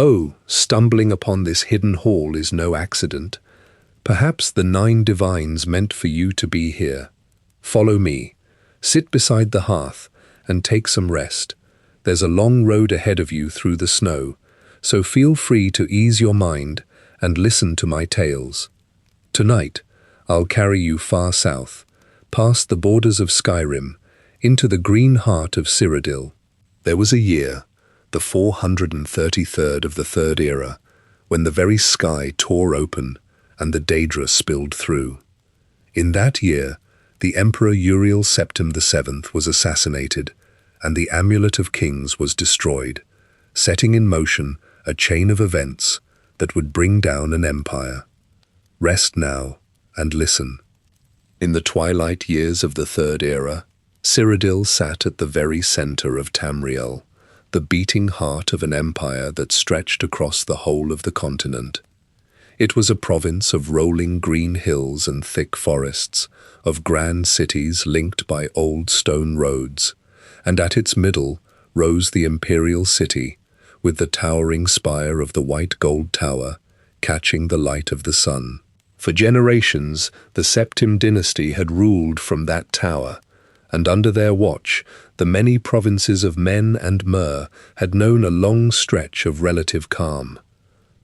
Oh, stumbling upon this hidden hall is no accident. Perhaps the 9 divines meant for you to be here. Follow me. Sit beside the hearth and take some rest. There's a long road ahead of you through the snow, so feel free to ease your mind and listen to my tales. Tonight, I'll carry you far south, past the borders of Skyrim, into the green heart of Cyrodiil. There was a year, the 433rd of the Third Era, when the very sky tore open and the Daedra spilled through. In that year, the Emperor Uriel Septim VII was assassinated, and the Amulet of Kings was destroyed, setting in motion a chain of events that would bring down an empire. Rest now and listen. In the twilight years of the Third Era, Cyrodiil sat at the very center of Tamriel, the beating heart of an empire that stretched across the whole of the continent. It was a province of rolling green hills and thick forests, of grand cities linked by old stone roads, and at its middle rose the imperial city, with the towering spire of the white gold tower catching the light of the sun. For generations, the Septim dynasty had ruled from that tower, and under their watch, the many provinces of Men and Mer had known a long stretch of relative calm.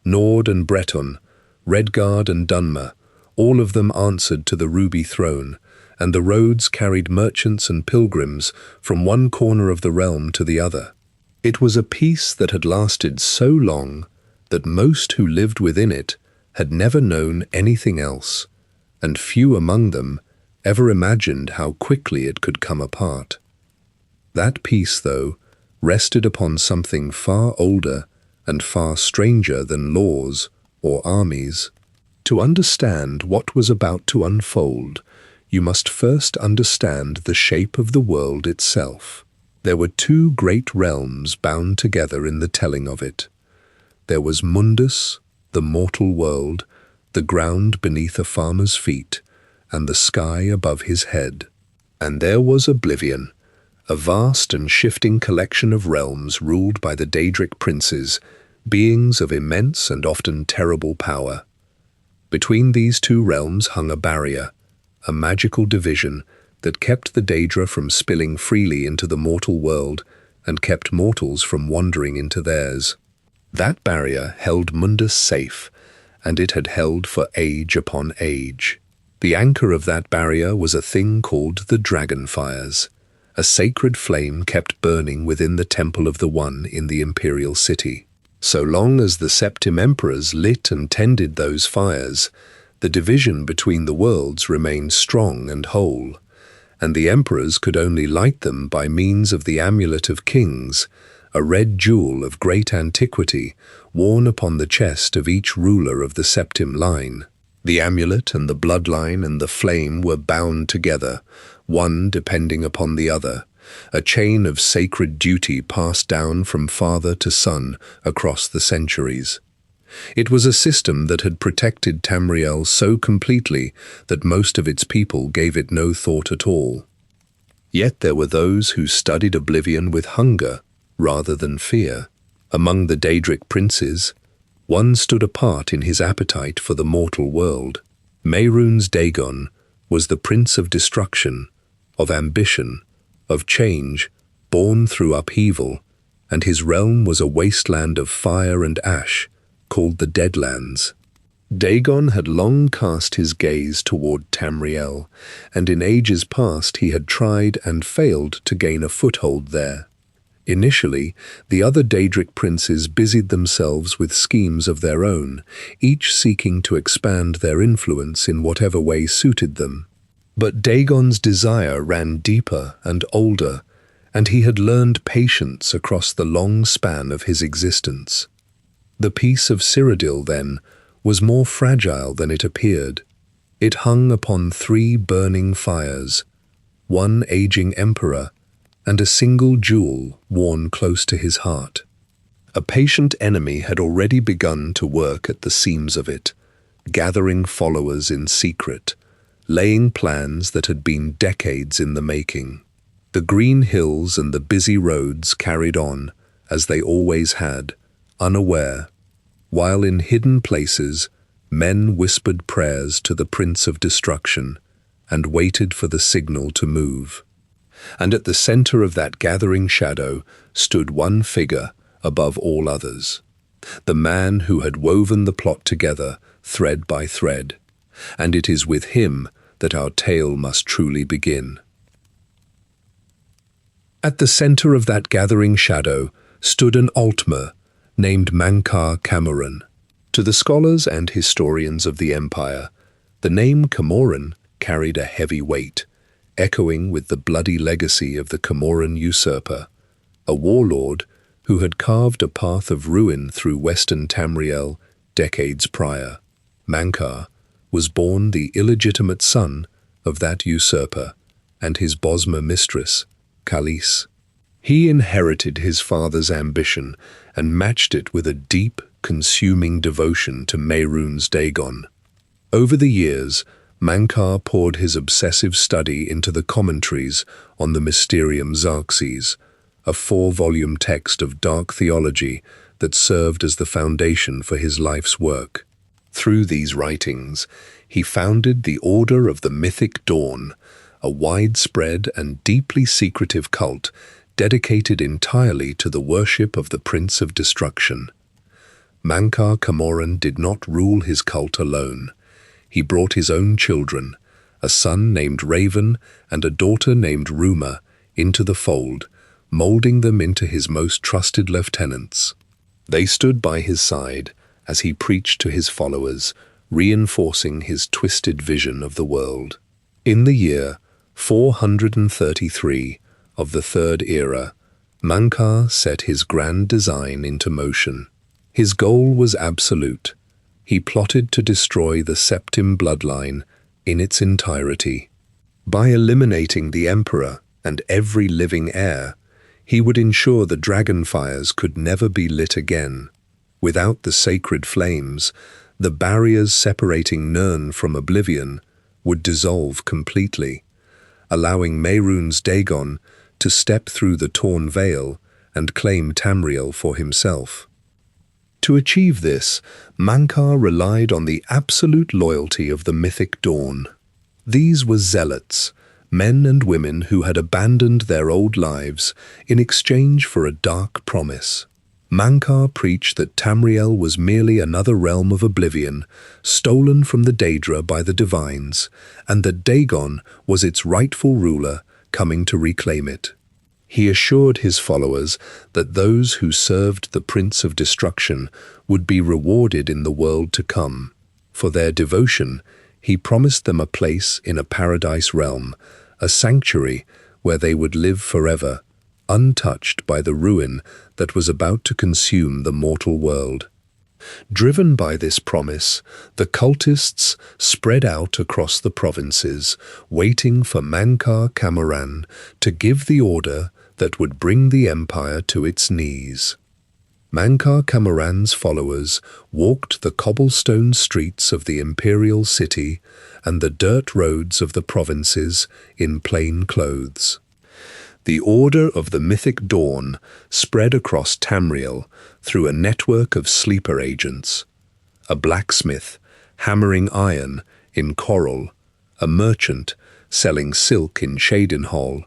Nord and Breton, Redguard and Dunmer, all of them answered to the Ruby Throne, and the roads carried merchants and pilgrims from one corner of the realm to the other. It was a peace that had lasted so long that most who lived within it had never known anything else, and few among them ever imagined how quickly it could come apart. That peace, though, rested upon something far older and far stranger than laws or armies. To understand what was about to unfold, you must first understand the shape of the world itself. There were 2 great realms bound together in the telling of it. There was Mundus, the mortal world, the ground beneath a farmer's feet, and the sky above his head. And there was Oblivion, a vast and shifting collection of realms ruled by the Daedric princes, beings of immense and often terrible power. Between these 2 realms hung a barrier, a magical division that kept the Daedra from spilling freely into the mortal world and kept mortals from wandering into theirs. That barrier held Mundus safe, and it had held for age upon age. The anchor of that barrier was a thing called the Dragonfires, a sacred flame kept burning within the Temple of the One in the imperial city. So long as the Septim emperors lit and tended those fires, the division between the worlds remained strong and whole, and the emperors could only light them by means of the Amulet of Kings, a red jewel of great antiquity worn upon the chest of each ruler of the Septim line. The amulet and the bloodline and the flame were bound together, one depending upon the other, a chain of sacred duty passed down from father to son across the centuries. It was a system that had protected Tamriel so completely that most of its people gave it no thought at all. Yet there were those who studied Oblivion with hunger rather than fear. Among the Daedric princes, one stood apart in his appetite for the mortal world. Mehrunes Dagon was the prince of destruction, of ambition, of change, born through upheaval, and his realm was a wasteland of fire and ash, called the Deadlands. Dagon had long cast his gaze toward Tamriel, and in ages past he had tried and failed to gain a foothold there. Initially, the other Daedric princes busied themselves with schemes of their own, each seeking to expand their influence in whatever way suited them. But Dagon's desire ran deeper and older, and he had learned patience across the long span of his existence. The peace of Cyrodiil, then, was more fragile than it appeared. It hung upon 3 burning fires, one aging emperor, and a single jewel worn close to his heart. A patient enemy had already begun to work at the seams of it, gathering followers in secret, laying plans that had been decades in the making. The green hills and the busy roads carried on, as they always had, unaware. While in hidden places, men whispered prayers to the Prince of Destruction and waited for the signal to move. And at the center of that gathering shadow stood one figure above all others, the man who had woven the plot together, thread by thread. And it is with him that our tale must truly begin. At the center of that gathering shadow stood an Altmer named Mankar Camoran. To the scholars and historians of the empire, the name Camoran carried a heavy weight, echoing with the bloody legacy of the Camoran usurper, a warlord who had carved a path of ruin through western Tamriel decades prior. Mankar was born the illegitimate son of that usurper and his Bosmer mistress, Khalees. He inherited his father's ambition and matched it with a deep, consuming devotion to Mehrunes Dagon. Over the years, Mankar poured his obsessive study into the commentaries on the Mysterium Xerxes, a 4-volume text of dark theology that served as the foundation for his life's work. Through these writings, he founded the Order of the Mythic Dawn, a widespread and deeply secretive cult dedicated entirely to the worship of the Prince of Destruction. Mankar Camoran did not rule his cult alone. He brought his own children, a son named Raven and a daughter named Ruma, into the fold, molding them into his most trusted lieutenants. They stood by his side as he preached to his followers, reinforcing his twisted vision of the world. In the year 433 of the Third Era, Mankar set his grand design into motion. His goal was absolute. He plotted to destroy the Septim bloodline in its entirety. By eliminating the Emperor and every living heir, he would ensure the dragon fires could never be lit again. Without the sacred flames, the barriers separating Nirn from Oblivion would dissolve completely, allowing Mehrunes Dagon to step through the torn veil and claim Tamriel for himself. To achieve this, Mankar relied on the absolute loyalty of the Mythic Dawn. These were zealots, men and women who had abandoned their old lives in exchange for a dark promise. Mankar preached that Tamriel was merely another realm of oblivion, stolen from the Daedra by the divines, and that Dagon was its rightful ruler, coming to reclaim it. He assured his followers that those who served the Prince of Destruction would be rewarded in the world to come. For their devotion, he promised them a place in a paradise realm, a sanctuary where they would live forever, untouched by the ruin that was about to consume the mortal world. Driven by this promise, the cultists spread out across the provinces, waiting for Mankar Camoran to give the order that would bring the empire to its knees. Mankar Camoran's followers walked the cobblestone streets of the imperial city and the dirt roads of the provinces in plain clothes. The Order of the Mythic Dawn spread across Tamriel through a network of sleeper agents, a blacksmith hammering iron in Coral, a merchant selling silk in Shadenhall,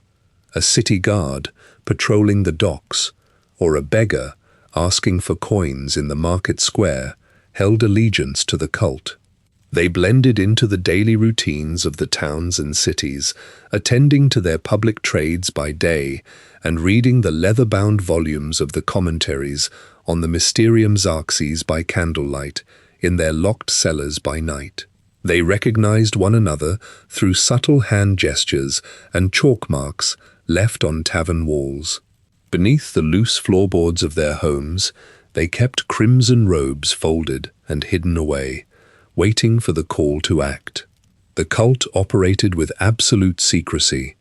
a city guard patrolling the docks, or a beggar asking for coins in the market square held allegiance to the cult. They blended into the daily routines of the towns and cities, attending to their public trades by day and reading the leather-bound volumes of the commentaries on the Mysterium Xerxes by candlelight in their locked cellars by night. They recognized one another through subtle hand gestures and chalk marks left on tavern walls. Beneath the loose floorboards of their homes, they kept crimson robes folded and hidden away, waiting for the call to act. The cult operated with absolute secrecy,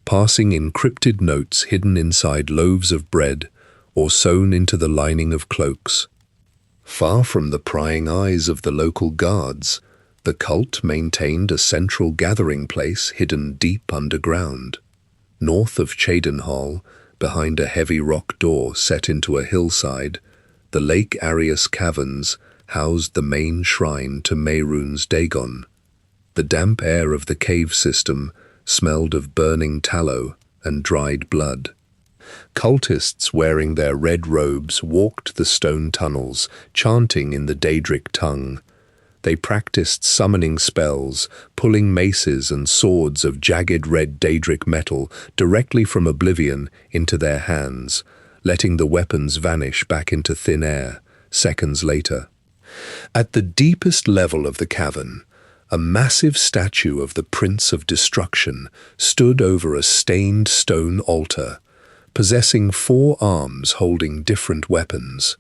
passing encrypted notes hidden inside loaves of bread or sewn into the lining of cloaks. Far from the prying eyes of the local guards, the cult maintained a central gathering place hidden deep underground. North of Shadenhall, behind a heavy rock door set into a hillside, The Lake Arius caverns housed the main shrine to Mehrunes Dagon. The damp air of the cave system smelled of burning tallow and dried blood. Cultists wearing their red robes walked the stone tunnels, chanting in the Daedric tongue. They practiced summoning spells, pulling maces and swords of jagged red Daedric metal directly from Oblivion into their hands, letting the weapons vanish back into thin air seconds later. At the deepest level of the cavern, a massive statue of the Prince of Destruction stood over a stained stone altar, possessing 4 arms holding different weapons.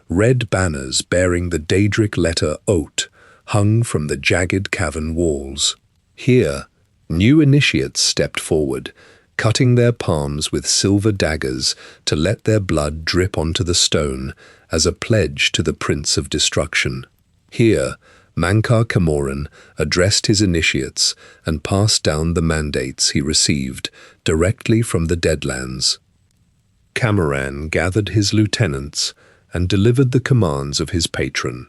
Red banners bearing the Daedric letter Ot hung from the jagged cavern walls. Here, new initiates stepped forward, cutting their palms with silver daggers to let their blood drip onto the stone as a pledge to the Prince of Destruction. Here, Mankar Camoran addressed his initiates and passed down the mandates he received directly from the Deadlands. Camoran gathered his lieutenants and delivered the commands of his patron.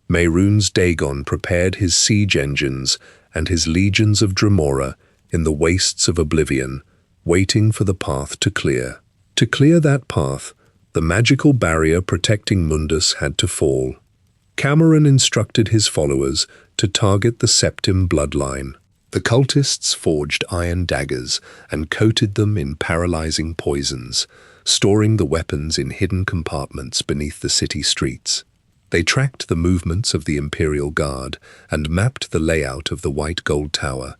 Mehrunes Dagon prepared his siege engines and his legions of Dremora in the wastes of Oblivion, waiting for the path to clear. To clear that path, the magical barrier protecting Mundus had to fall. Camoran instructed his followers to target the Septim bloodline. The cultists forged iron daggers and coated them in paralyzing poisons, storing the weapons in hidden compartments beneath the city streets. They tracked the movements of the Imperial Guard and mapped the layout of the White Gold Tower,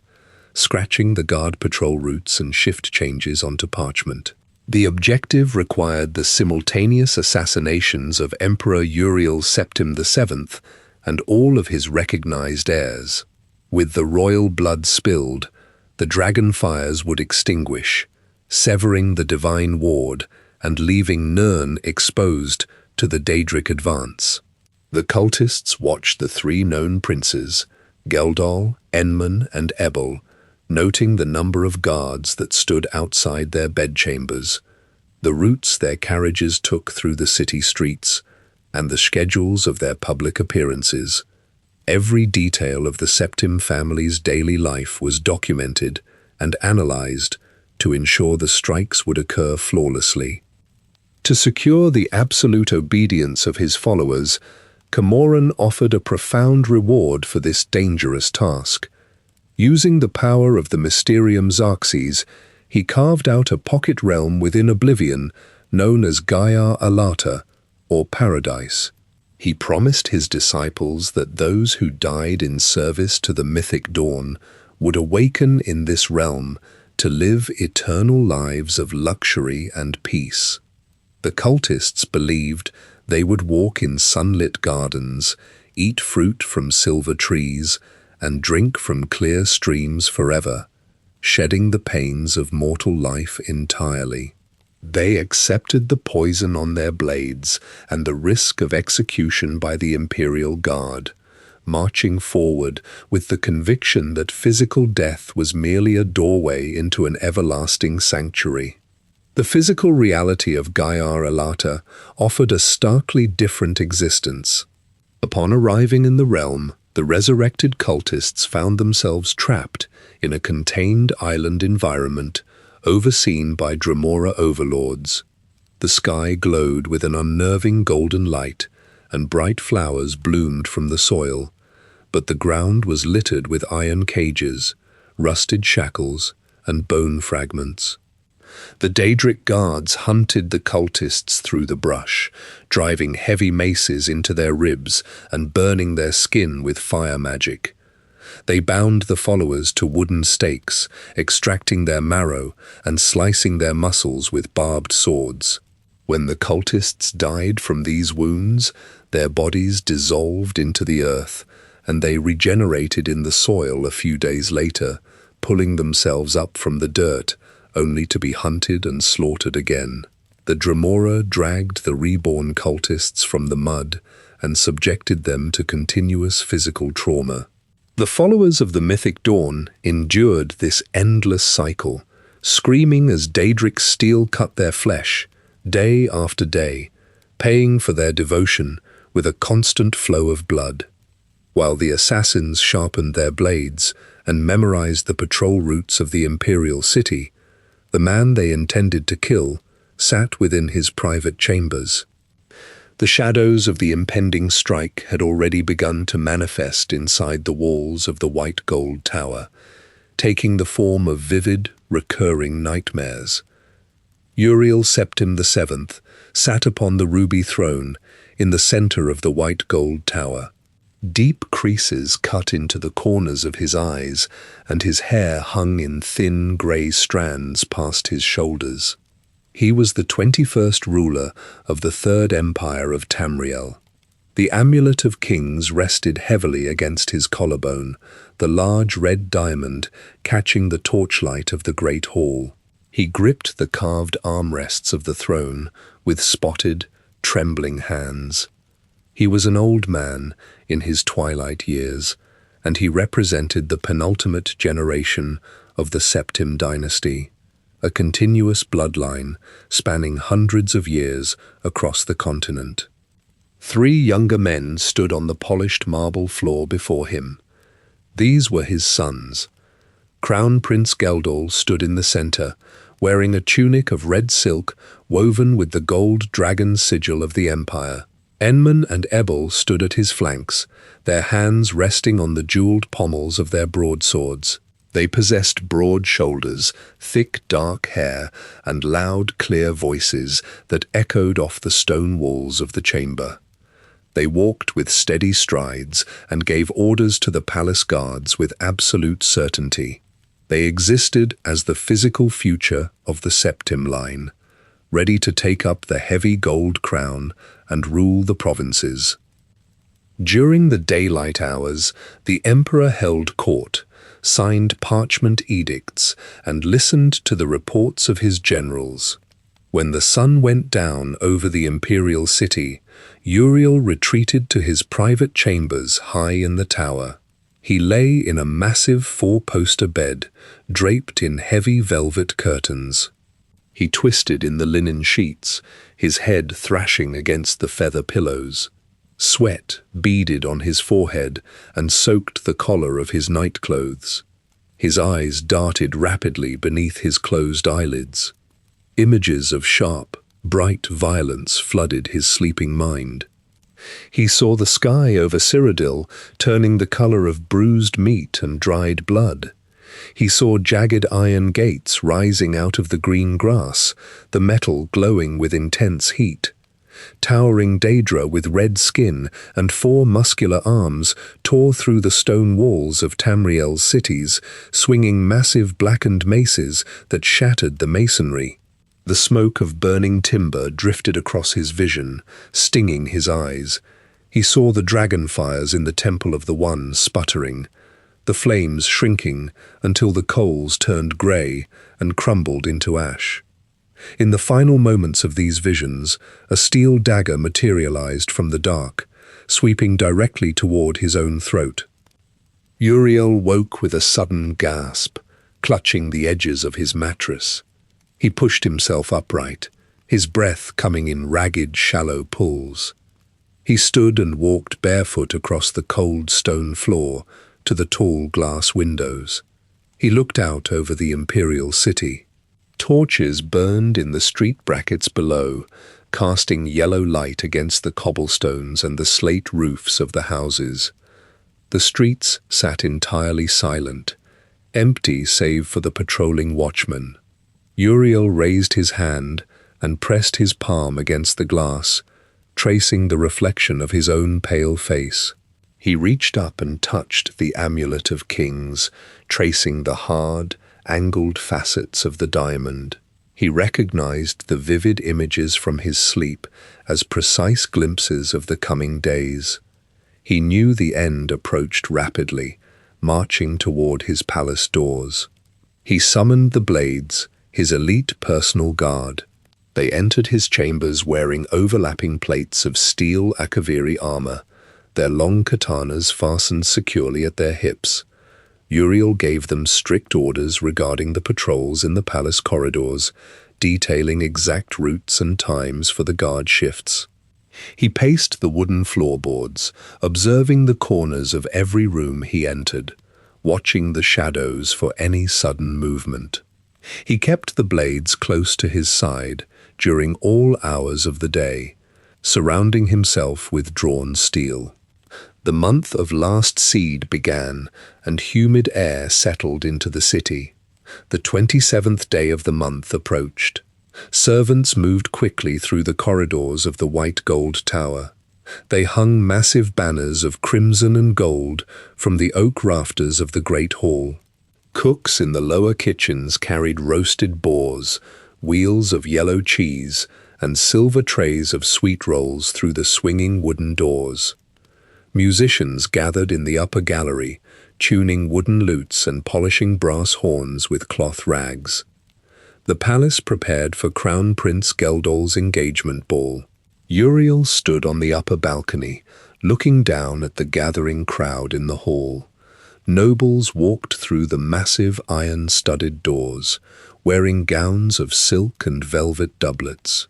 scratching the guard patrol routes and shift changes onto parchment. The objective required the simultaneous assassinations of Emperor Uriel Septim VII and all of his recognized heirs. With the royal blood spilled, the dragon fires would extinguish, severing the divine ward and leaving Nirn exposed to the Daedric advance. The cultists watched the 3 known princes, Geldol, Enman, and Ebel, noting the number of guards that stood outside their bedchambers, the routes their carriages took through the city streets, and the schedules of their public appearances. Every detail of the Septim family's daily life was documented and analyzed to ensure the strikes would occur flawlessly. To secure the absolute obedience of his followers, Camoran offered a profound reward for this dangerous task. Using the power of the Mysterium Xarxes, he carved out a pocket realm within Oblivion known as Gaia Alata, or Paradise. He promised his disciples that those who died in service to the mythic dawn would awaken in this realm to live eternal lives of luxury and peace. The cultists believed they would walk in sunlit gardens, eat fruit from silver trees, and drink from clear streams forever, shedding the pains of mortal life entirely. They accepted the poison on their blades and the risk of execution by the Imperial Guard, marching forward with the conviction that physical death was merely a doorway into an everlasting sanctuary. The physical reality of Gaia Alata offered a starkly different existence. Upon arriving in the realm, the resurrected cultists found themselves trapped in a contained island environment overseen by Dremora overlords. The sky glowed with an unnerving golden light, and bright flowers bloomed from the soil, but the ground was littered with iron cages, rusted shackles, and bone fragments. The Daedric guards hunted the cultists through the brush, driving heavy maces into their ribs and burning their skin with fire magic. They bound the followers to wooden stakes, extracting their marrow and slicing their muscles with barbed swords. When the cultists died from these wounds, their bodies dissolved into the earth, and they regenerated in the soil a few days later, pulling themselves up from the dirt, only to be hunted and slaughtered again. The Dremora dragged the reborn cultists from the mud and subjected them to continuous physical trauma. The followers of the mythic dawn endured this endless cycle, screaming as Daedric steel cut their flesh, day after day, paying for their devotion with a constant flow of blood. While the assassins sharpened their blades and memorized the patrol routes of the imperial city, the man they intended to kill sat within his private chambers. The shadows of the impending strike had already begun to manifest inside the walls of the white gold tower, taking the form of vivid, recurring nightmares. Uriel Septim VII sat upon the ruby throne in the center of the white gold tower. Deep creases cut into the corners of his eyes, and his hair hung in thin grey strands past his shoulders. He was the 21st ruler of the Third Empire of Tamriel. The Amulet of Kings rested heavily against his collarbone, the large red diamond catching the torchlight of the great hall. He gripped the carved armrests of the throne with spotted, trembling hands. He was an old man in his twilight years, and he represented the penultimate generation of the Septim dynasty, a continuous bloodline spanning hundreds of years across the continent. 3 younger men stood on the polished marble floor before him. These were his sons. Crown Prince Geldol stood in the center, wearing a tunic of red silk woven with the gold dragon sigil of the empire. Enman and Ebel stood at his flanks, their hands resting on the jeweled pommels of their broadswords. They possessed broad shoulders, thick dark hair, and loud clear voices that echoed off the stone walls of the chamber. They walked with steady strides and gave orders to the palace guards with absolute certainty. They existed as the physical future of the Septim line, ready to take up the heavy gold crown and rule the provinces. During the daylight hours, the emperor held court, signed parchment edicts, and listened to the reports of his generals. When the sun went down over the imperial city, Uriel retreated to his private chambers high in the tower. He lay in a massive 4-poster bed, draped in heavy velvet curtains. He twisted in the linen sheets, his head thrashing against the feather pillows. Sweat beaded on his forehead and soaked the collar of his nightclothes. His eyes darted rapidly beneath his closed eyelids. Images of sharp, bright violence flooded his sleeping mind. He saw the sky over Cyrodiil turning the color of bruised meat and dried blood. He saw jagged iron gates rising out of the green grass, the metal glowing with intense heat. Towering Daedra with red skin and 4 muscular arms tore through the stone walls of Tamriel's cities, swinging massive blackened maces that shattered the masonry. The smoke of burning timber drifted across his vision, stinging his eyes. He saw the dragonfires in the Temple of the One sputtering, the flames shrinking until the coals turned grey and crumbled into ash. In the final moments of these visions, a steel dagger materialized from the dark, sweeping directly toward his own throat. Uriel woke with a sudden gasp, clutching the edges of his mattress. He pushed himself upright, his breath coming in ragged, shallow pulls. He stood and walked barefoot across the cold stone floor to the tall glass windows. He looked out over the imperial city. Torches burned in the street brackets below, casting yellow light against the cobblestones and the slate roofs of the houses. The streets sat entirely silent, empty save for the patrolling watchmen. Uriel raised his hand and pressed his palm against the glass, tracing the reflection of his own pale face. He reached up and touched the Amulet of Kings, tracing the hard, angled facets of the diamond. He recognized the vivid images from his sleep as precise glimpses of the coming days. He knew the end approached rapidly, marching toward his palace doors. He summoned the Blades, his elite personal guard. They entered his chambers wearing overlapping plates of steel Akaviri armor, their long katanas fastened securely at their hips. Uriel gave them strict orders regarding the patrols in the palace corridors, detailing exact routes and times for the guard shifts. He paced the wooden floorboards, observing the corners of every room he entered, watching the shadows for any sudden movement. He kept the blades close to his side during all hours of the day, surrounding himself with drawn steel. The month of last seed began, and humid air settled into the city. The 27th day of the month approached. Servants moved quickly through the corridors of the white gold tower. They hung massive banners of crimson and gold from the oak rafters of the great hall. Cooks in the lower kitchens carried roasted boars, wheels of yellow cheese, and silver trays of sweet rolls through the swinging wooden doors. Musicians gathered in the upper gallery, tuning wooden lutes and polishing brass horns with cloth rags. The palace prepared for Crown Prince Geldol's engagement ball. Uriel stood on the upper balcony, looking down at the gathering crowd in the hall. Nobles walked through the massive iron-studded doors, wearing gowns of silk and velvet doublets.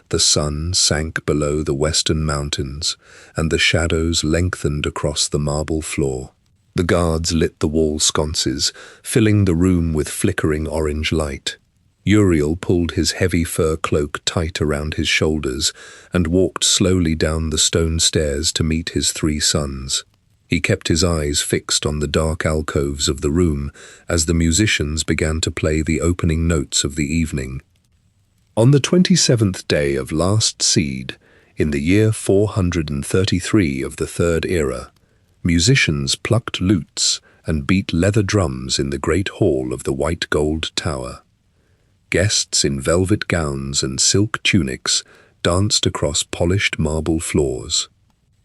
The sun sank below the western mountains, and the shadows lengthened across the marble floor. The guards lit the wall sconces, filling the room with flickering orange light. Uriel pulled his heavy fur cloak tight around his shoulders and walked slowly down the stone stairs to meet his 3 sons. He kept his eyes fixed on the dark alcoves of the room as the musicians began to play the opening notes of the evening. On the 27th day of last seed, in the year 433 of the Third Era, musicians plucked lutes and beat leather drums in the great hall of the white gold tower. Guests in velvet gowns and silk tunics danced across polished marble floors.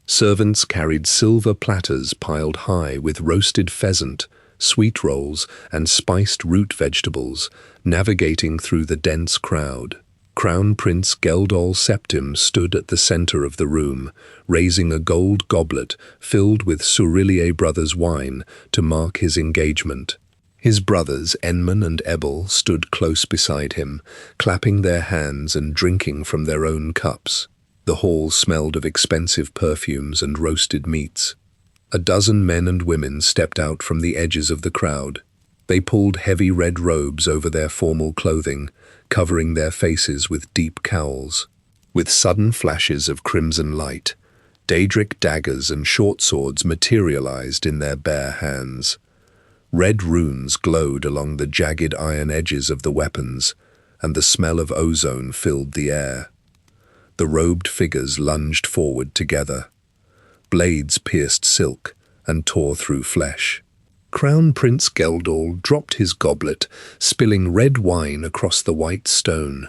Servants carried silver platters piled high with roasted pheasant, sweet rolls, and spiced root vegetables, navigating through the dense crowd. Crown Prince Geldol Septim stood at the center of the room, raising a gold goblet filled with Surillier brothers' wine to mark his engagement. His brothers, Enman and Ebel, stood close beside him, clapping their hands and drinking from their own cups. The hall smelled of expensive perfumes and roasted meats. A dozen men and women stepped out from the edges of the crowd. They pulled heavy red robes over their formal clothing, covering their faces with deep cowls. With sudden flashes of crimson light, Daedric daggers and short swords materialized in their bare hands. Red runes glowed along the jagged iron edges of the weapons, and the smell of ozone filled the air. The robed figures lunged forward together. Blades pierced silk and tore through flesh. Crown Prince Geldol dropped his goblet, spilling red wine across the white stone.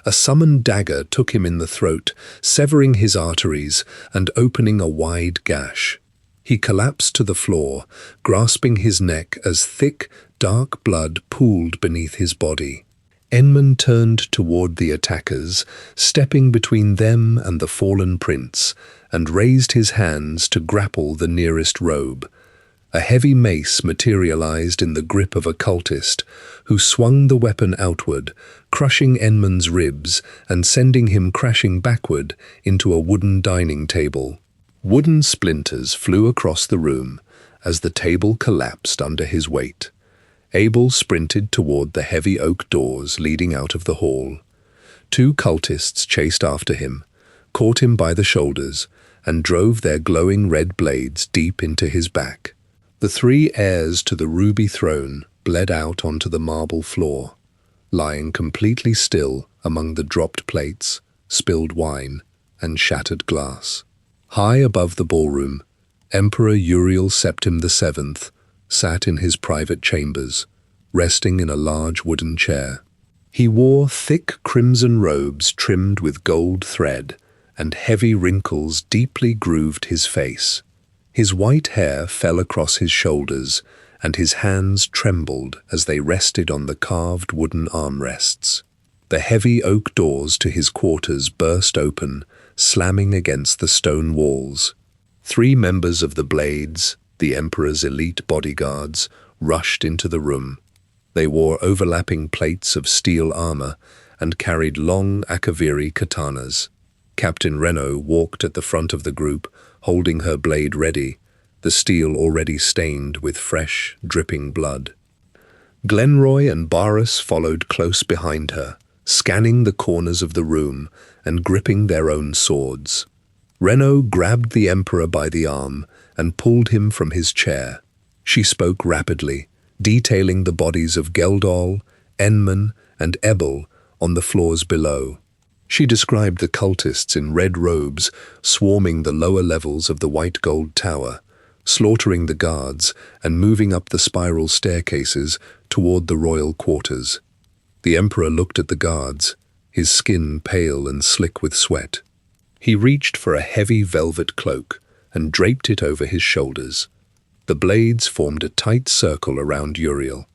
A summoned dagger took him in the throat, severing his arteries and opening a wide gash. He collapsed to the floor, grasping his neck as thick, dark blood pooled beneath his body. Enman turned toward the attackers, stepping between them and the fallen prince, and raised his hands to grapple the nearest robe. A heavy mace materialized in the grip of a cultist, who swung the weapon outward, crushing Enman's ribs and sending him crashing backward into a wooden dining table. Wooden splinters flew across the room as the table collapsed under his weight. Abel sprinted toward the heavy oak doors leading out of the hall. 2 cultists chased after him, caught him by the shoulders, and drove their glowing red blades deep into his back. The 3 heirs to the ruby throne bled out onto the marble floor, lying completely still among the dropped plates, spilled wine, and shattered glass. High above the ballroom, Emperor Uriel Septim VII sat in his private chambers, resting in a large wooden chair. He wore thick crimson robes trimmed with gold thread, and heavy wrinkles deeply grooved his face. His white hair fell across his shoulders, and his hands trembled as they rested on the carved wooden armrests. The heavy oak doors to his quarters burst open, slamming against the stone walls. 3 members of the Blades, the Emperor's elite bodyguards, rushed into the room. They wore overlapping plates of steel armor and carried long Akaviri katanas. Captain Renault walked at the front of the group, holding her blade ready, the steel already stained with fresh, dripping blood. Glenroy and Barras followed close behind her, scanning the corners of the room and gripping their own swords. Renault grabbed the Emperor by the arm and pulled him from his chair. She spoke rapidly, detailing the bodies of Geldol, Enman, and Ebel on the floors below. She described the cultists in red robes swarming the lower levels of the white gold tower, slaughtering the guards and moving up the spiral staircases toward the royal quarters. The Emperor looked at the guards, his skin pale and slick with sweat. He reached for a heavy velvet cloak and draped it over his shoulders. The blades formed a tight circle around Uriel.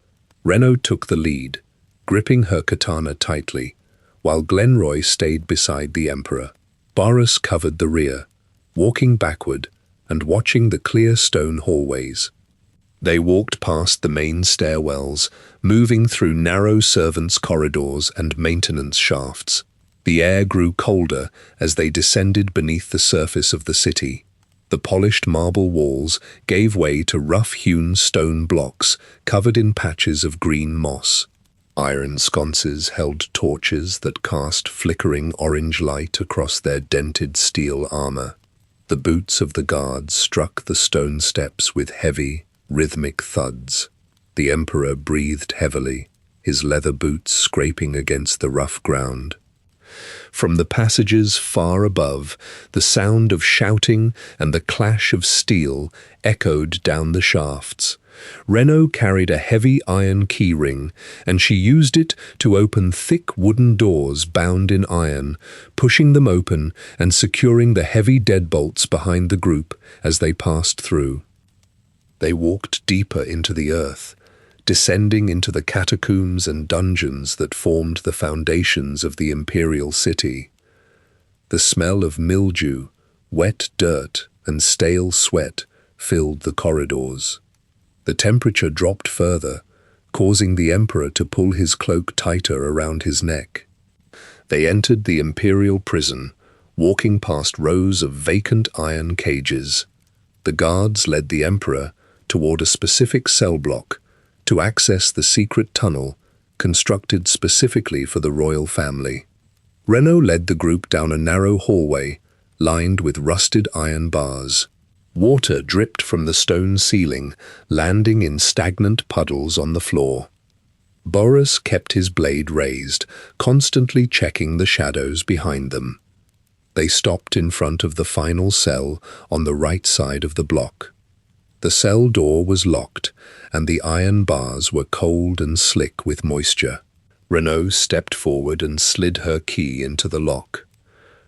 Renault took the lead, gripping her katana tightly, while Glenroy stayed beside the Emperor. Barras covered the rear, walking backward and watching the clear stone hallways. They walked past the main stairwells, moving through narrow servants' corridors and maintenance shafts. The air grew colder as they descended beneath the surface of the city. The polished marble walls gave way to rough-hewn stone blocks covered in patches of green moss. Iron sconces held torches that cast flickering orange light across their dented steel armor. The boots of the guards struck the stone steps with heavy, rhythmic thuds. The Emperor breathed heavily, his leather boots scraping against the rough ground. From the passages far above, the sound of shouting and the clash of steel echoed down the shafts. Renault carried a heavy iron key ring, and she used it to open thick wooden doors bound in iron, pushing them open and securing the heavy deadbolts behind the group as they passed through. They walked deeper into the earth, descending into the catacombs and dungeons that formed the foundations of the imperial city. The smell of mildew, wet dirt, and stale sweat filled the corridors. The temperature dropped further, causing the Emperor to pull his cloak tighter around his neck. They entered the imperial prison, walking past rows of vacant iron cages. The guards led the Emperor toward a specific cell block to access the secret tunnel constructed specifically for the royal family. Renault led the group down a narrow hallway lined with rusted iron bars. Water dripped from the stone ceiling, landing in stagnant puddles on the floor. Boris kept his blade raised, constantly checking the shadows behind them. They stopped in front of the final cell on the right side of the block. The cell door was locked, and the iron bars were cold and slick with moisture. Renault stepped forward and slid her key into the lock.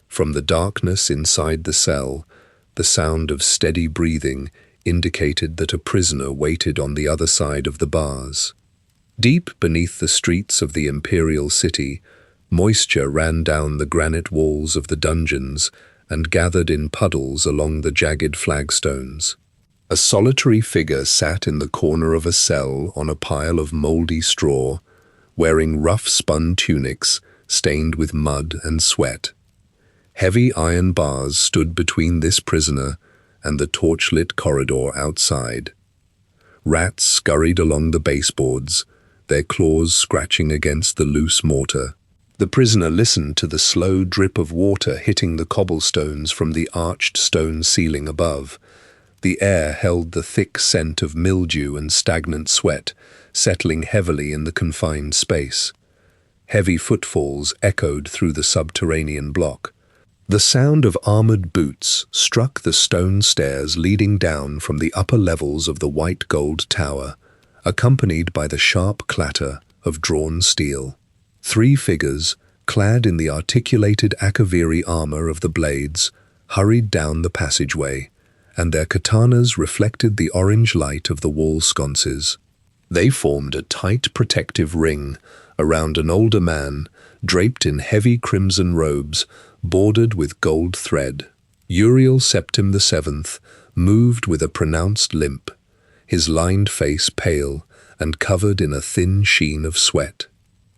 From the darkness inside the cell, the sound of steady breathing indicated that a prisoner waited on the other side of the bars. Deep beneath the streets of the imperial city, moisture ran down the granite walls of the dungeons and gathered in puddles along the jagged flagstones. A solitary figure sat in the corner of a cell on a pile of moldy straw, wearing rough spun tunics stained with mud and sweat. Heavy iron bars stood between this prisoner and the torchlit corridor outside. Rats scurried along the baseboards, their claws scratching against the loose mortar. The prisoner listened to the slow drip of water hitting the cobblestones from the arched stone ceiling above. The air held the thick scent of mildew and stagnant sweat, settling heavily in the confined space. Heavy footfalls echoed through the subterranean block. The sound of armored boots struck the stone stairs leading down from the upper levels of the white gold tower, accompanied by the sharp clatter of drawn steel. Three figures, clad in the articulated Akaviri armor of the blades, hurried down the passageway, and their katanas reflected the orange light of the wall sconces. They formed a tight protective ring around an older man, draped in heavy crimson robes, bordered with gold thread. Uriel Septim VII moved with a pronounced limp, his lined face pale and covered in a thin sheen of sweat.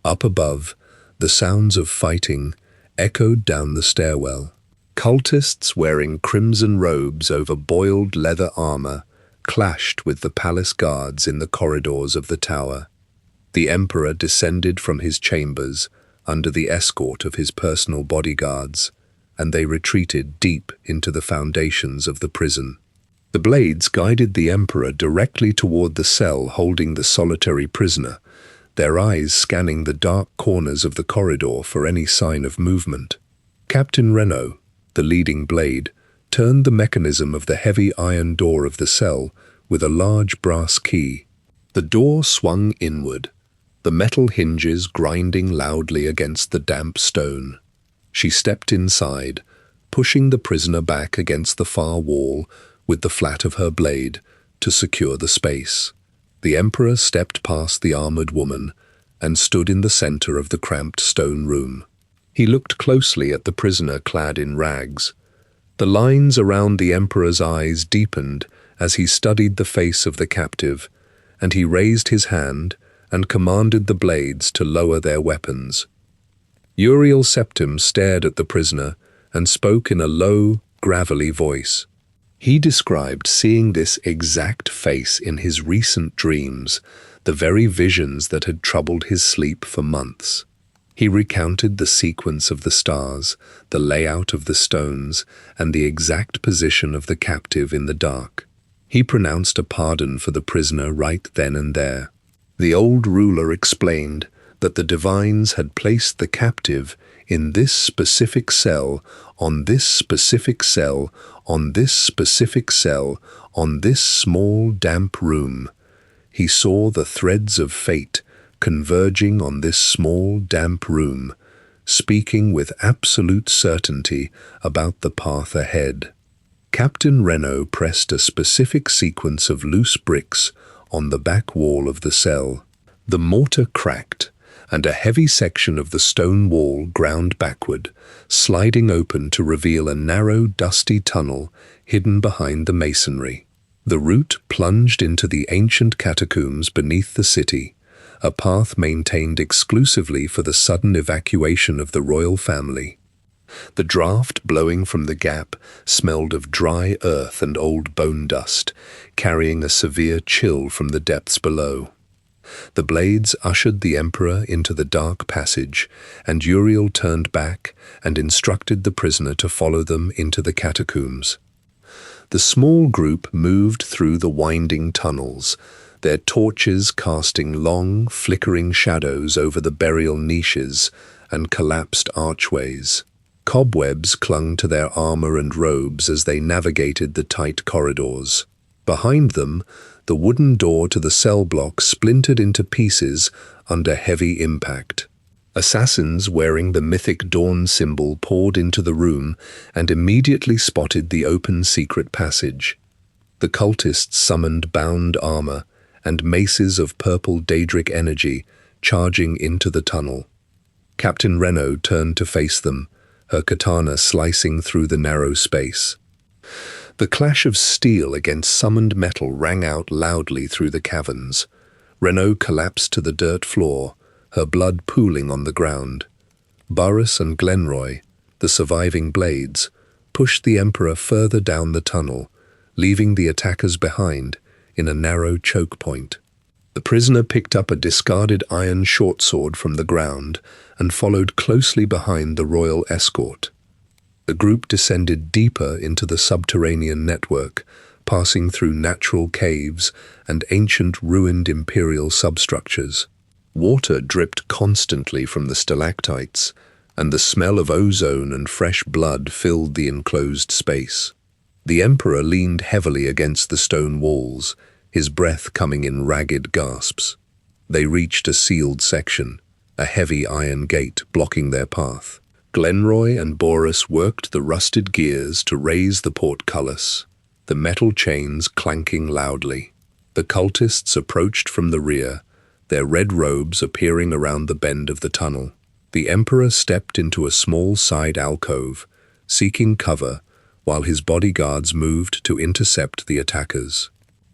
Up above, the sounds of fighting echoed down the stairwell. Cultists wearing crimson robes over boiled leather armor clashed with the palace guards in the corridors of the tower. The emperor descended from his chambers under the escort of his personal bodyguards, and they retreated deep into the foundations of the prison. The blades guided the emperor directly toward the cell holding the solitary prisoner, their eyes scanning the dark corners of the corridor for any sign of movement. Captain Renaud, the leading blade, turned the mechanism of the heavy iron door of the cell with a large brass key. The door swung inward, the metal hinges grinding loudly against the damp stone. She stepped inside, pushing the prisoner back against the far wall with the flat of her blade to secure the space. The emperor stepped past the armored woman and stood in the center of the cramped stone room. He looked closely at the prisoner clad in rags. The lines around the emperor's eyes deepened as he studied the face of the captive, and he raised his hand and commanded the blades to lower their weapons. Uriel Septim stared at the prisoner and spoke in a low, gravelly voice. He described seeing this exact face in his recent dreams, the very visions that had troubled his sleep for months. He recounted the sequence of the stars, the layout of the stones, and the exact position of the captive in the dark. He pronounced a pardon for the prisoner right then and there. The old ruler explained that the divines had placed the captive in this specific cell, on this specific cell, on this specific cell, on this small, damp room. He saw the threads of fate converging on this small, damp room, speaking with absolute certainty about the path ahead. Captain Renaud pressed a specific sequence of loose bricks on the back wall of the cell. The mortar cracked, and a heavy section of the stone wall ground backward, sliding open to reveal a narrow, dusty tunnel hidden behind the masonry. The route plunged into the ancient catacombs beneath the city, a path maintained exclusively for the sudden evacuation of the royal family. The draught blowing from the gap smelled of dry earth and old bone dust, carrying a severe chill from the depths below. The blades ushered the emperor into the dark passage, and Uriel turned back and instructed the prisoner to follow them into the catacombs. The small group moved through the winding tunnels, their torches casting long, flickering shadows over the burial niches and collapsed archways. Cobwebs clung to their armor and robes as they navigated the tight corridors. Behind them, the wooden door to the cell block splintered into pieces under heavy impact. Assassins wearing the mythic dawn symbol poured into the room and immediately spotted the open secret passage. The cultists summoned bound armor and maces of purple daedric energy charging into the tunnel. Captain Renaud turned to face them, her katana slicing through the narrow space. The clash of steel against summoned metal rang out loudly through the caverns. Renaud collapsed to the dirt floor, her blood pooling on the ground. Burrus and Glenroy, the surviving blades, pushed the Emperor further down the tunnel, leaving the attackers behind in a narrow choke point. The prisoner picked up a discarded iron short sword from the ground and followed closely behind the royal escort. The group descended deeper into the subterranean network, passing through natural caves and ancient ruined imperial substructures. Water dripped constantly from the stalactites, and the smell of ozone and fresh blood filled the enclosed space. The Emperor leaned heavily against the stone walls, his breath coming in ragged gasps. They reached a sealed section, a heavy iron gate blocking their path. Glenroy and Burrus worked the rusted gears to raise the portcullis, the metal chains clanking loudly. The cultists approached from the rear, their red robes appearing around the bend of the tunnel. The Emperor stepped into a small side alcove, seeking cover, while his bodyguards moved to intercept the attackers.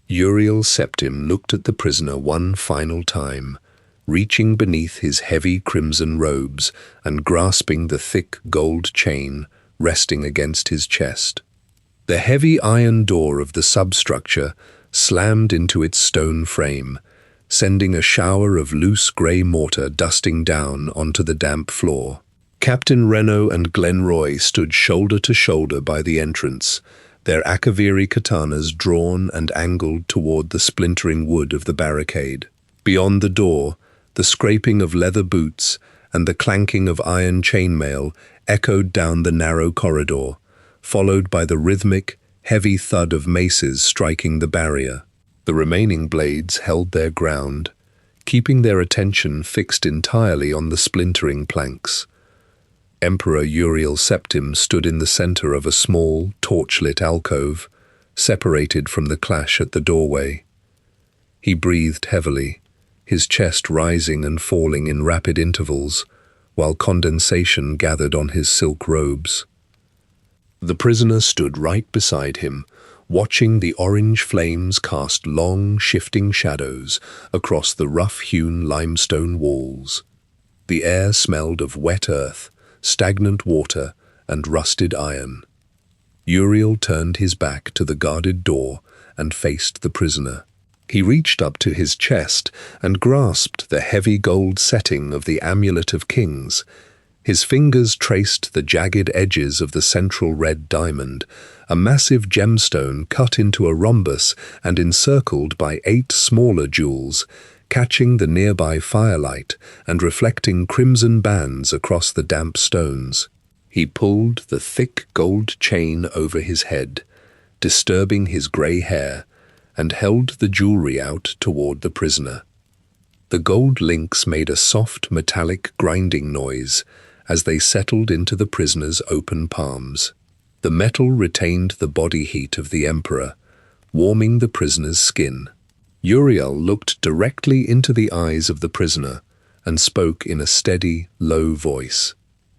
Uriel Septim looked at the prisoner one final time, reaching beneath his heavy crimson robes and grasping the thick gold chain resting against his chest. The heavy iron door of the substructure slammed into its stone frame, sending a shower of loose grey mortar dusting down onto the damp floor. Captain Renault and Glenroy stood shoulder to shoulder by the entrance, their Akaviri katanas drawn and angled toward the splintering wood of the barricade. Beyond the door, the scraping of leather boots and the clanking of iron chainmail echoed down the narrow corridor, followed by the rhythmic, heavy thud of maces striking the barrier. The remaining blades held their ground, keeping their attention fixed entirely on the splintering planks. Emperor Uriel Septim stood in the center of a small, torchlit alcove, separated from the clash at the doorway. He breathed heavily, his chest rising and falling in rapid intervals, while condensation gathered on his silk robes. The prisoner stood right beside him, watching the orange flames cast long, shifting shadows across the rough-hewn limestone walls. The air smelled of wet earth, stagnant water, and rusted iron. Uriel turned his back to the guarded door and faced the prisoner. He reached up to his chest and grasped the heavy gold setting of the Amulet of Kings. His fingers traced the jagged edges of the central red diamond, a massive gemstone cut into a rhombus and encircled by 8 smaller jewels, catching the nearby firelight and reflecting crimson bands across the damp stones. He pulled the thick gold chain over his head, disturbing his grey hair, and held the jewelry out toward the prisoner. The gold links made a soft metallic grinding noise as they settled into the prisoner's open palms. The metal retained the body heat of the emperor, warming the prisoner's skin. Uriel looked directly into the eyes of the prisoner and spoke in a steady, low voice.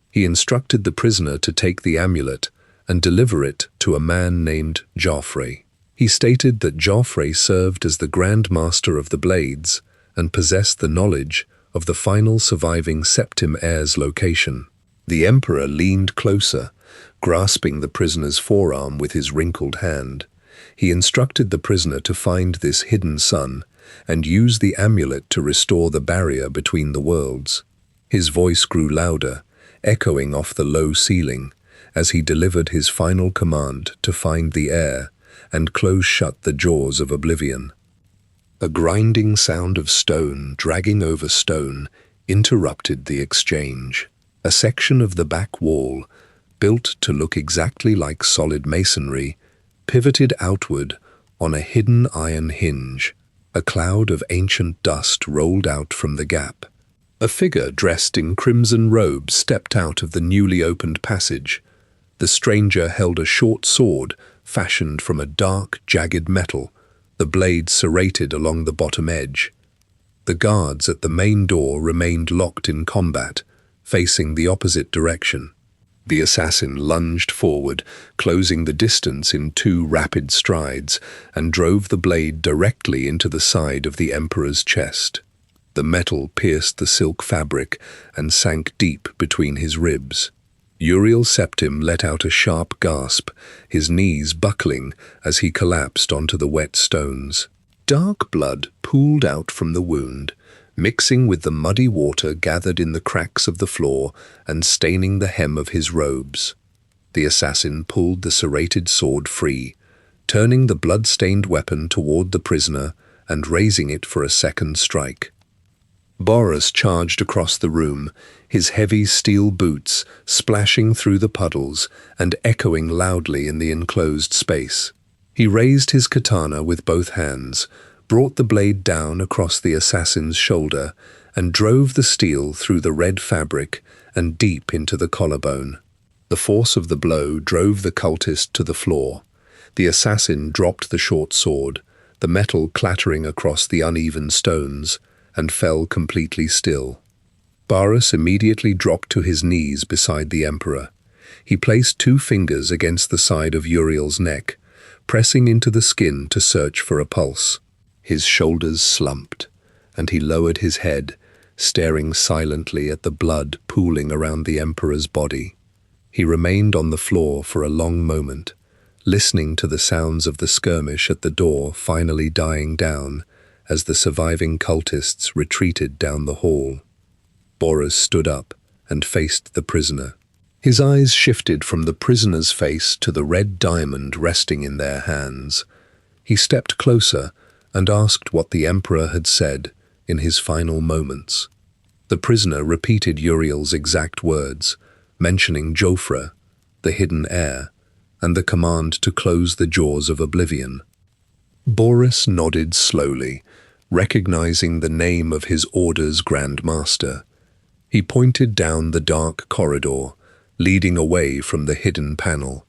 He instructed the prisoner to take the amulet and deliver it to a man named Joffre. He stated that Joffre served as the Grand Master of the Blades and possessed the knowledge of the final surviving Septim heir's location. The emperor leaned closer, grasping the prisoner's forearm with his wrinkled hand. He instructed the prisoner to find this hidden son and use the amulet to restore the barrier between the worlds. His voice grew louder, echoing off the low ceiling, as he delivered his final command to find the heir and close shut the jaws of Oblivion. A grinding sound of stone dragging over stone interrupted the exchange. A section of the back wall, built to look exactly like solid masonry, pivoted outward on a hidden iron hinge. A cloud of ancient dust rolled out from the gap. A figure dressed in crimson robes stepped out of the newly opened passage. The stranger held a short sword fashioned from a dark, jagged metal, the blade serrated along the bottom edge. The guards at the main door remained locked in combat, facing the opposite direction. The assassin lunged forward, closing the distance in 2 rapid strides, and drove the blade directly into the side of the emperor's chest. The metal pierced the silk fabric and sank deep between his ribs. Uriel Septim let out a sharp gasp, his knees buckling as he collapsed onto the wet stones. Dark blood pooled out from the wound, mixing with the muddy water gathered in the cracks of the floor and staining the hem of his robes. The assassin pulled the serrated sword free, turning the blood-stained weapon toward the prisoner and raising it for a second strike. Boris charged across the room, his heavy steel boots splashing through the puddles and echoing loudly in the enclosed space. He raised his katana with both hands, brought the blade down across the assassin's shoulder, and drove the steel through the red fabric and deep into the collarbone. The force of the blow drove the cultist to the floor. The assassin dropped the short sword, the metal clattering across the uneven stones, and fell completely still. Boris immediately dropped to his knees beside the emperor. He placed 2 fingers against the side of Uriel's neck, pressing into the skin to search for a pulse. His shoulders slumped, and he lowered his head, staring silently at the blood pooling around the emperor's body. He remained on the floor for a long moment, listening to the sounds of the skirmish at the door finally dying down as the surviving cultists retreated down the hall. Boris stood up and faced the prisoner. His eyes shifted from the prisoner's face to the red diamond resting in their hands. He stepped closer and asked what the Emperor had said in his final moments. The prisoner repeated Uriel's exact words, mentioning Joffre, the hidden heir, and the command to close the jaws of Oblivion. Boris nodded slowly, recognizing the name of his order's Grand Master. He pointed down the dark corridor, leading away from the hidden panel.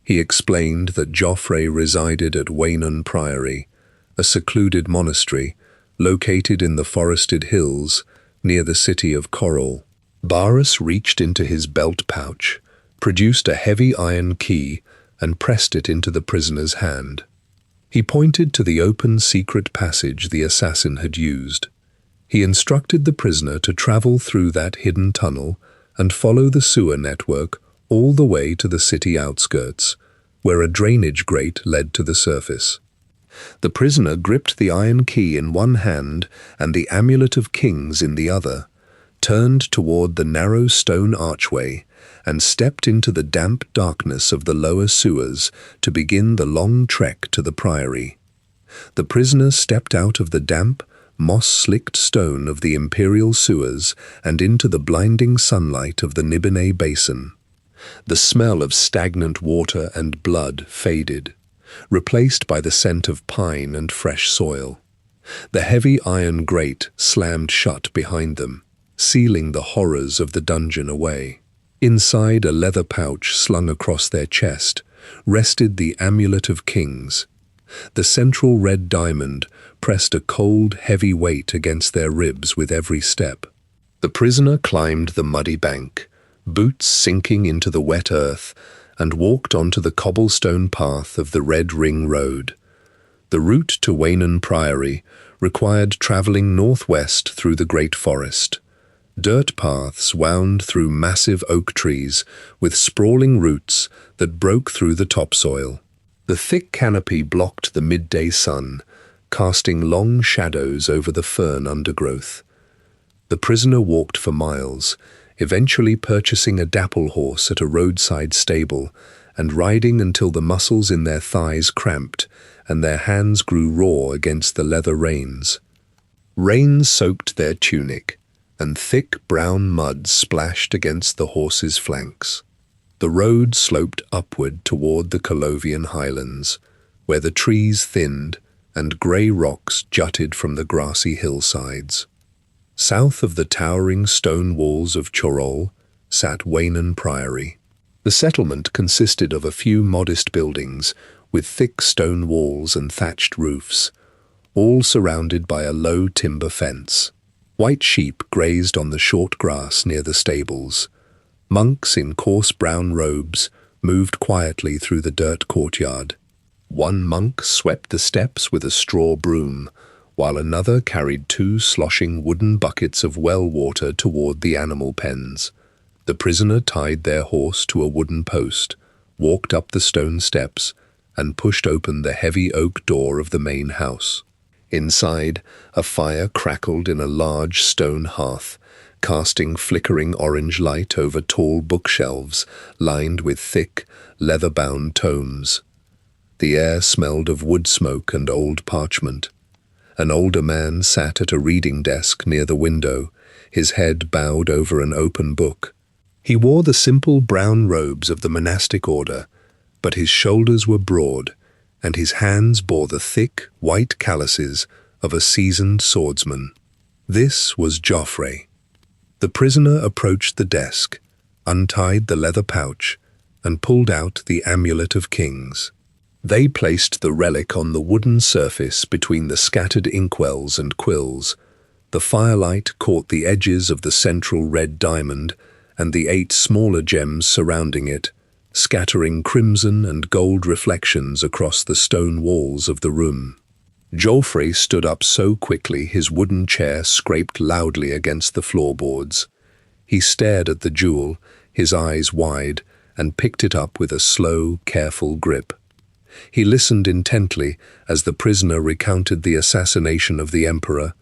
He explained that Joffre resided at Waynon Priory, a secluded monastery located in the forested hills near the city of Coral. Boris reached into his belt pouch, produced a heavy iron key, and pressed it into the prisoner's hand. He pointed to the open secret passage the assassin had used. He instructed the prisoner to travel through that hidden tunnel and follow the sewer network all the way to the city outskirts, where a drainage grate led to the surface. The prisoner gripped the iron key in one hand and the amulet of kings in the other, turned toward the narrow stone archway, and stepped into the damp darkness of the lower sewers to begin the long trek to the priory. The prisoner stepped out of the damp, moss-slicked stone of the imperial sewers and into the blinding sunlight of the Nibene Basin. The smell of stagnant water and blood faded, replaced by the scent of pine and fresh soil. The heavy iron grate slammed shut behind them, sealing the horrors of the dungeon away. Inside a leather pouch slung across their chest rested the Amulet of Kings. The central red diamond pressed a cold, heavy weight against their ribs with every step. The prisoner climbed the muddy bank, boots sinking into the wet earth, and walked onto the cobblestone path of the Red Ring Road. The route to Waynon Priory required traveling northwest through the great forest. Dirt paths wound through massive oak trees with sprawling roots that broke through the topsoil. The thick canopy blocked the midday sun, casting long shadows over the fern undergrowth. The prisoner walked for miles, eventually purchasing a dapple horse at a roadside stable and riding until the muscles in their thighs cramped and their hands grew raw against the leather reins. Rain soaked their tunic, and thick brown mud splashed against the horse's flanks. The road sloped upward toward the Colovian highlands, where the trees thinned and grey rocks jutted from the grassy hillsides. South of the towering stone walls of Chorol sat Waynon Priory. The settlement consisted of a few modest buildings with thick stone walls and thatched roofs, all surrounded by a low timber fence. White sheep grazed on the short grass near the stables. Monks in coarse brown robes moved quietly through the dirt courtyard. One monk swept the steps with a straw broom, while another carried two sloshing wooden buckets of well water toward the animal pens. The prisoner tied their horse to a wooden post, walked up the stone steps, and pushed open the heavy oak door of the main house. Inside, a fire crackled in a large stone hearth, casting flickering orange light over tall bookshelves lined with thick, leather-bound tomes. The air smelled of wood smoke and old parchment. An older man sat at a reading desk near the window, his head bowed over an open book. He wore the simple brown robes of the monastic order, but his shoulders were broad, and his hands bore the thick, white calluses of a seasoned swordsman. This was Joffre. The prisoner approached the desk, untied the leather pouch, and pulled out the Amulet of Kings. They placed the relic on the wooden surface between the scattered inkwells and quills. The firelight caught the edges of the central red diamond and the 8 smaller gems surrounding it, scattering crimson and gold reflections across the stone walls of the room. Joffre stood up so quickly his wooden chair scraped loudly against the floorboards. He stared at the jewel, his eyes wide, and picked it up with a slow, careful grip. He listened intently as the prisoner recounted the assassination of the emperor,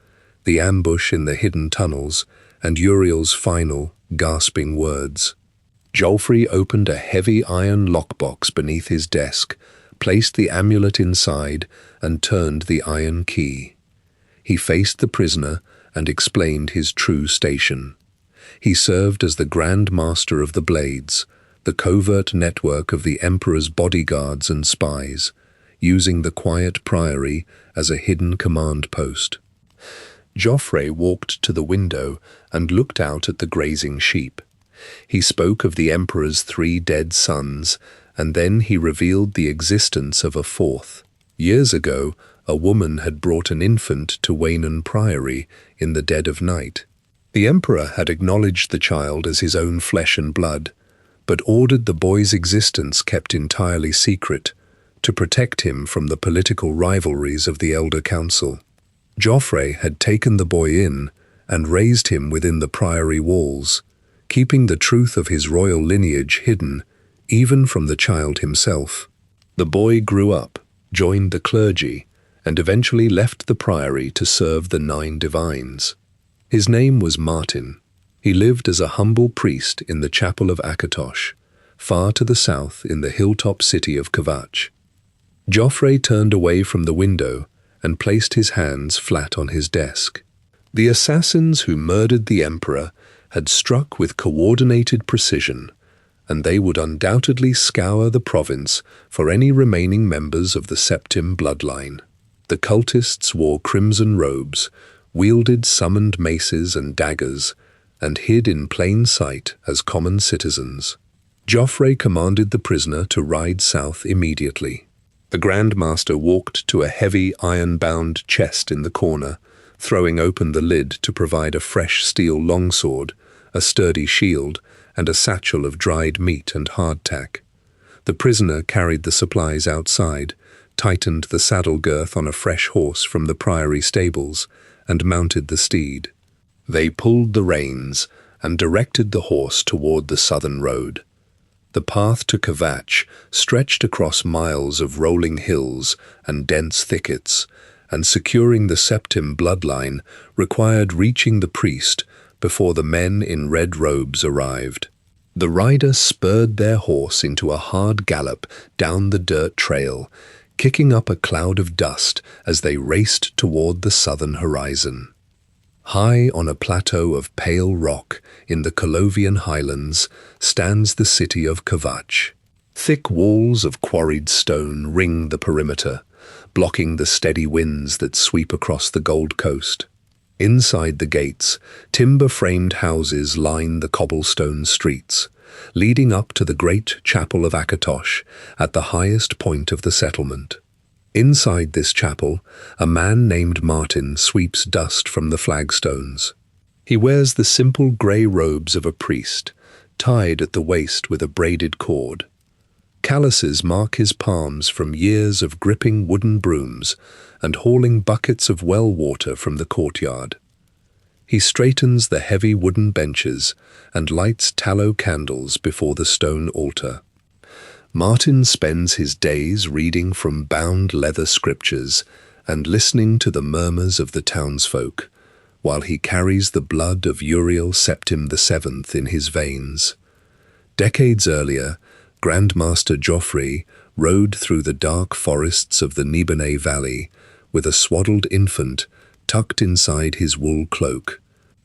the ambush in the hidden tunnels, and Uriel's final, gasping words. Joffrey opened a heavy iron lockbox beneath his desk, placed the amulet inside, and turned the iron key. He faced the prisoner and explained his true station. He served as the Grand Master of the Blades, the covert network of the Emperor's bodyguards and spies, using the quiet priory as a hidden command post. Joffrey walked to the window and looked out at the grazing sheep. He spoke of the Emperor's 3 dead sons, and then he revealed the existence of a 4th. Years ago, a woman had brought an infant to Waynon Priory in the dead of night. The Emperor had acknowledged the child as his own flesh and blood, but ordered the boy's existence kept entirely secret to protect him from the political rivalries of the Elder Council. Joffrey had taken the boy in and raised him within the priory walls, keeping the truth of his royal lineage hidden, even from the child himself. The boy grew up, joined the clergy, and eventually left the priory to serve the 9 divines. His name was Martin. He lived as a humble priest in the chapel of Akatosh, far to the south in the hilltop city of Kvatch. Joffrey turned away from the window and placed his hands flat on his desk. The assassins who murdered the Emperor had struck with coordinated precision, and they would undoubtedly scour the province for any remaining members of the Septim bloodline. The cultists wore crimson robes, wielded summoned maces and daggers, and hid in plain sight as common citizens. Joffrey commanded the prisoner to ride south immediately. The Grand Master walked to a heavy iron-bound chest in the corner, throwing open the lid to provide a fresh steel longsword, a sturdy shield, and a satchel of dried meat and hardtack. The prisoner carried the supplies outside, tightened the saddle girth on a fresh horse from the priory stables, and mounted the steed. They pulled the reins and directed the horse toward the southern road. The path to Kvatch stretched across miles of rolling hills and dense thickets, and securing the Septim bloodline required reaching the priest before the men in red robes arrived. The rider spurred their horse into a hard gallop down the dirt trail, kicking up a cloud of dust as they raced toward the southern horizon. High on a plateau of pale rock in the Colovian highlands stands the city of Kvatch. Thick walls of quarried stone ring the perimeter, blocking the steady winds that sweep across the Gold Coast. Inside the gates, timber-framed houses line the cobblestone streets, leading up to the great chapel of Akatosh at the highest point of the settlement. Inside this chapel, a man named Martin sweeps dust from the flagstones. He wears the simple grey robes of a priest, tied at the waist with a braided cord. Calluses mark his palms from years of gripping wooden brooms and hauling buckets of well water from the courtyard. He straightens the heavy wooden benches and lights tallow candles before the stone altar. Martin spends his days reading from bound leather scriptures and listening to the murmurs of the townsfolk, while he carries the blood of Uriel Septim VII in his veins. Decades earlier, Grandmaster Joffrey rode through the dark forests of the Nibene Valley with a swaddled infant tucked inside his wool cloak.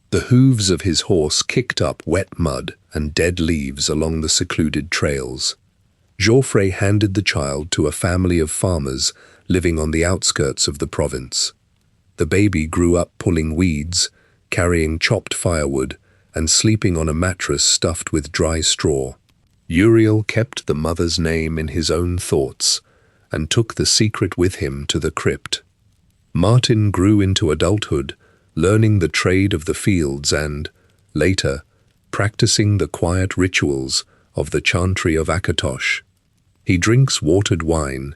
The hooves of his horse kicked up wet mud and dead leaves along the secluded trails. Joffrey handed the child to a family of farmers living on the outskirts of the province. The baby grew up pulling weeds, carrying chopped firewood, and sleeping on a mattress stuffed with dry straw. Uriel kept the mother's name in his own thoughts and took the secret with him to the crypt. Martin grew into adulthood, learning the trade of the fields and, later, practicing the quiet rituals of the chantry of Akatosh. He drinks watered wine,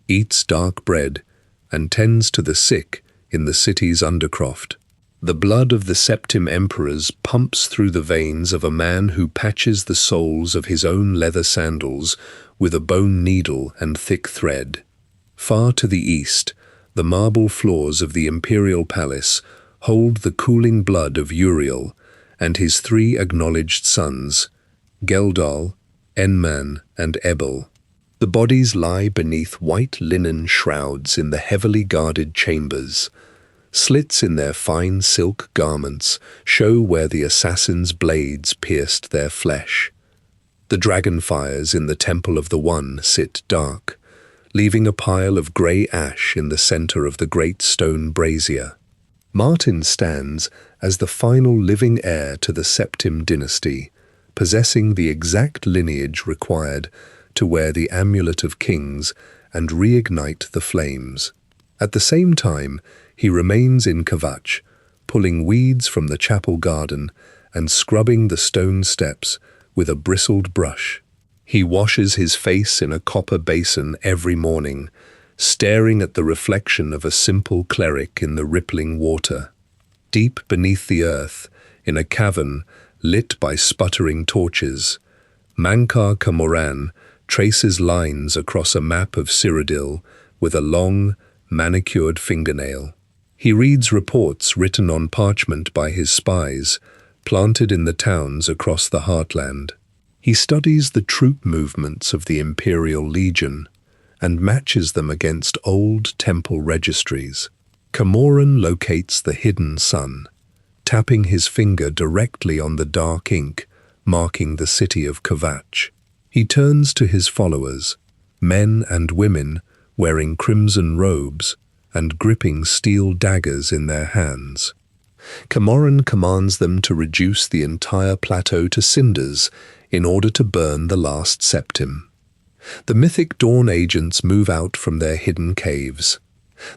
eats dark bread, and tends to the sick in the city's undercroft. The blood of the Septim emperors pumps through the veins of a man who patches the soles of his own leather sandals with a bone needle and thick thread. Far to the east, the marble floors of the imperial palace hold the cooling blood of Uriel and his 3 acknowledged sons, Geldal, Enman, and Ebel. The bodies lie beneath white linen shrouds in the heavily guarded chambers. Slits in their fine silk garments show where the assassins' blades pierced their flesh. The dragonfires in the Temple of the One sit dark, leaving a pile of grey ash in the center of the great stone brazier. Martin stands as the final living heir to the Septim dynasty, possessing the exact lineage required to wear the Amulet of Kings and reignite the flames. At the same time, he remains in Kvatch, pulling weeds from the chapel garden and scrubbing the stone steps with a bristled brush. He washes his face in a copper basin every morning, staring at the reflection of a simple cleric in the rippling water. Deep beneath the earth, in a cavern lit by sputtering torches, Mankar Camoran traces lines across a map of Cyrodiil with a long, manicured fingernail. He reads reports written on parchment by his spies, planted in the towns across the heartland. He studies the troop movements of the Imperial Legion and matches them against old temple registries. Camoran locates the hidden sun, tapping his finger directly on the dark ink marking the city of Kvatch. He turns to his followers, men and women wearing crimson robes and gripping steel daggers in their hands. Camoran commands them to reduce the entire plateau to cinders in order to burn the last Septim. The mythic Dawn agents move out from their hidden caves.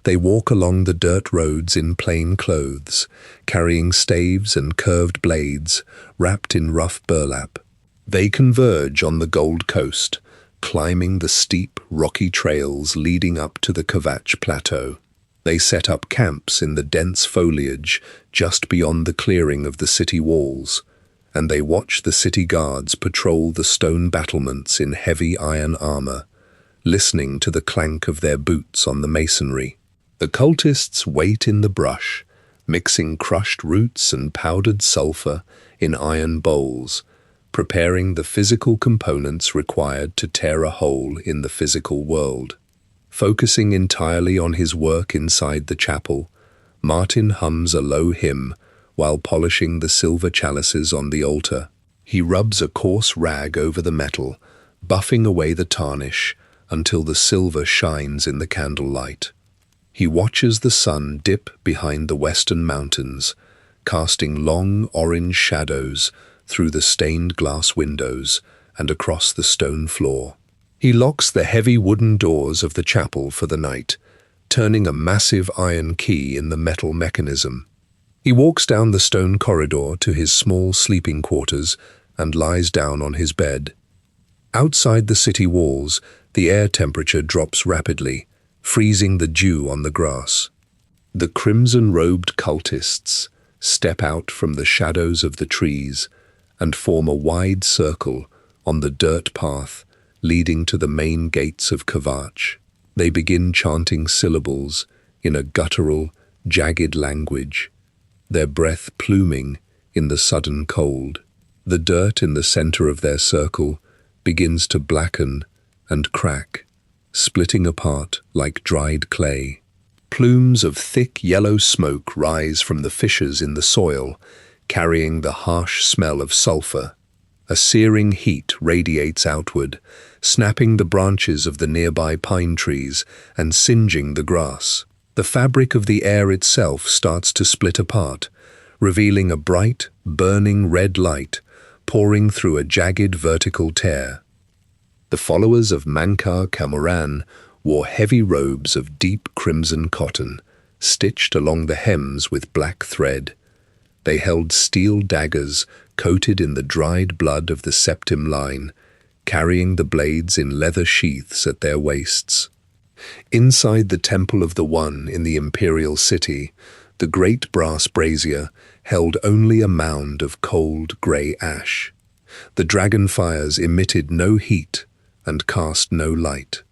They walk along the dirt roads in plain clothes, carrying staves and curved blades wrapped in rough burlap. They converge on the Gold Coast, climbing the steep, rocky trails leading up to the Kvatch Plateau. They set up camps in the dense foliage just beyond the clearing of the city walls, and they watch the city guards patrol the stone battlements in heavy iron armor, listening to the clank of their boots on the masonry. The cultists wait in the brush, mixing crushed roots and powdered sulfur in iron bowls, preparing the physical components required to tear a hole in the physical world. Focusing entirely on his work inside the chapel, Martin hums a low hymn while polishing the silver chalices on the altar. He rubs a coarse rag over the metal, buffing away the tarnish until the silver shines in the candlelight. He watches the sun dip behind the western mountains, casting long orange shadows through the stained glass windows and across the stone floor. He locks the heavy wooden doors of the chapel for the night, turning a massive iron key in the metal mechanism. He walks down the stone corridor to his small sleeping quarters and lies down on his bed. Outside the city walls, the air temperature drops rapidly, freezing the dew on the grass. The crimson-robed cultists step out from the shadows of the trees and form a wide circle on the dirt path leading to the main gates of Kvatch. They begin chanting syllables in a guttural, jagged language, their breath pluming in the sudden cold. The dirt in the center of their circle begins to blacken and crack, splitting apart like dried clay. Plumes of thick yellow smoke rise from the fissures in the soil, carrying the harsh smell of sulfur. A searing heat radiates outward, snapping the branches of the nearby pine trees and singeing the grass. The fabric of the air itself starts to split apart, revealing a bright, burning red light pouring through a jagged vertical tear. The followers of Mankar Camoran wore heavy robes of deep crimson cotton, stitched along the hems with black thread. They held steel daggers coated in the dried blood of the Septim line, carrying the blades in leather sheaths at their waists. Inside the Temple of the One in the Imperial City, The great brass brazier held only a mound of cold grey ash. The dragon fires emitted no heat and cast no light.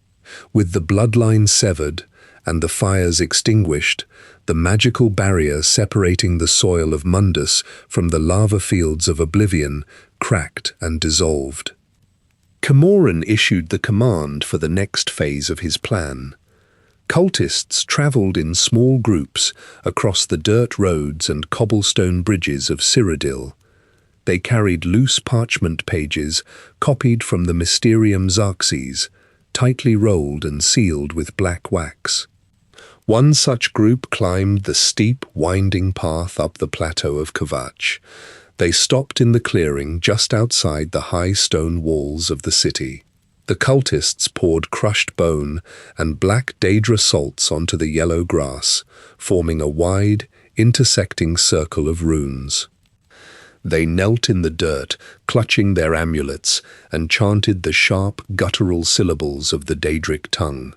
With the bloodline severed and the fires extinguished, the magical barrier separating the soil of Mundus from the lava fields of Oblivion cracked and dissolved. Camoran issued the command for the next phase of his plan. Cultists travelled in small groups across the dirt roads and cobblestone bridges of Cyrodiil. They carried loose parchment pages copied from the Mysterium Xerxes, tightly rolled and sealed with black wax. One such group climbed the steep, winding path up the plateau of Kvatch. They stopped in the clearing just outside the high stone walls of the city. The cultists poured crushed bone and black daedra salts onto the yellow grass, forming a wide, intersecting circle of runes. They knelt in the dirt, clutching their amulets, and chanted the sharp, guttural syllables of the Daedric tongue.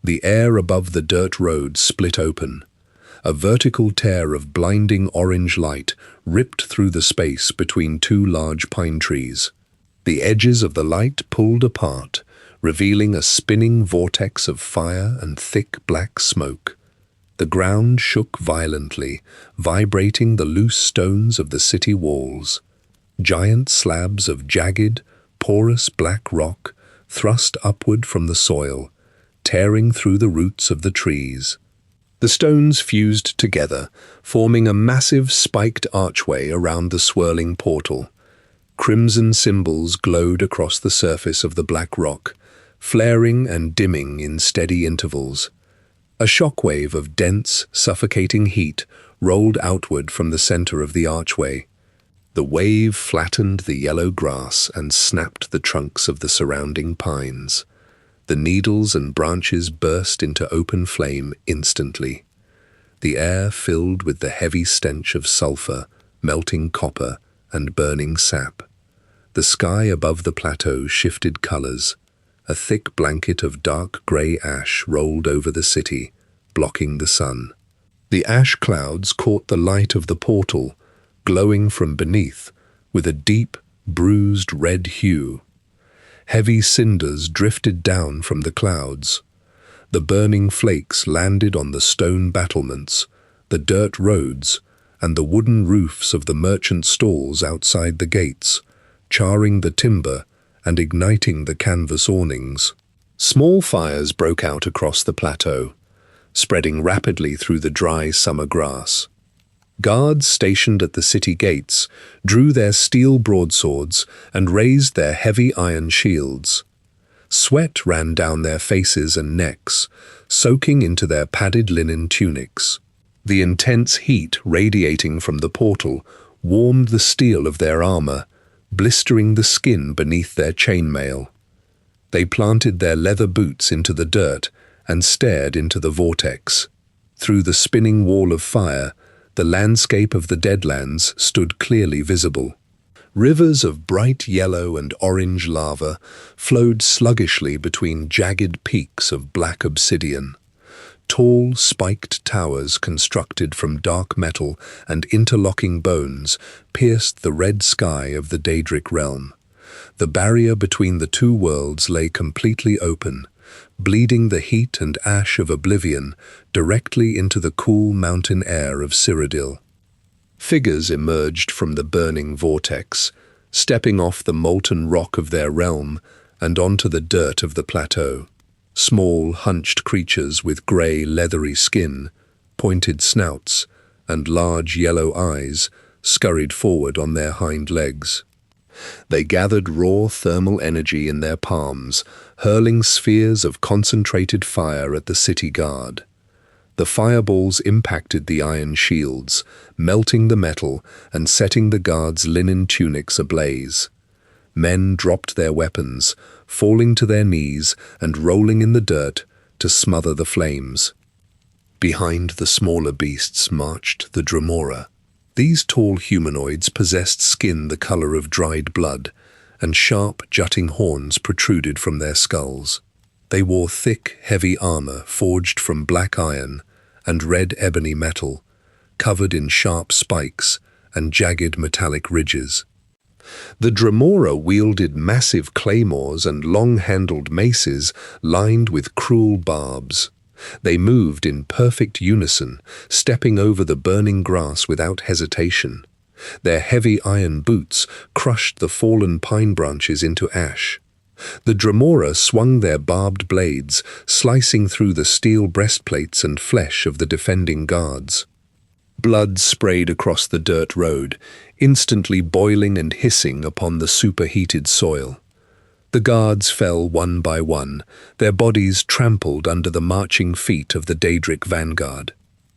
The air above the dirt road split open. A vertical tear of blinding orange light ripped through the space between two large pine trees. The edges of the light pulled apart, revealing a spinning vortex of fire and thick black smoke. The ground shook violently, vibrating the loose stones of the city walls. Giant slabs of jagged, porous black rock thrust upward from the soil, tearing through the roots of the trees. The stones fused together, forming a massive spiked archway around the swirling portal. Crimson symbols glowed across the surface of the black rock, flaring and dimming in steady intervals. A shockwave of dense, suffocating heat rolled outward from the center of the archway. The wave flattened the yellow grass and snapped the trunks of the surrounding pines. The needles and branches burst into open flame instantly. The air filled with the heavy stench of sulfur, melting copper, and burning sap. The sky above the plateau shifted colors. A thick blanket of dark gray ash rolled over the city, blocking the sun. The ash clouds caught the light of the portal, glowing from beneath with a deep, bruised red hue. Heavy cinders drifted down from the clouds. The burning flakes landed on the stone battlements, the dirt roads, and the wooden roofs of the merchant stalls outside the gates, charring the timber and igniting the canvas awnings. Small fires broke out across the plateau, spreading rapidly through the dry summer grass. Guards stationed at the city gates drew their steel broadswords and raised their heavy iron shields. Sweat ran down their faces and necks, soaking into their padded linen tunics. The intense heat radiating from the portal warmed the steel of their armor, blistering the skin beneath their chainmail. They planted their leather boots into the dirt and stared into the vortex. Through the spinning wall of fire, the landscape of the Deadlands stood clearly visible. Rivers of bright yellow and orange lava flowed sluggishly between jagged peaks of black obsidian. Tall, spiked towers constructed from dark metal and interlocking bones pierced the red sky of the Daedric realm. The barrier between the two worlds lay completely open, bleeding the heat and ash of Oblivion directly into the cool mountain air of Cyrodiil. Figures emerged from the burning vortex, stepping off the molten rock of their realm and onto the dirt of the plateau. Small, hunched creatures with grey, leathery skin, pointed snouts, and large yellow eyes scurried forward on their hind legs. They gathered raw thermal energy in their palms, hurling spheres of concentrated fire at the city guard. The fireballs impacted the iron shields, melting the metal and setting the guards' linen tunics ablaze. Men dropped their weapons, falling to their knees and rolling in the dirt to smother the flames. Behind the smaller beasts marched the Dremora. These tall humanoids possessed skin the color of dried blood, and sharp, jutting horns protruded from their skulls. They wore thick, heavy armor forged from black iron and red ebony metal, covered in sharp spikes and jagged metallic ridges. The Dremora wielded massive claymores and long-handled maces lined with cruel barbs. They moved in perfect unison, stepping over the burning grass without hesitation. Their heavy iron boots crushed the fallen pine branches into ash. The Dremora swung their barbed blades, slicing through the steel breastplates and flesh of the defending guards. Blood sprayed across the dirt road, instantly boiling and hissing upon the superheated soil. The guards fell one by one, their bodies trampled under the marching feet of the Daedric vanguard.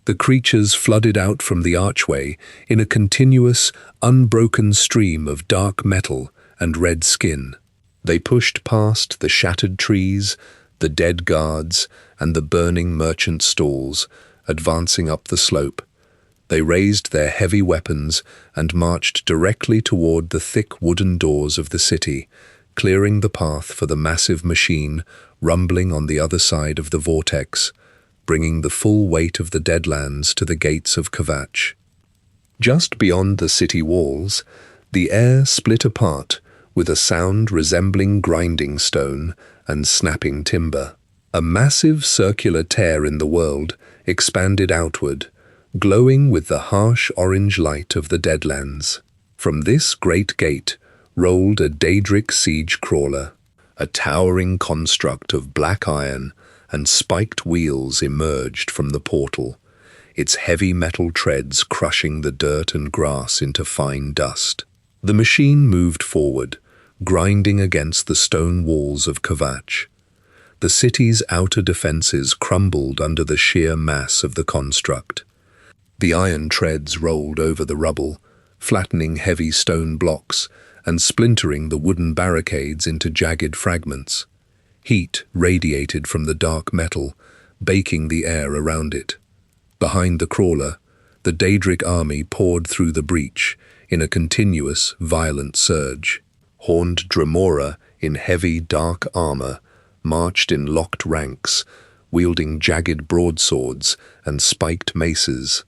The creatures flooded out from the archway in a continuous, unbroken stream of dark metal and red skin. They pushed past the shattered trees, the dead guards, and the burning merchant stalls, advancing up the slope. They raised their heavy weapons and marched directly toward the thick wooden doors of the city, clearing the path for the massive machine rumbling on the other side of the vortex, bringing the full weight of the Deadlands to the gates of Kvatch. Just beyond the city walls, the air split apart with a sound resembling grinding stone and snapping timber. A massive circular tear in the world expanded outward, glowing with the harsh orange light of the Deadlands. From this great gate rolled a Daedric siege crawler. A towering construct of black iron and spiked wheels emerged from the portal, its heavy metal treads crushing the dirt and grass into fine dust. The machine moved forward, grinding against the stone walls of Kvatch. The city's outer defenses crumbled under the sheer mass of the construct. The iron treads rolled over the rubble, flattening heavy stone blocks and splintering the wooden barricades into jagged fragments. Heat radiated from the dark metal, baking the air around it. Behind the crawler, the Daedric army poured through the breach in a continuous, violent surge. Horned Dremora in heavy, dark armor marched in locked ranks, wielding jagged broadswords and spiked maces.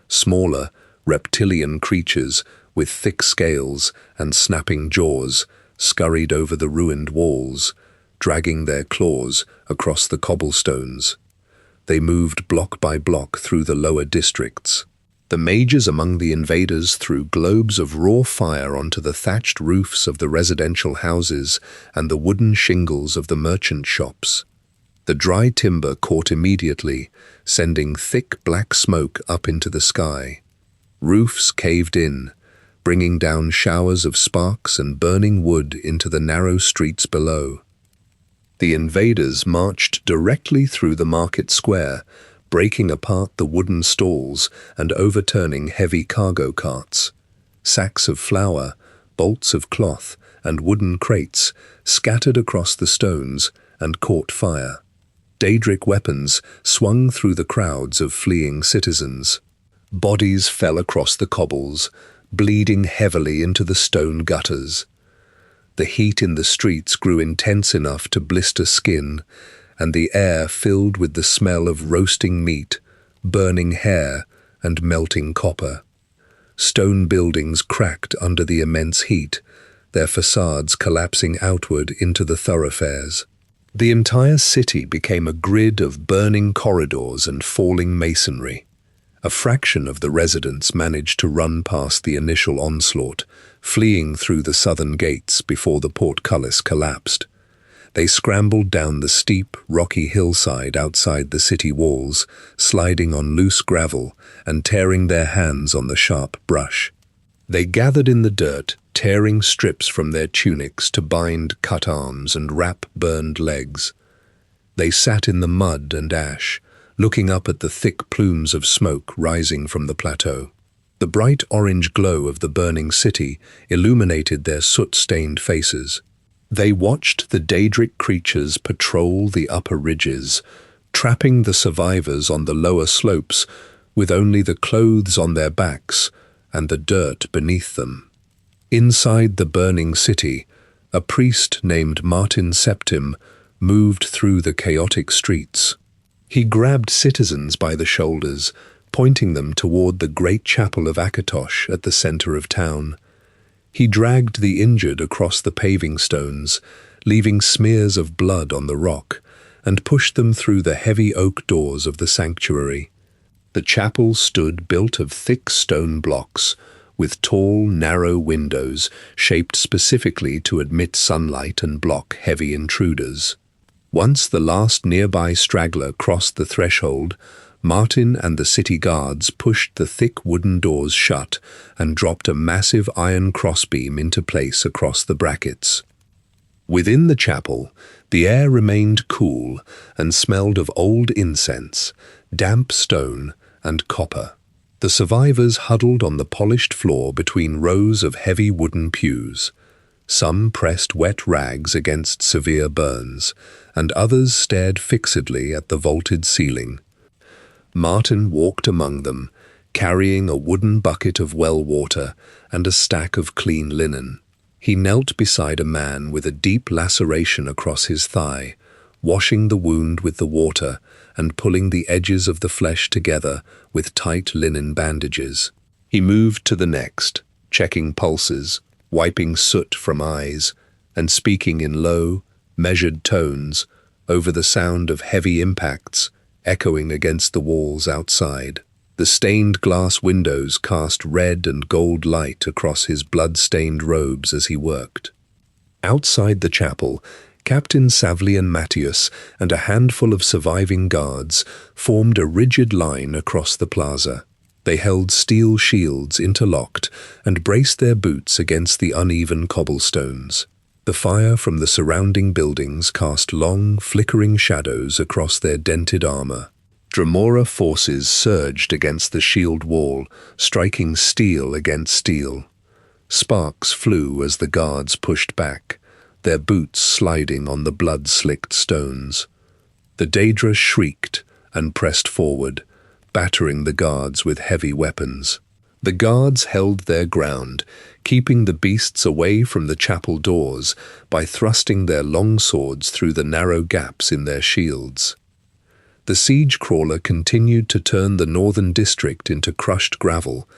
Smaller, reptilian creatures with thick scales and snapping jaws scurried over the ruined walls, dragging their claws across the cobblestones. They moved block by block through the lower districts. The mages among the invaders threw globes of raw fire onto the thatched roofs of the residential houses and the wooden shingles of the merchant shops. The dry timber caught immediately, sending thick black smoke up into the sky. Roofs caved in, bringing down showers of sparks and burning wood into the narrow streets below. The invaders marched directly through the market square, breaking apart the wooden stalls and overturning heavy cargo carts. Sacks of flour, bolts of cloth, and wooden crates scattered across the stones and caught fire. Daedric weapons swung through the crowds of fleeing citizens. Bodies fell across the cobbles, bleeding heavily into the stone gutters. The heat in the streets grew intense enough to blister skin, and the air filled with the smell of roasting meat, burning hair, and melting copper. Stone buildings cracked under the immense heat, their facades collapsing outward into the thoroughfares. The entire city became a grid of burning corridors and falling masonry. A fraction of the residents managed to run past the initial onslaught, fleeing through the southern gates before the portcullis collapsed. They scrambled down the steep, rocky hillside outside the city walls, sliding on loose gravel and tearing their hands on the sharp brush. They gathered in the dirt, tearing strips from their tunics to bind cut arms and wrap burned legs. They sat in the mud and ash, looking up at the thick plumes of smoke rising from the plateau. The bright orange glow of the burning city illuminated their soot-stained faces. They watched the Daedric creatures patrol the upper ridges, trapping the survivors on the lower slopes with only the clothes on their backs and the dirt beneath them. Inside the burning city, a priest named Martin Septim moved through the chaotic streets. He grabbed citizens by the shoulders, pointing them toward the great chapel of Akatosh at the center of town. He dragged the injured across the paving stones, leaving smears of blood on the rock, and pushed them through the heavy oak doors of the sanctuary. The chapel stood built of thick stone blocks, with tall, narrow windows shaped specifically to admit sunlight and block heavy intruders. Once the last nearby straggler crossed the threshold, Martin and the city guards pushed the thick wooden doors shut and dropped a massive iron crossbeam into place across the brackets. Within the chapel, the air remained cool and smelled of old incense, damp stone, and copper. The survivors huddled on the polished floor between rows of heavy wooden pews. Some pressed wet rags against severe burns, and others stared fixedly at the vaulted ceiling. Martin walked among them, carrying a wooden bucket of well water and a stack of clean linen. He knelt beside a man with a deep laceration across his thigh, washing the wound with the water and pulling the edges of the flesh together with tight linen bandages. He moved to the next, checking pulses, wiping soot from eyes, and speaking in low, measured tones over the sound of heavy impacts echoing against the walls outside. The stained glass windows cast red and gold light across his blood-stained robes as he worked. Outside the chapel, Captain Savlian Matthias and a handful of surviving guards formed a rigid line across the plaza. They held steel shields interlocked and braced their boots against the uneven cobblestones. The fire from the surrounding buildings cast long, flickering shadows across their dented armor. Dremora forces surged against the shield wall, striking steel against steel. Sparks flew as the guards pushed back, their boots sliding on the blood-slicked stones. The Daedra shrieked and pressed forward, battering the guards with heavy weapons. The guards held their ground, keeping the beasts away from the chapel doors by thrusting their long swords through the narrow gaps in their shields. The siege crawler continued to turn the northern district into crushed gravel,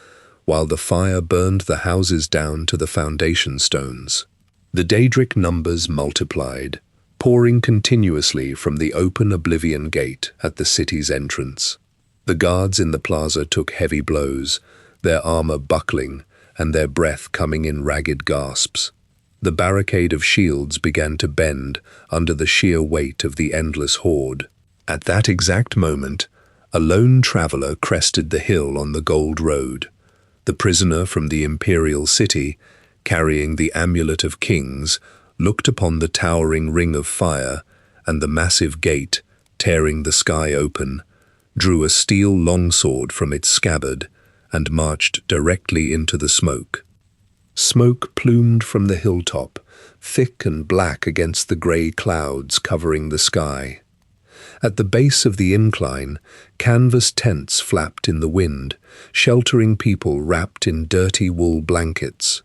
while the fire burned the houses down to the foundation stones. The Daedric numbers multiplied, pouring continuously from the open Oblivion gate at the city's entrance. The guards in the plaza took heavy blows, their armor buckling and their breath coming in ragged gasps. The barricade of shields began to bend under the sheer weight of the endless horde. At that exact moment, a lone traveler crested the hill on the Gold Road. The prisoner from the imperial city, carrying the Amulet of Kings, looked upon the towering ring of fire and the massive gate, tearing the sky open, drew a steel longsword from its scabbard, and marched directly into the smoke. Smoke plumed from the hilltop, thick and black against the grey clouds covering the sky. At the base of the incline, canvas tents flapped in the wind, sheltering people wrapped in dirty wool blankets.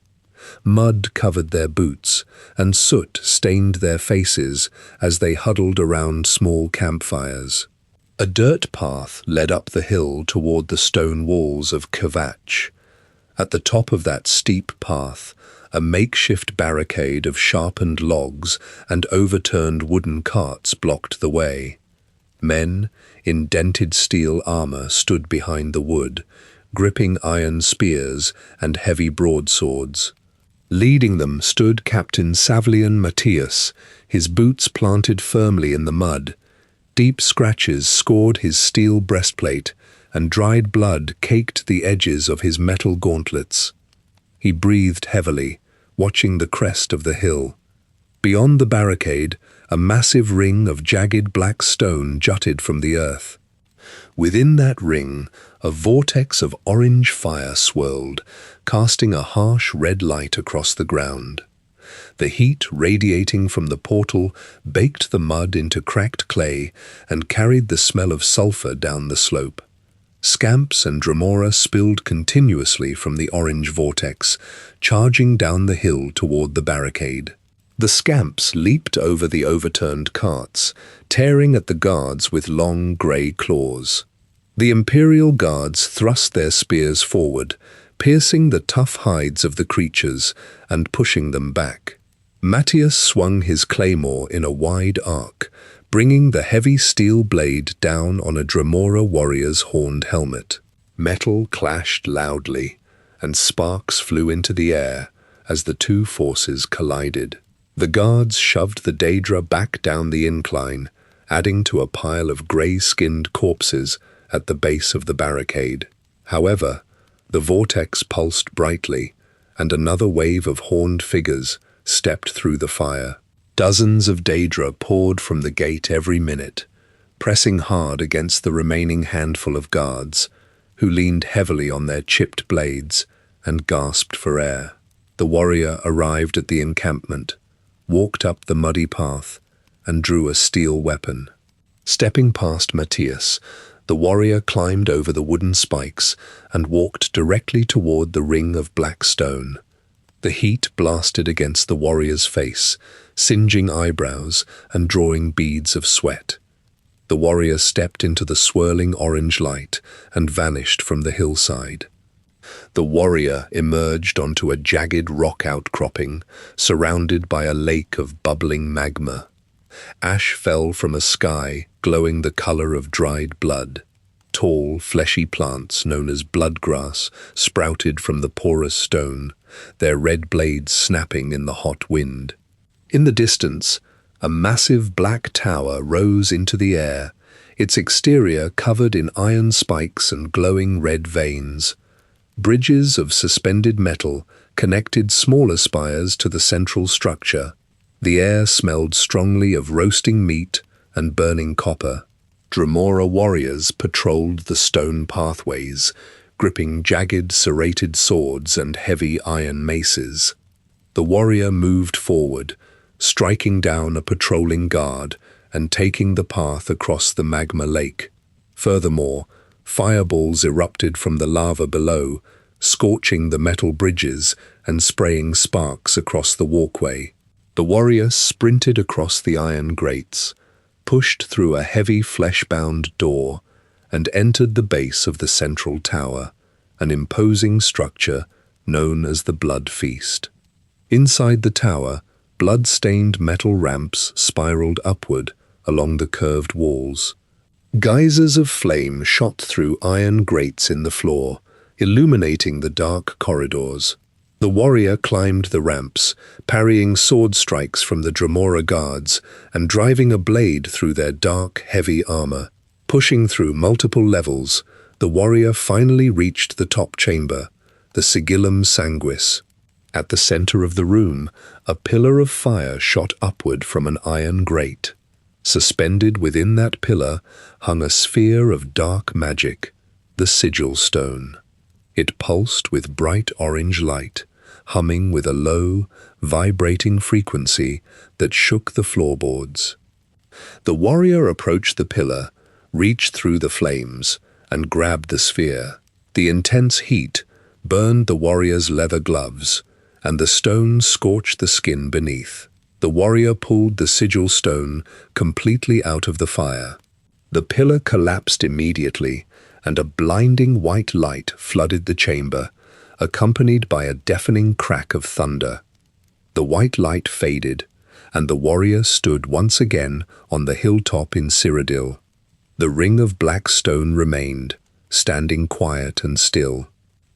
Mud covered their boots, and soot stained their faces as they huddled around small campfires. A dirt path led up the hill toward the stone walls of Kvatch. At the top of that steep path, a makeshift barricade of sharpened logs and overturned wooden carts blocked the way. Men in dented steel armor stood behind the wood, gripping iron spears and heavy broadswords. Leading them stood Captain Savlian Matthias, his boots planted firmly in the mud. Deep scratches scored his steel breastplate, and dried blood caked the edges of his metal gauntlets. He breathed heavily, watching the crest of the hill. Beyond the barricade, a massive ring of jagged black stone jutted from the earth. Within that ring, a vortex of orange fire swirled, casting a harsh red light across the ground. The heat radiating from the portal baked the mud into cracked clay and carried the smell of sulfur down the slope. Scamps and Dremora spilled continuously from the orange vortex, charging down the hill toward the barricade. The scamps leaped over the overturned carts, tearing at the guards with long grey claws. The Imperial Guards thrust their spears forward, piercing the tough hides of the creatures and pushing them back. Matthias swung his claymore in a wide arc, bringing the heavy steel blade down on a Dremora warrior's horned helmet. Metal clashed loudly, and sparks flew into the air as the two forces collided. The guards shoved the Daedra back down the incline, adding to a pile of grey-skinned corpses at the base of the barricade. However, the vortex pulsed brightly, and another wave of horned figures stepped through the fire. Dozens of Daedra poured from the gate every minute, pressing hard against the remaining handful of guards, who leaned heavily on their chipped blades and gasped for air. The warrior arrived at the encampment, walked up the muddy path, and drew a steel weapon. Stepping past Matthias, the warrior climbed over the wooden spikes and walked directly toward the ring of black stone. The heat blasted against the warrior's face, singeing eyebrows and drawing beads of sweat. The warrior stepped into the swirling orange light and vanished from the hillside. The warrior emerged onto a jagged rock outcropping, surrounded by a lake of bubbling magma. Ash fell from a sky glowing the color of dried blood. Tall, fleshy plants known as bloodgrass sprouted from the porous stone, their red blades snapping in the hot wind. In the distance, a massive black tower rose into the air, its exterior covered in iron spikes and glowing red veins. Bridges of suspended metal connected smaller spires to the central structure. The air smelled strongly of roasting meat and burning copper. Dremora warriors patrolled the stone pathways, gripping jagged, serrated swords and heavy iron maces. The warrior moved forward, striking down a patrolling guard and taking the path across the magma lake. Furthermore, fireballs erupted from the lava below, scorching the metal bridges and spraying sparks across the walkway. The warrior sprinted across the iron grates, pushed through a heavy flesh-bound door, and entered the base of the central tower, an imposing structure known as the Blood Feast. Inside the tower, blood-stained metal ramps spiraled upward along the curved walls. Geysers of flame shot through iron grates in the floor, illuminating the dark corridors. The warrior climbed the ramps, parrying sword strikes from the Dremora guards and driving a blade through their dark, heavy armor. Pushing through multiple levels, the warrior finally reached the top chamber, the Sigillum Sanguis. At the center of the room, a pillar of fire shot upward from an iron grate. Suspended within that pillar hung a sphere of dark magic, the Sigil Stone. It pulsed with bright orange light, humming with a low, vibrating frequency that shook the floorboards. The warrior approached the pillar, reached through the flames, and grabbed the sphere. The intense heat burned the warrior's leather gloves, and the stone scorched the skin beneath. The warrior pulled the sigil stone completely out of the fire. The pillar collapsed immediately, and a blinding white light flooded the chamber, accompanied by a deafening crack of thunder. The white light faded, and the warrior stood once again on the hilltop in Cyrodiil. The ring of black stone remained, standing quiet and still.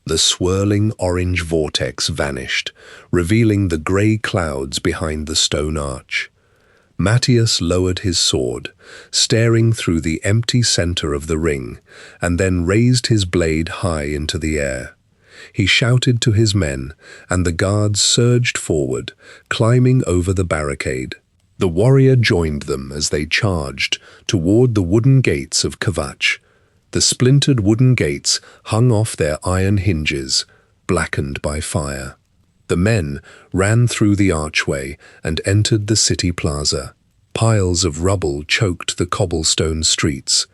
The swirling orange vortex vanished, revealing the grey clouds behind the stone arch. Matthias lowered his sword, staring through the empty center of the ring, and then raised his blade high into the air. He shouted to his men, and the guards surged forward, climbing over the barricade. The warrior joined them as they charged toward the wooden gates of Kvatch. The splintered wooden gates hung off their iron hinges, blackened by fire. The men ran through the archway and entered the city plaza. Piles of rubble choked the cobblestone streets.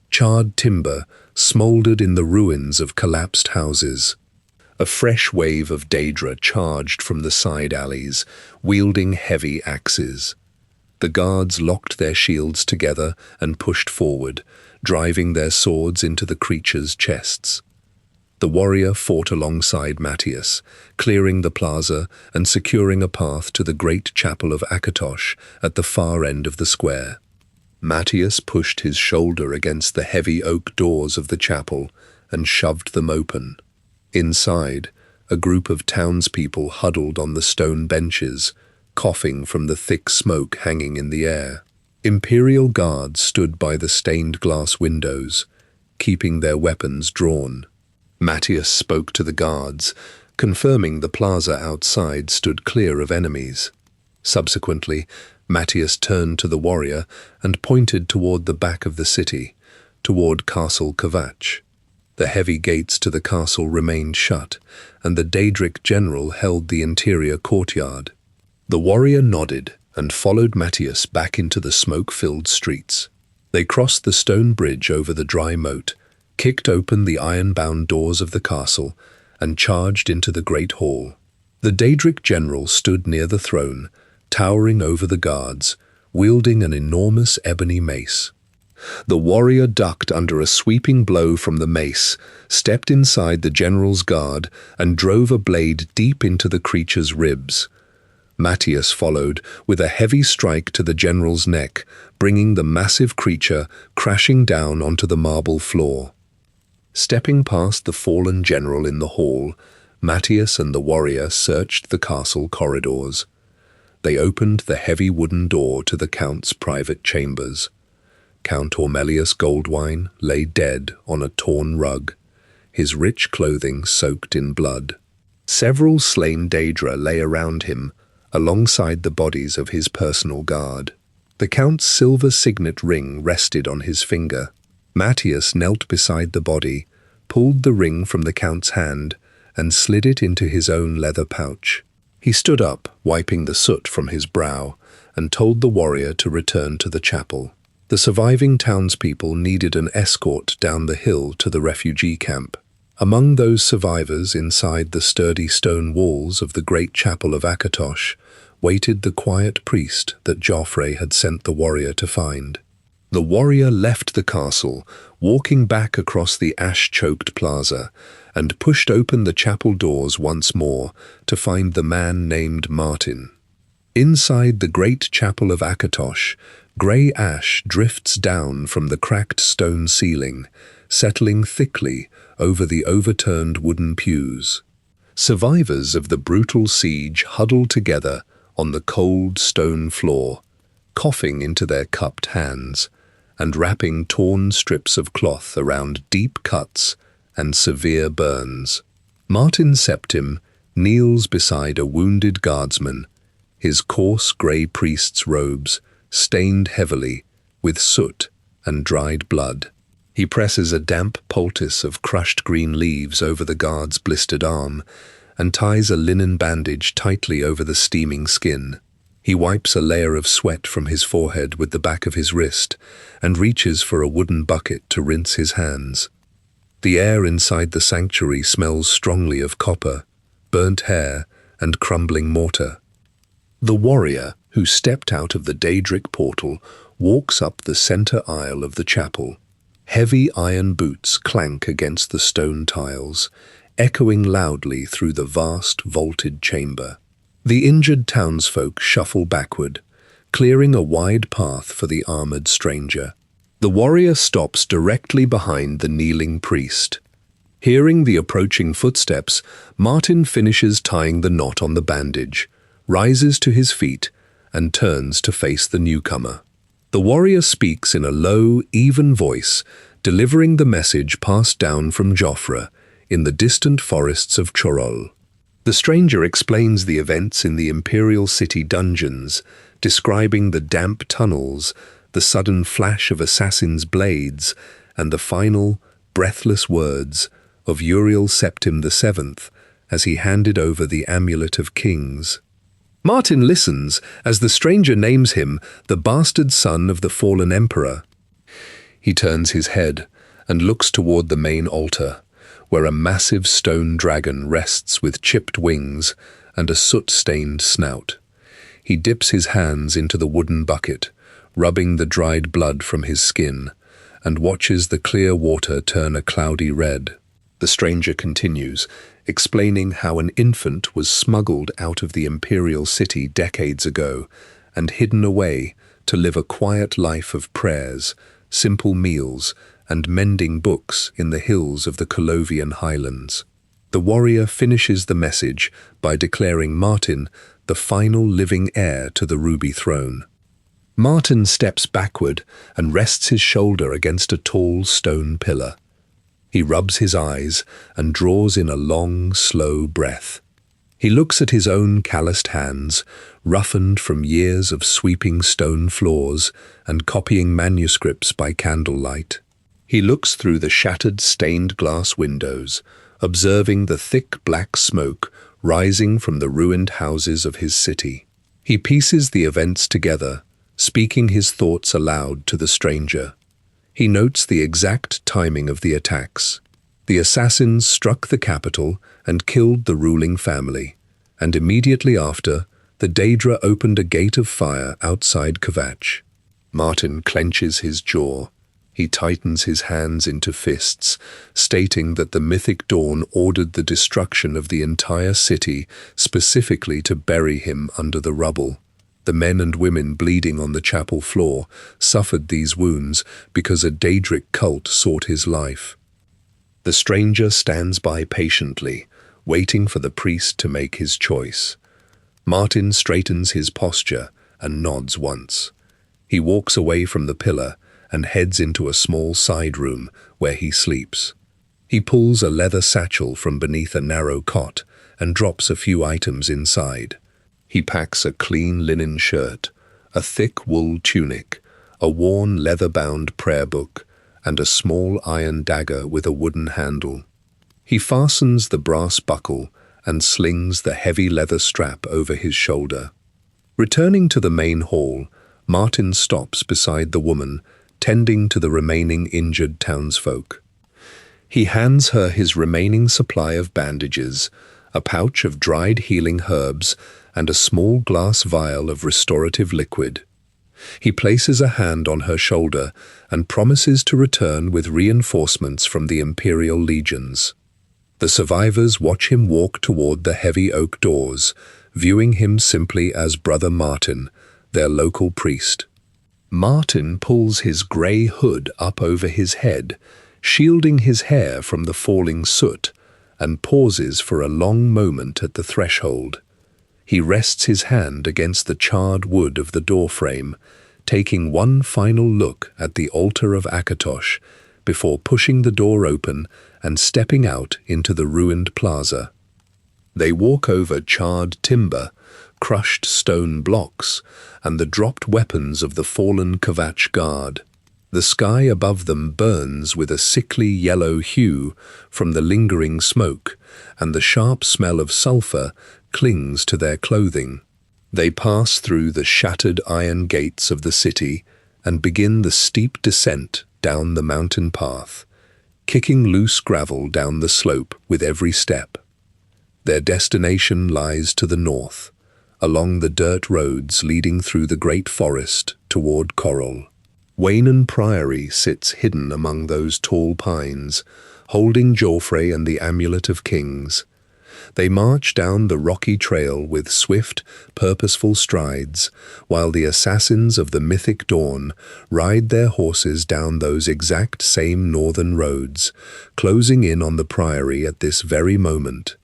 Charred timber smoldered in the ruins of collapsed houses. A fresh wave of Daedra charged from the side alleys, wielding heavy axes. The guards locked their shields together and pushed forward, driving their swords into the creatures' chests. The warrior fought alongside Matthias, clearing the plaza and securing a path to the great chapel of Akatosh at the far end of the square. Matthias pushed his shoulder against the heavy oak doors of the chapel and shoved them open. Inside, a group of townspeople huddled on the stone benches, coughing from the thick smoke hanging in the air. Imperial guards stood by the stained glass windows, keeping their weapons drawn. Matthias spoke to the guards, confirming the plaza outside stood clear of enemies. Subsequently, Matthias turned to the warrior and pointed toward the back of the city, toward Castle Kavach. The heavy gates to the castle remained shut, and the Daedric general held the interior courtyard. The warrior nodded and followed Matthias back into the smoke-filled streets. They crossed the stone bridge over the dry moat, kicked open the iron-bound doors of the castle, and charged into the great hall. The Daedric general stood near the throne, towering over the guards, wielding an enormous ebony mace. The warrior ducked under a sweeping blow from the mace, stepped inside the general's guard, and drove a blade deep into the creature's ribs. Matthias followed, with a heavy strike to the general's neck, bringing the massive creature crashing down onto the marble floor. Stepping past the fallen general in the hall, Matthias and the warrior searched the castle corridors. They opened the heavy wooden door to the count's private chambers. Count Ormelius Goldwine lay dead on a torn rug, his rich clothing soaked in blood. Several slain Daedra lay around him, alongside the bodies of his personal guard. The count's silver signet ring rested on his finger. Matthias knelt beside the body, pulled the ring from the count's hand, and slid it into his own leather pouch. He stood up, wiping the soot from his brow, and told the warrior to return to the chapel. The surviving townspeople needed an escort down the hill to the refugee camp. Among those survivors inside the sturdy stone walls of the great chapel of Akatosh waited the quiet priest that Joffre had sent the warrior to find. The warrior left the castle, walking back across the ash-choked plaza, and pushed open the chapel doors once more to find the man named Martin. Inside the great chapel of Akatosh, grey ash drifts down from the cracked stone ceiling, settling thickly over the overturned wooden pews. Survivors of the brutal siege huddled together on the cold stone floor, coughing into their cupped hands, and wrapping torn strips of cloth around deep cuts and severe burns. Martin Septim kneels beside a wounded guardsman, his coarse grey priest's robes stained heavily with soot and dried blood. He presses a damp poultice of crushed green leaves over the guard's blistered arm and ties a linen bandage tightly over the steaming skin. He wipes a layer of sweat from his forehead with the back of his wrist and reaches for a wooden bucket to rinse his hands. The air inside the sanctuary smells strongly of copper, burnt hair, and crumbling mortar. The warrior, who stepped out of the Daedric portal, walks up the center aisle of the chapel. Heavy iron boots clank against the stone tiles, echoing loudly through the vast vaulted chamber. The injured townsfolk shuffle backward, clearing a wide path for the armored stranger. The warrior stops directly behind the kneeling priest. Hearing the approaching footsteps, Martin finishes tying the knot on the bandage, rises to his feet, and turns to face the newcomer. The warrior speaks in a low, even voice, delivering the message passed down from Joffre in the distant forests of Chorol. The stranger explains the events in the Imperial City dungeons, describing the damp tunnels, the sudden flash of assassins' blades, and the final, breathless words of Uriel Septim VII as he handed over the Amulet of Kings. Martin listens as the stranger names him the bastard son of the fallen emperor. He turns his head and looks toward the main altar, where a massive stone dragon rests with chipped wings and a soot-stained snout. He dips his hands into the wooden bucket, rubbing the dried blood from his skin, and watches the clear water turn a cloudy red. The stranger continues, explaining how an infant was smuggled out of the imperial city decades ago and hidden away to live a quiet life of prayers, simple meals, and mending books in the hills of the Colovian highlands. The warrior finishes the message by declaring Martin the final living heir to the ruby throne. Martin steps backward and rests his shoulder against a tall stone pillar. He rubs his eyes and draws in a long, slow breath. He looks at his own calloused hands, roughened from years of sweeping stone floors and copying manuscripts by candlelight. He looks through the shattered stained glass windows, observing the thick black smoke rising from the ruined houses of his city. He pieces the events together, speaking his thoughts aloud to the stranger. He notes the exact timing of the attacks. The assassins struck the capital and killed the ruling family, and immediately after, the Daedra opened a gate of fire outside Kvatch. Martin clenches his jaw. He tightens his hands into fists, stating that the mythic Dawn ordered the destruction of the entire city specifically to bury him under the rubble. The men and women bleeding on the chapel floor suffered these wounds because a Daedric cult sought his life. The stranger stands by patiently, waiting for the priest to make his choice. Martin straightens his posture and nods once. He walks away from the pillar and heads into a small side room where he sleeps. He pulls a leather satchel from beneath a narrow cot and drops a few items inside. He packs a clean linen shirt, a thick wool tunic, a worn leather-bound prayer book, and a small iron dagger with a wooden handle. He fastens the brass buckle and slings the heavy leather strap over his shoulder. Returning to the main hall, Martin stops beside the woman, tending to the remaining injured townsfolk. He hands her his remaining supply of bandages, a pouch of dried healing herbs, and a small glass vial of restorative liquid. He places a hand on her shoulder and promises to return with reinforcements from the Imperial legions. The survivors watch him walk toward the heavy oak doors, viewing him simply as Brother Martin, their local priest. Martin pulls his grey hood up over his head, shielding his hair from the falling soot, and pauses for a long moment at the threshold. He rests his hand against the charred wood of the doorframe, taking one final look at the altar of Akatosh before pushing the door open and stepping out into the ruined plaza. They walk over charred timber, crushed stone blocks, and the dropped weapons of the fallen Kvatch guard. The sky above them burns with a sickly yellow hue from the lingering smoke, and the sharp smell of sulfur clings to their clothing. They pass through the shattered iron gates of the city and begin the steep descent down the mountain path, kicking loose gravel down the slope with every step. Their destination lies to the north, along the dirt roads leading through the great forest toward Corral. Waynon Priory sits hidden among those tall pines, holding Joffrey and the Amulet of Kings. They march down the rocky trail with swift, purposeful strides, while the assassins of the mythic Dawn ride their horses down those exact same northern roads, closing in on the priory at this very moment.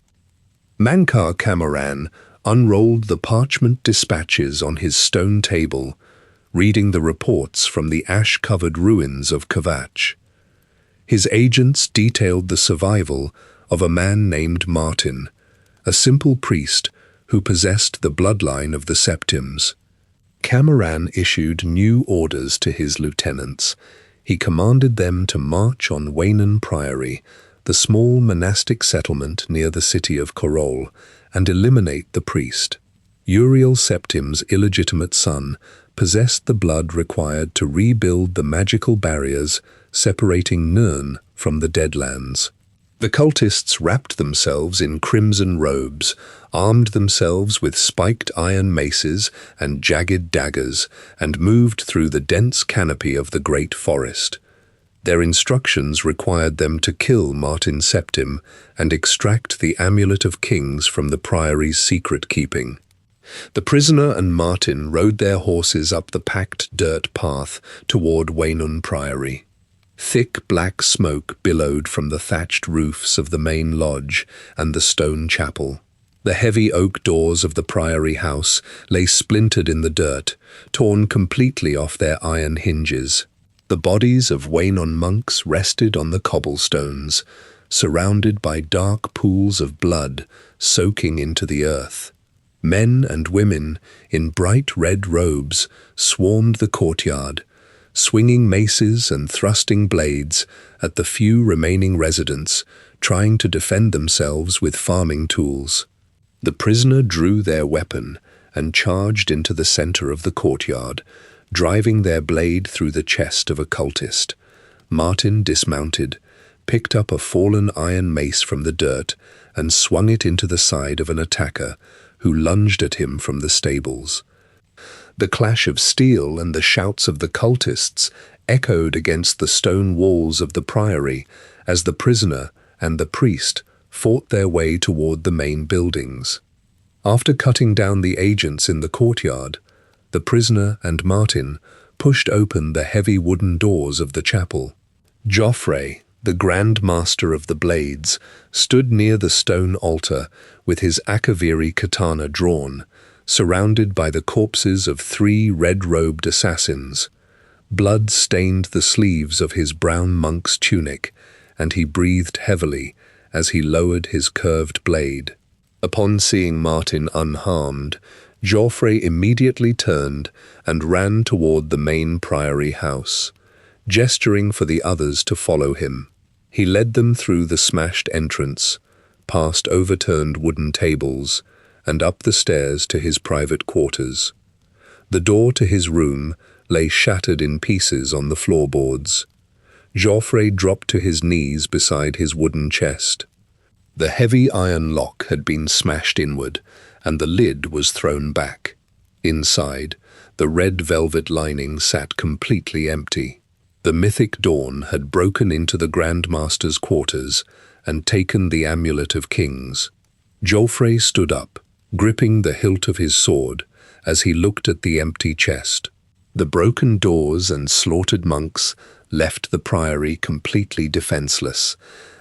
Mankar Camoran unrolled the parchment dispatches on his stone table, reading the reports from the ash-covered ruins of Kvatch. His agents detailed the survival of a man named Martin, a simple priest who possessed the bloodline of the Septims. Camoran issued new orders to his lieutenants. He commanded them to march on Waynon Priory, the small monastic settlement near the city of Corral, and eliminate the priest. Uriel Septim's illegitimate son possessed the blood required to rebuild the magical barriers separating Nirn from the Deadlands. The cultists wrapped themselves in crimson robes, armed themselves with spiked iron maces and jagged daggers, and moved through the dense canopy of the great forest. Their instructions required them to kill Martin Septim and extract the Amulet of Kings from the priory's secret keeping. The prisoner and Martin rode their horses up the packed dirt path toward Waynun Priory. Thick black smoke billowed from the thatched roofs of the main lodge and the stone chapel. The heavy oak doors of the priory house lay splintered in the dirt, torn completely off their iron hinges. The bodies of Waynun monks rested on the cobblestones, surrounded by dark pools of blood soaking into the earth. Men and women in bright red robes swarmed the courtyard, swinging maces and thrusting blades at the few remaining residents trying to defend themselves with farming tools. The prisoner drew their weapon and charged into the center of the courtyard, driving their blade through the chest of a cultist. Martin dismounted, picked up a fallen iron mace from the dirt, and swung it into the side of an attacker who lunged at him from the stables. The clash of steel and the shouts of the cultists echoed against the stone walls of the priory as the prisoner and the priest fought their way toward the main buildings. After cutting down the agents in the courtyard, the prisoner and Martin pushed open the heavy wooden doors of the chapel. Joffre, the Grand Master of the Blades, stood near the stone altar with his Akaviri katana drawn, surrounded by the corpses of 3 red-robed assassins. Blood stained the sleeves of his brown monk's tunic, and he breathed heavily as he lowered his curved blade. Upon seeing Martin unharmed, Joffre immediately turned and ran toward the main priory house, gesturing for the others to follow him. He led them through the smashed entrance, past overturned wooden tables, and up the stairs to his private quarters. The door to his room lay shattered in pieces on the floorboards. Joffre dropped to his knees beside his wooden chest. The heavy iron lock had been smashed inward, and the lid was thrown back. Inside, the red velvet lining sat completely empty. The mythic dawn had broken into the Grand Master's quarters and taken the Amulet of Kings. Joffre stood up, gripping the hilt of his sword as he looked at the empty chest. The broken doors and slaughtered monks left the priory completely defenseless,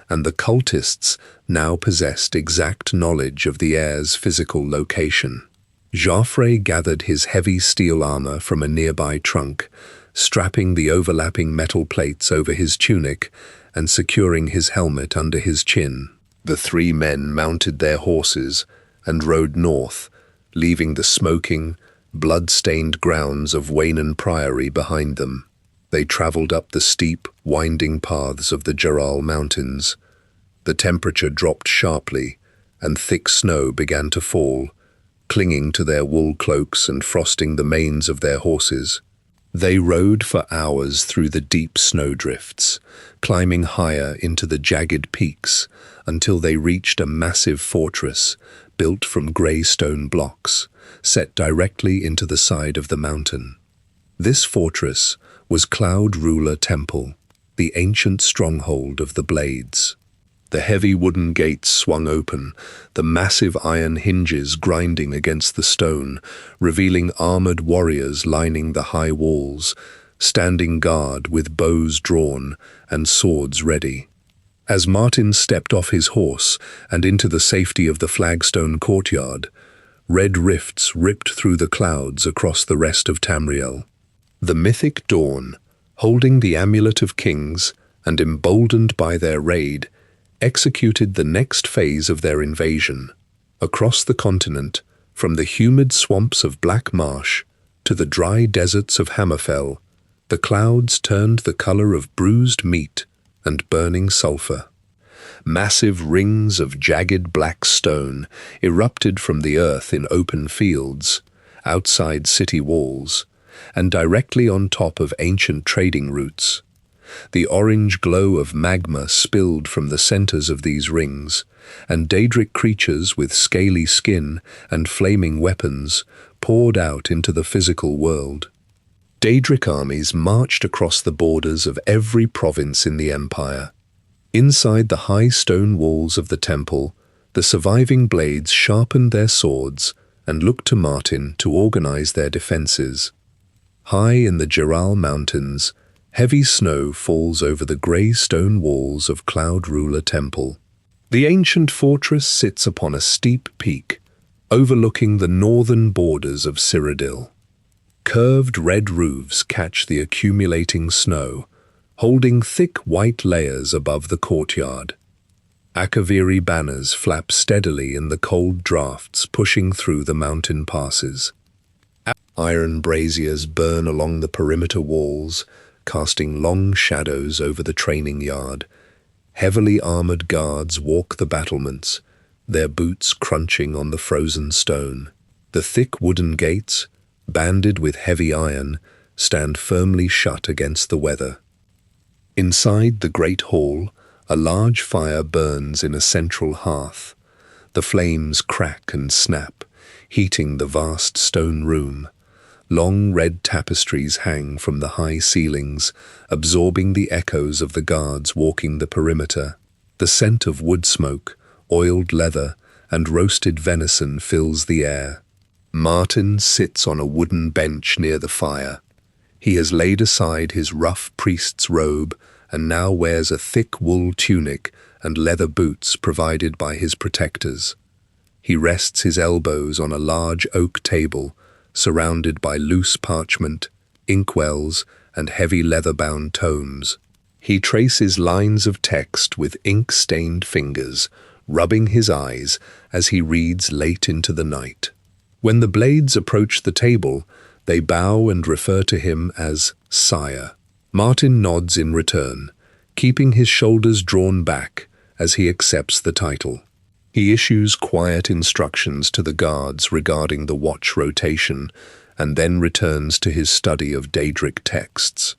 and the cultists now possessed exact knowledge of the heir's physical location. Joffre gathered his heavy steel armor from a nearby trunk, strapping the overlapping metal plates over his tunic and securing his helmet under his chin. The 3 men mounted their horses and rode north, leaving the smoking, blood-stained grounds of Waynun Priory behind them. They traveled up the steep, winding paths of the Jaral Mountains. The temperature dropped sharply, and thick snow began to fall, clinging to their wool cloaks and frosting the manes of their horses. They rode for hours through the deep snowdrifts, climbing higher into the jagged peaks until they reached a massive fortress built from grey stone blocks, set directly into the side of the mountain. This fortress was Cloud Ruler Temple, the ancient stronghold of the Blades. The heavy wooden gates swung open, the massive iron hinges grinding against the stone, revealing armored warriors lining the high walls, standing guard with bows drawn and swords ready. As Martin stepped off his horse and into the safety of the flagstone courtyard, red rifts ripped through the clouds across the rest of Tamriel. The mythic Dawn, holding the Amulet of Kings and emboldened by their raid, executed the next phase of their invasion. Across the continent, from the humid swamps of Black Marsh to the dry deserts of Hammerfell, the clouds turned the color of bruised meat and burning sulfur. Massive rings of jagged black stone erupted from the earth in open fields, outside city walls, and directly on top of ancient trading routes. The orange glow of magma spilled from the centers of these rings, and Daedric creatures with scaly skin and flaming weapons poured out into the physical world. Daedric armies marched across the borders of every province in the empire. Inside the high stone walls of the temple, the surviving blades sharpened their swords and looked to Martin to organize their defenses. High in the Geral Mountains, heavy snow falls over the grey stone walls of Cloud Ruler Temple. The ancient fortress sits upon a steep peak, overlooking the northern borders of Cyrodiil. Curved red roofs catch the accumulating snow, holding thick white layers above the courtyard. Akaviri banners flap steadily in the cold drafts pushing through the mountain passes. Iron braziers burn along the perimeter walls, casting long shadows over the training yard. Heavily armored guards walk the battlements, their boots crunching on the frozen stone. The thick wooden gates, banded with heavy iron, stand firmly shut against the weather. Inside the great hall, a large fire burns in a central hearth. The flames crack and snap, heating the vast stone room. Long red tapestries hang from the high ceilings, absorbing the echoes of the guards walking the perimeter. The scent of wood smoke, oiled leather, and roasted venison fills the air. Martin sits on a wooden bench near the fire. He has laid aside his rough priest's robe and now wears a thick wool tunic and leather boots provided by his protectors. He rests his elbows on a large oak table, surrounded by loose parchment, inkwells, and heavy leather-bound tomes. He traces lines of text with ink-stained fingers, rubbing his eyes as he reads late into the night. When the blades approach the table, they bow and refer to him as Sire. Martin nods in return, keeping his shoulders drawn back as he accepts the title. He issues quiet instructions to the guards regarding the watch rotation and then returns to his study of Daedric texts.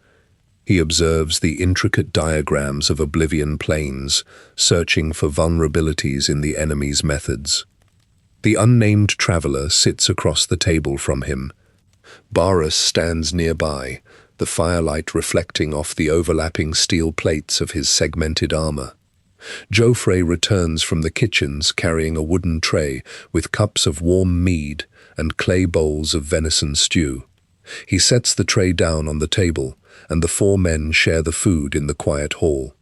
He observes the intricate diagrams of Oblivion planes, searching for vulnerabilities in the enemy's methods. The unnamed traveler sits across the table from him. Barus stands nearby, the firelight reflecting off the overlapping steel plates of his segmented armor. Joffrey returns from the kitchens carrying a wooden tray with cups of warm mead and clay bowls of venison stew. He sets the tray down on the table, and the four men share the food in the quiet hall.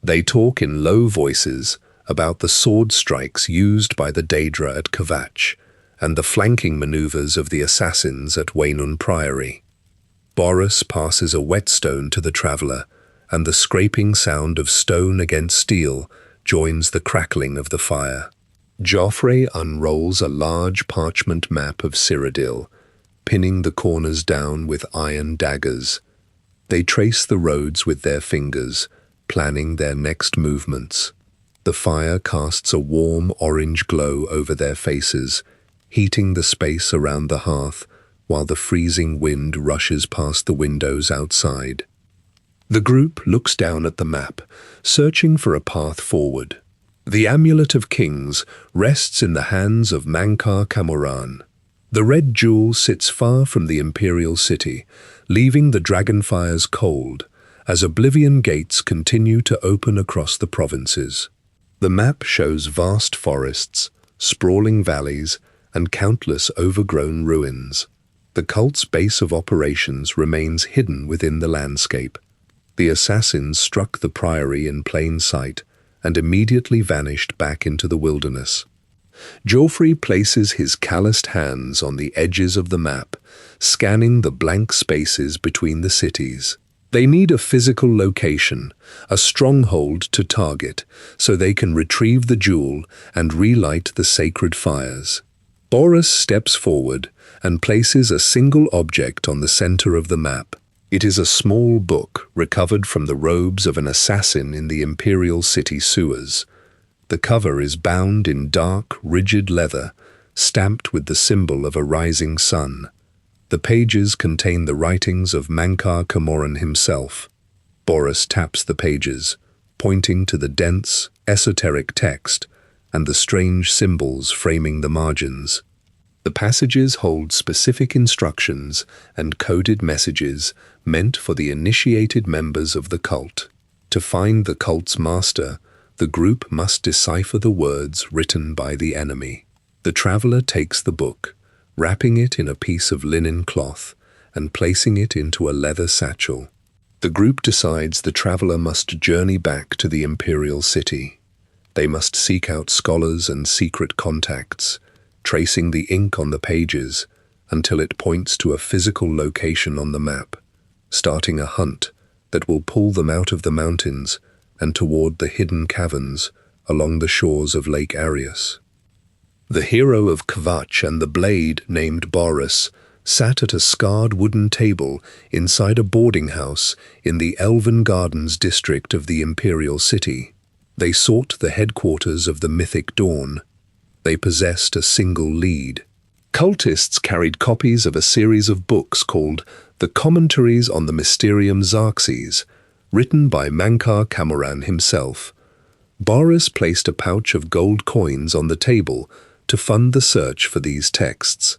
They talk in low voices about the sword strikes used by the Daedra at Kvatch and the flanking maneuvers of the assassins at Waynun Priory. Boris passes a whetstone to the traveler, and the scraping sound of stone against steel joins the crackling of the fire. Joffrey unrolls a large parchment map of Cyrodiil, pinning the corners down with iron daggers. They trace the roads with their fingers, planning their next movements. The fire casts a warm orange glow over their faces, heating the space around the hearth while the freezing wind rushes past the windows outside. The group looks down at the map, searching for a path forward. The Amulet of Kings rests in the hands of Mankar Camoran. The red jewel sits far from the imperial city, leaving the dragonfires cold, as Oblivion gates continue to open across the provinces. The map shows vast forests, sprawling valleys, and countless overgrown ruins. The cult's base of operations remains hidden within the landscape. The assassins struck the priory in plain sight and immediately vanished back into the wilderness. Joffrey places his calloused hands on the edges of the map, scanning the blank spaces between the cities. They need a physical location, a stronghold to target, so they can retrieve the jewel and relight the sacred fires. Boris steps forward and places a single object on the center of the map. It is a small book recovered from the robes of an assassin in the imperial city sewers. The cover is bound in dark, rigid leather, stamped with the symbol of a rising sun. The pages contain the writings of Mankar Camoran himself. Boris taps the pages, pointing to the dense, esoteric text and the strange symbols framing the margins. The passages hold specific instructions and coded messages meant for the initiated members of the cult. To find the cult's master, the group must decipher the words written by the enemy. The traveler takes the book, wrapping it in a piece of linen cloth and placing it into a leather satchel. The group decides the traveler must journey back to the imperial city. They must seek out scholars and secret contacts, tracing the ink on the pages until it points to a physical location on the map, starting a hunt that will pull them out of the mountains and toward the hidden caverns along the shores of Lake Arius. The hero of Kvatch and the blade, named Boris, sat at a scarred wooden table inside a boarding house in the Elven Gardens district of the imperial city. They sought the headquarters of the mythic Dawn. They possessed a single lead. Cultists carried copies of a series of books called The Commentaries on the Mysterium Xarxes, written by Mankar Camoran himself. Boris placed a pouch of gold coins on the table to fund the search for these texts.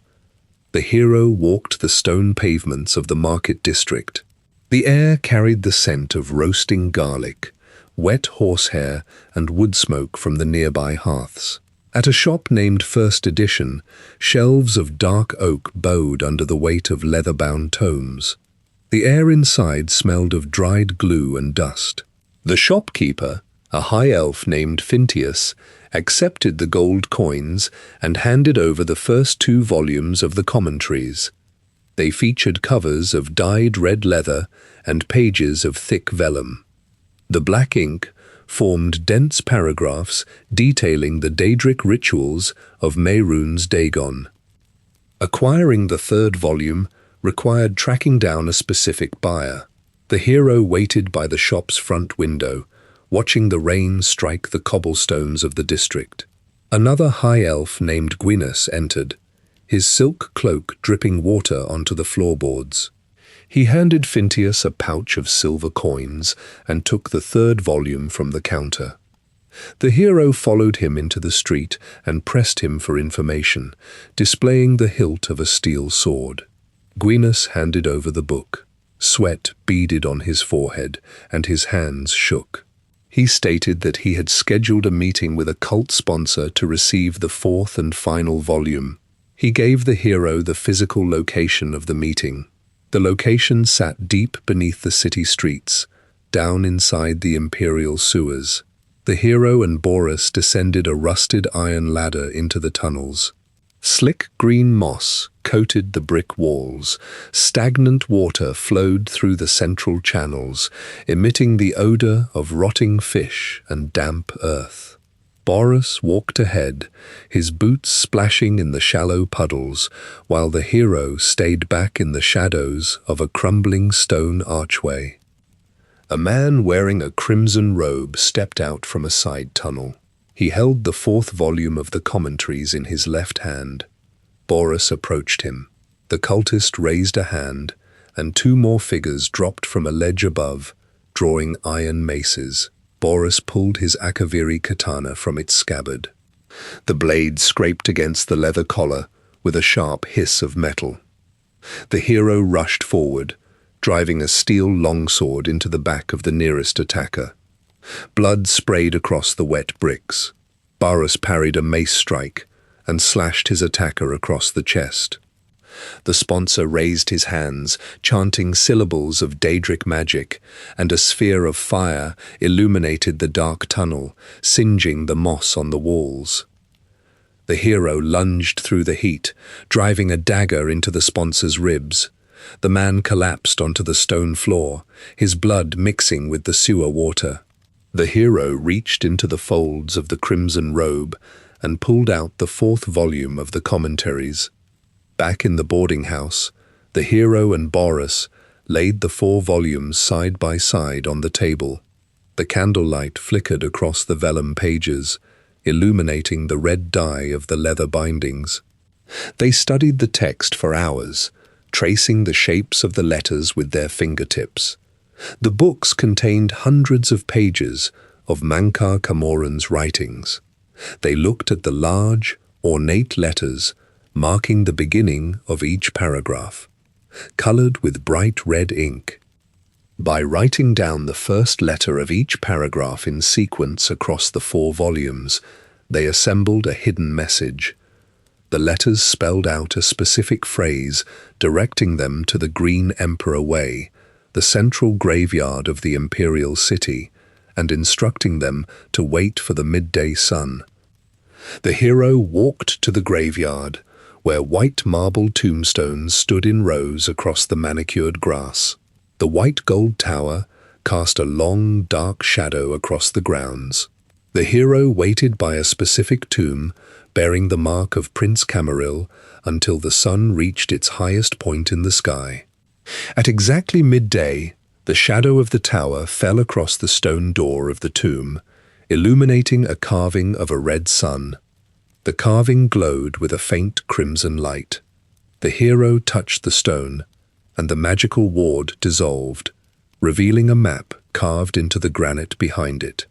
The hero walked the stone pavements of the market district. The air carried the scent of roasting garlic, wet horsehair, and wood smoke from the nearby hearths. At a shop named First Edition, shelves of dark oak bowed under the weight of leather-bound tomes. The air inside smelled of dried glue and dust. The shopkeeper, a high elf named Fintius, accepted the gold coins and handed over the first 2 volumes of the commentaries. They featured covers of dyed red leather and pages of thick vellum. The black ink formed dense paragraphs detailing the Daedric rituals of Mehrunes Dagon. Acquiring the 3rd volume required tracking down a specific buyer. The hero waited by the shop's front window, watching the rain strike the cobblestones of the district. Another high elf named Gwynus entered, his silk cloak dripping water onto the floorboards. He handed Fintius a pouch of silver coins and took the 3rd volume from the counter. The hero followed him into the street and pressed him for information, displaying the hilt of a steel sword. Gwynus handed over the book. Sweat beaded on his forehead, and his hands shook. He stated that he had scheduled a meeting with a cult sponsor to receive the 4th and final volume. He gave the hero the physical location of the meeting. The location sat deep beneath the city streets, down inside the imperial sewers. The hero and Boris descended a rusted iron ladder into the tunnels. Slick green moss coated the brick walls. Stagnant water flowed through the central channels, emitting the odor of rotting fish and damp earth. Boris walked ahead, his boots splashing in the shallow puddles, while the hero stayed back in the shadows of a crumbling stone archway. A man wearing a crimson robe stepped out from a side tunnel. He held the 4th volume of the commentaries in his left hand. Boris approached him. The cultist raised a hand, and 2 more figures dropped from a ledge above, drawing iron maces. Boris pulled his Akaviri katana from its scabbard. The blade scraped against the leather collar with a sharp hiss of metal. The hero rushed forward, driving a steel longsword into the back of the nearest attacker. Blood sprayed across the wet bricks. Boris parried a mace strike and slashed his attacker across the chest. The sponsor raised his hands, chanting syllables of Daedric magic, and a sphere of fire illuminated the dark tunnel, singeing the moss on the walls. The hero lunged through the heat, driving a dagger into the sponsor's ribs. The man collapsed onto the stone floor, his blood mixing with the sewer water. The hero reached into the folds of the crimson robe and pulled out the 4th volume of the commentaries. Back in the boarding house, the hero and Boris laid the 4 volumes side by side on the table. The candlelight flickered across the vellum pages, illuminating the red dye of the leather bindings. They studied the text for hours, tracing the shapes of the letters with their fingertips. The books contained hundreds of pages of Mankar Camoran's writings. They looked at the large, ornate letters, marking the beginning of each paragraph, colored with bright red ink. By writing down the first letter of each paragraph in sequence across the 4 volumes, they assembled a hidden message. The letters spelled out a specific phrase, directing them to the Green Emperor Way, the central graveyard of the imperial city, and instructing them to wait for the midday sun. The hero walked to the graveyard, where white marble tombstones stood in rows across the manicured grass. The white gold tower cast a long, dark shadow across the grounds. The hero waited by a specific tomb, bearing the mark of Prince Camaril, until the sun reached its highest point in the sky. At exactly midday, the shadow of the tower fell across the stone door of the tomb, illuminating a carving of a red sun. The carving glowed with a faint crimson light. The hero touched the stone, and the magical ward dissolved, revealing a map carved into the granite behind it.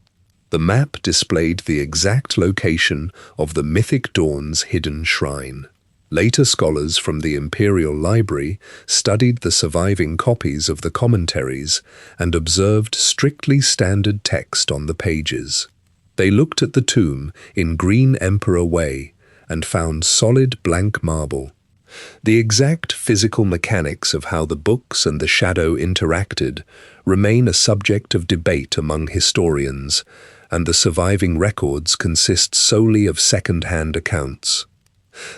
The map displayed the exact location of the mythic Dawn's hidden shrine. Later scholars from the Imperial Library studied the surviving copies of the commentaries and observed strictly standard text on the pages. They looked at the tomb in Green Emperor Way and found solid blank marble. The exact physical mechanics of how the books and the shadow interacted remain a subject of debate among historians, and the surviving records consist solely of second-hand accounts.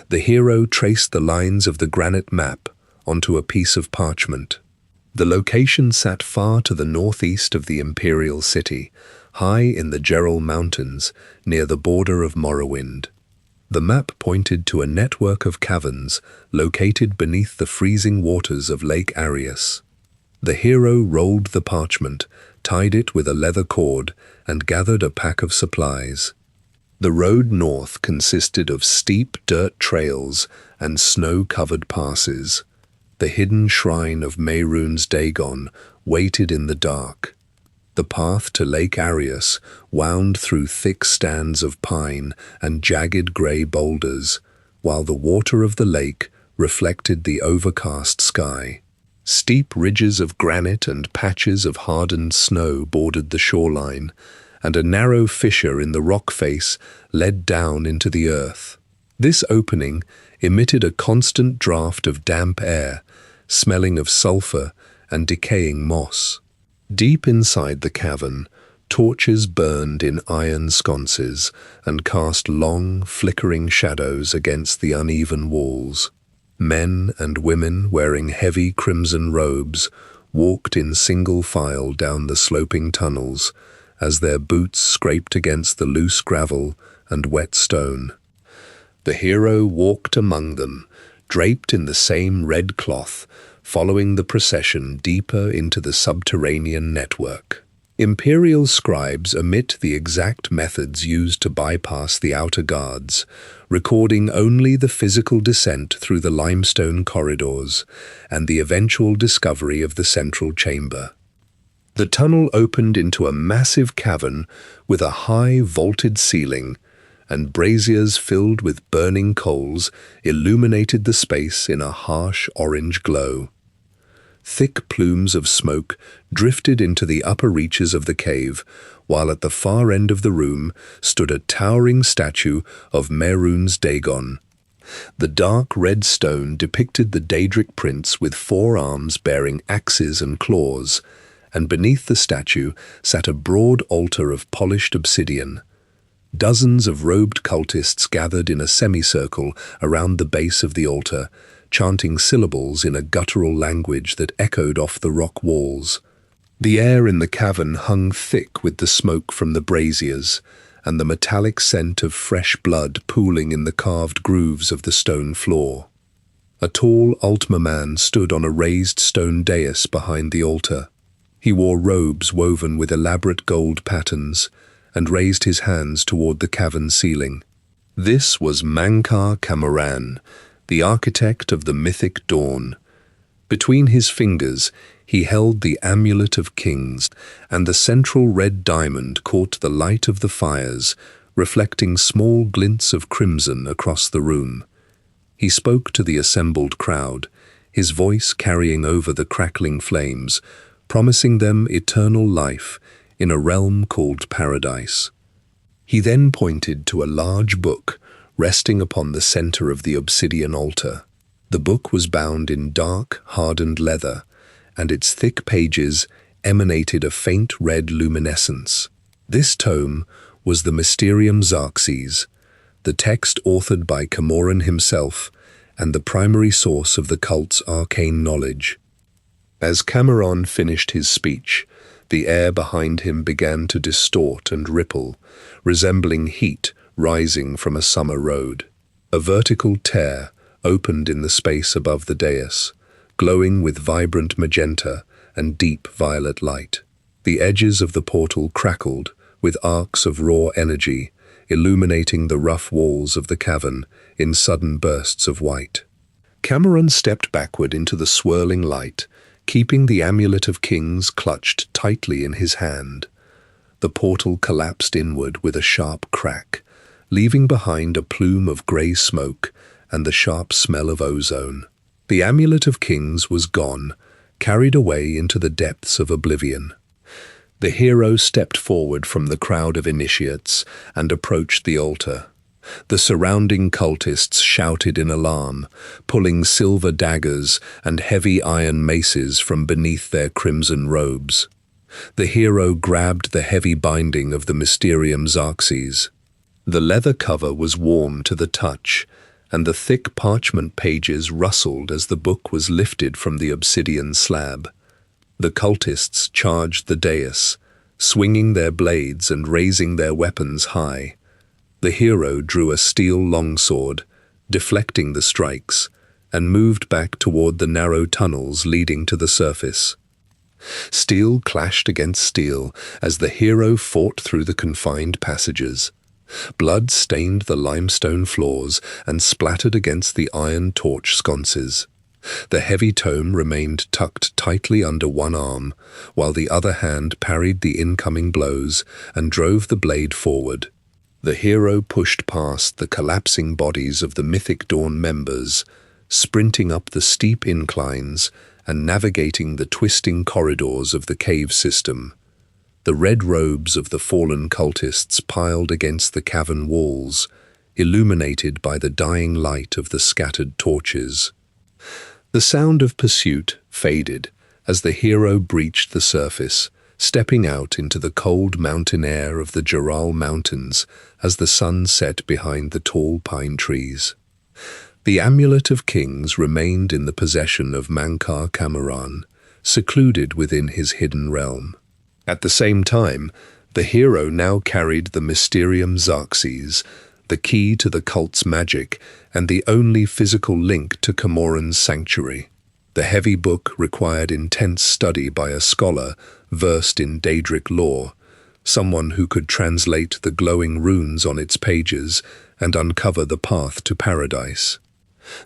The hero traced the lines of the granite map onto a piece of parchment. The location sat far to the northeast of the imperial city, high in the Gerald Mountains, near the border of Morrowind. The map pointed to a network of caverns located beneath the freezing waters of Lake Arius. The hero rolled the parchment, tied it with a leather cord, and gathered a pack of supplies. The road north consisted of steep dirt trails and snow-covered passes. The hidden shrine of Mehrunes Dagon waited in the dark. The path to Lake Arius wound through thick stands of pine and jagged grey boulders, while the water of the lake reflected the overcast sky. Steep ridges of granite and patches of hardened snow bordered the shoreline, and a narrow fissure in the rock face led down into the earth. This opening emitted a constant draft of damp air, smelling of sulfur and decaying moss. Deep inside the cavern, torches burned in iron sconces and cast long, flickering shadows against the uneven walls. Men and women wearing heavy crimson robes walked in single file down the sloping tunnels as their boots scraped against the loose gravel and wet stone. The hero walked among them, draped in the same red cloth, following the procession deeper into the subterranean network. Imperial scribes omit the exact methods used to bypass the outer guards, recording only the physical descent through the limestone corridors and the eventual discovery of the central chamber. The tunnel opened into a massive cavern with a high vaulted ceiling, and braziers filled with burning coals illuminated the space in a harsh orange glow. Thick plumes of smoke drifted into the upper reaches of the cave, while at the far end of the room stood a towering statue of Mehrunes Dagon. The dark red stone depicted the Daedric prince with 4 arms bearing axes and claws, and beneath the statue sat a broad altar of polished obsidian. Dozens of robed cultists gathered in a semicircle around the base of the altar, chanting syllables in a guttural language that echoed off the rock walls. The air in the cavern hung thick with the smoke from the braziers, and the metallic scent of fresh blood pooling in the carved grooves of the stone floor. A tall Altmer man stood on a raised stone dais behind the altar. He wore robes woven with elaborate gold patterns, and raised his hands toward the cavern ceiling. This was Mankar Camoran, the architect of the mythic Dawn. Between his fingers, he held the Amulet of Kings, and the central red diamond caught the light of the fires, reflecting small glints of crimson across the room. He spoke to the assembled crowd, his voice carrying over the crackling flames, promising them eternal life in a realm called paradise. He then pointed to a large book resting upon the center of the obsidian altar. The book was bound in dark, hardened leather, and its thick pages emanated a faint red luminescence. This tome was the Mysterium Xerxes, the text authored by Camoran himself and the primary source of the cult's arcane knowledge. As Cameron finished his speech, the air behind him began to distort and ripple, resembling heat rising from a summer road. A vertical tear opened in the space above the dais, glowing with vibrant magenta and deep violet light. The edges of the portal crackled with arcs of raw energy, illuminating the rough walls of the cavern in sudden bursts of white. Cameron stepped backward into the swirling light, keeping the Amulet of Kings clutched tightly in his hand. The portal collapsed inward with a sharp crack, leaving behind a plume of grey smoke and the sharp smell of ozone. The Amulet of Kings was gone, carried away into the depths of Oblivion. The hero stepped forward from the crowd of initiates and approached the altar. The surrounding cultists shouted in alarm, pulling silver daggers and heavy iron maces from beneath their crimson robes. The hero grabbed the heavy binding of the Mysterium Xerxes. The leather cover was warm to the touch, and the thick parchment pages rustled as the book was lifted from the obsidian slab. The cultists charged the dais, swinging their blades and raising their weapons high. The hero drew a steel longsword, deflecting the strikes, and moved back toward the narrow tunnels leading to the surface. Steel clashed against steel as the hero fought through the confined passages. Blood stained the limestone floors and splattered against the iron torch sconces. The heavy tome remained tucked tightly under one arm, while the other hand parried the incoming blows and drove the blade forward. The hero pushed past the collapsing bodies of the Mythic Dawn members, sprinting up the steep inclines and navigating the twisting corridors of the cave system. The red robes of the fallen cultists piled against the cavern walls, illuminated by the dying light of the scattered torches. The sound of pursuit faded as the hero breached the surface, stepping out into the cold mountain air of the Jural Mountains as the sun set behind the tall pine trees. The Amulet of Kings remained in the possession of Mankar Cameron, secluded within his hidden realm. At the same time, the hero now carried the Mysterium Xerxes, the key to the cult's magic and the only physical link to Camoran's sanctuary. The heavy book required intense study by a scholar versed in Daedric lore, someone who could translate the glowing runes on its pages and uncover the path to paradise.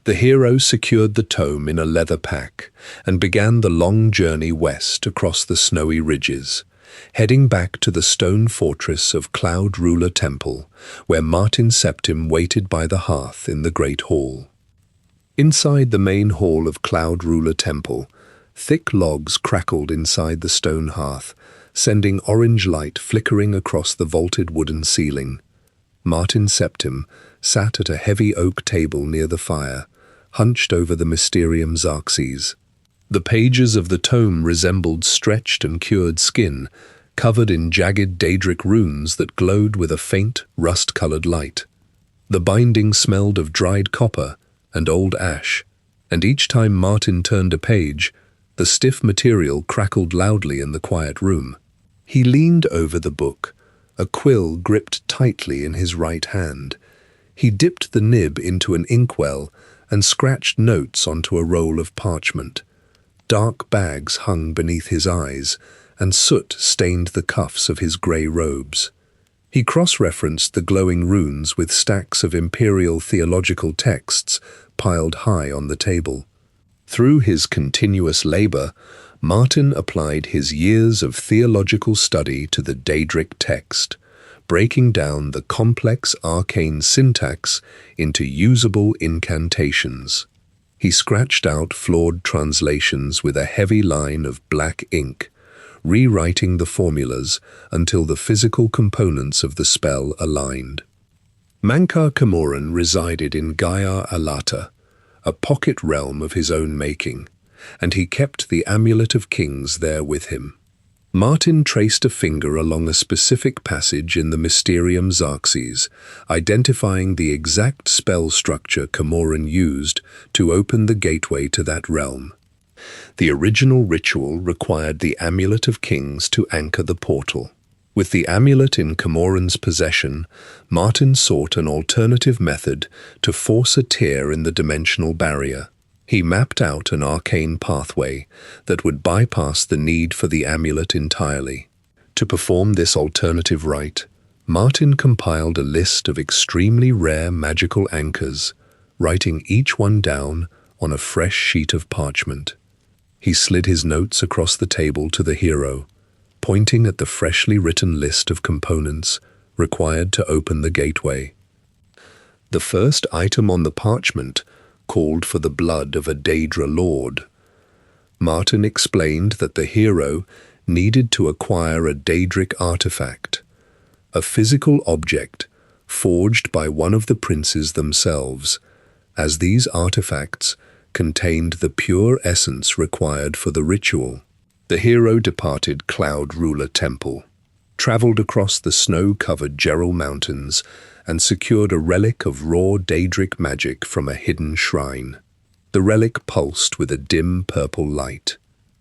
The hero secured the tome in a leather pack and began the long journey west across the snowy ridges, heading back to the stone fortress of Cloud Ruler Temple, where Martin Septim waited by the hearth in the Great Hall. Inside the main hall of Cloud Ruler Temple, thick logs crackled inside the stone hearth, sending orange light flickering across the vaulted wooden ceiling. Martin Septim sat at a heavy oak table near the fire, hunched over the Mysterium Xerxes. The pages of the tome resembled stretched and cured skin, covered in jagged Daedric runes that glowed with a faint, rust-colored light. The binding smelled of dried copper and old ash, and each time Martin turned a page, the stiff material crackled loudly in the quiet room. He leaned over the book, a quill gripped tightly in his right hand. He dipped the nib into an inkwell and scratched notes onto a roll of parchment. Dark bags hung beneath his eyes, and soot stained the cuffs of his grey robes. He cross-referenced the glowing runes with stacks of imperial theological texts piled high on the table. Through his continuous labour, Martin applied his years of theological study to the Daedric text, breaking down the complex arcane syntax into usable incantations. He scratched out flawed translations with a heavy line of black ink, rewriting the formulas until the physical components of the spell aligned. Mankar Camoran resided in Gaia Alata, a pocket realm of his own making, and he kept the Amulet of Kings there with him. Martin traced a finger along a specific passage in the Mysterium Xarxes, identifying the exact spell structure Camoran used to open the gateway to that realm. The original ritual required the Amulet of Kings to anchor the portal. With the amulet in Camoran's possession, Martin sought an alternative method to force a tear in the dimensional barrier. He mapped out an arcane pathway that would bypass the need for the amulet entirely. To perform this alternative rite, Martin compiled a list of extremely rare magical anchors, writing each one down on a fresh sheet of parchment. He slid his notes across the table to the hero, pointing at the freshly written list of components required to open the gateway. The first item on the parchment called for the blood of a Daedra lord. Martin explained that the hero needed to acquire a Daedric artifact, a physical object forged by one of the princes themselves, as these artifacts contained the pure essence required for the ritual. The hero departed Cloud Ruler Temple, traveled across the snow-covered Gerald Mountains, and secured a relic of raw Daedric magic from a hidden shrine. The relic pulsed with a dim purple light,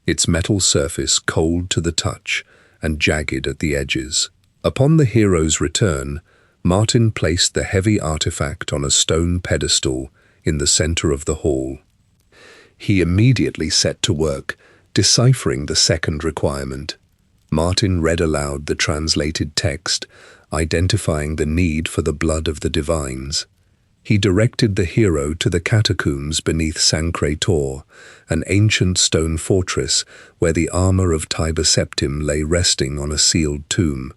its metal surface cold to the touch and jagged at the edges. Upon the hero's return, Martin placed the heavy artifact on a stone pedestal in the center of the hall. He immediately set to work, deciphering the second requirement. Martin read aloud the translated text, identifying the need for the blood of the divines. He directed the hero to the catacombs beneath Sancre Tor, an ancient stone fortress where the armor of Tiber Septim lay resting on a sealed tomb.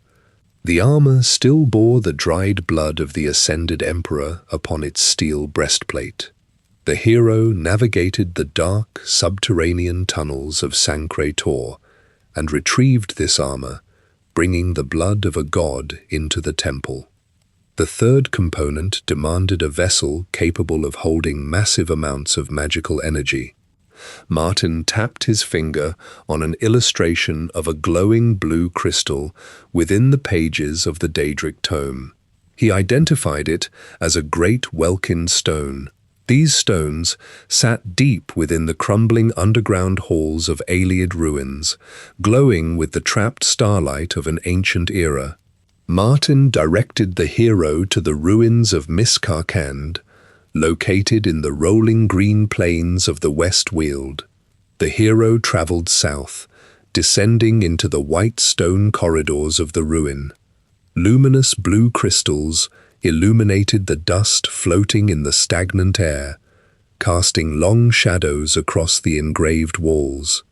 The armor still bore the dried blood of the ascended emperor upon its steel breastplate. The hero navigated the dark, subterranean tunnels of Sancre Tor and retrieved this armor, bringing the blood of a god into the temple. The third component demanded a vessel capable of holding massive amounts of magical energy. Martin tapped his finger on an illustration of a glowing blue crystal within the pages of the Daedric tome. He identified it as a great Welkin stone. These stones sat deep within the crumbling underground halls of Ayleid ruins, glowing with the trapped starlight of an ancient era. Martin directed the hero to the ruins of Miskarkand, located in the rolling green plains of the West Weald. The hero traveled south, descending into the white stone corridors of the ruin. Luminous blue crystals illuminated the dust floating in the stagnant air, casting long shadows across the engraved walls.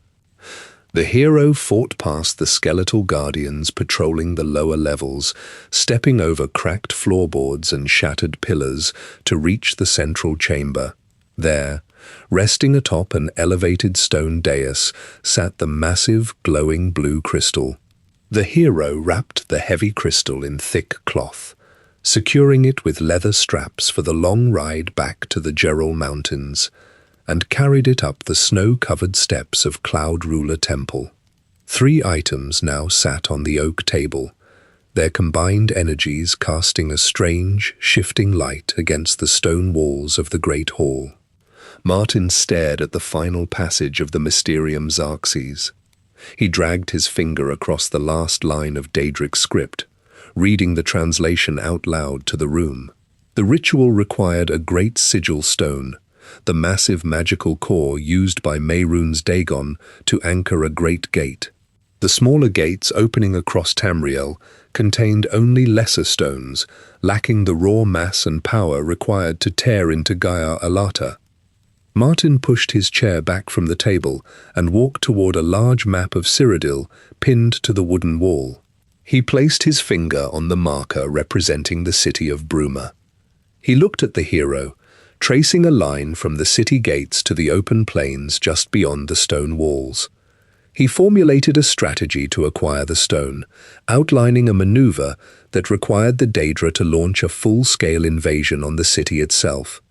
The hero fought past the skeletal guardians patrolling the lower levels, stepping over cracked floorboards and shattered pillars to reach the central chamber. There, resting atop an elevated stone dais, sat the massive, glowing blue crystal. The hero wrapped the heavy crystal in thick cloth, securing it with leather straps for the long ride back to the Gerald Mountains, and carried it up the snow-covered steps of Cloud Ruler Temple. 3 items now sat on the oak table, their combined energies casting a strange, shifting light against the stone walls of the great hall. Martin stared at the final passage of the Mysterium Xarxes. He dragged his finger across the last line of Daedric script, reading the translation out loud to the room. The ritual required a great sigil stone, the massive magical core used by Mehrunes Dagon to anchor a great gate. The smaller gates opening across Tamriel contained only lesser stones, lacking the raw mass and power required to tear into Gaia Alata. Martin pushed his chair back from the table and walked toward a large map of Cyrodiil pinned to the wooden wall. He placed his finger on the marker representing the city of Bruma. He looked at the hero, tracing a line from the city gates to the open plains just beyond the stone walls. He formulated a strategy to acquire the stone, outlining a maneuver that required the Daedra to launch a full-scale invasion on the city itself.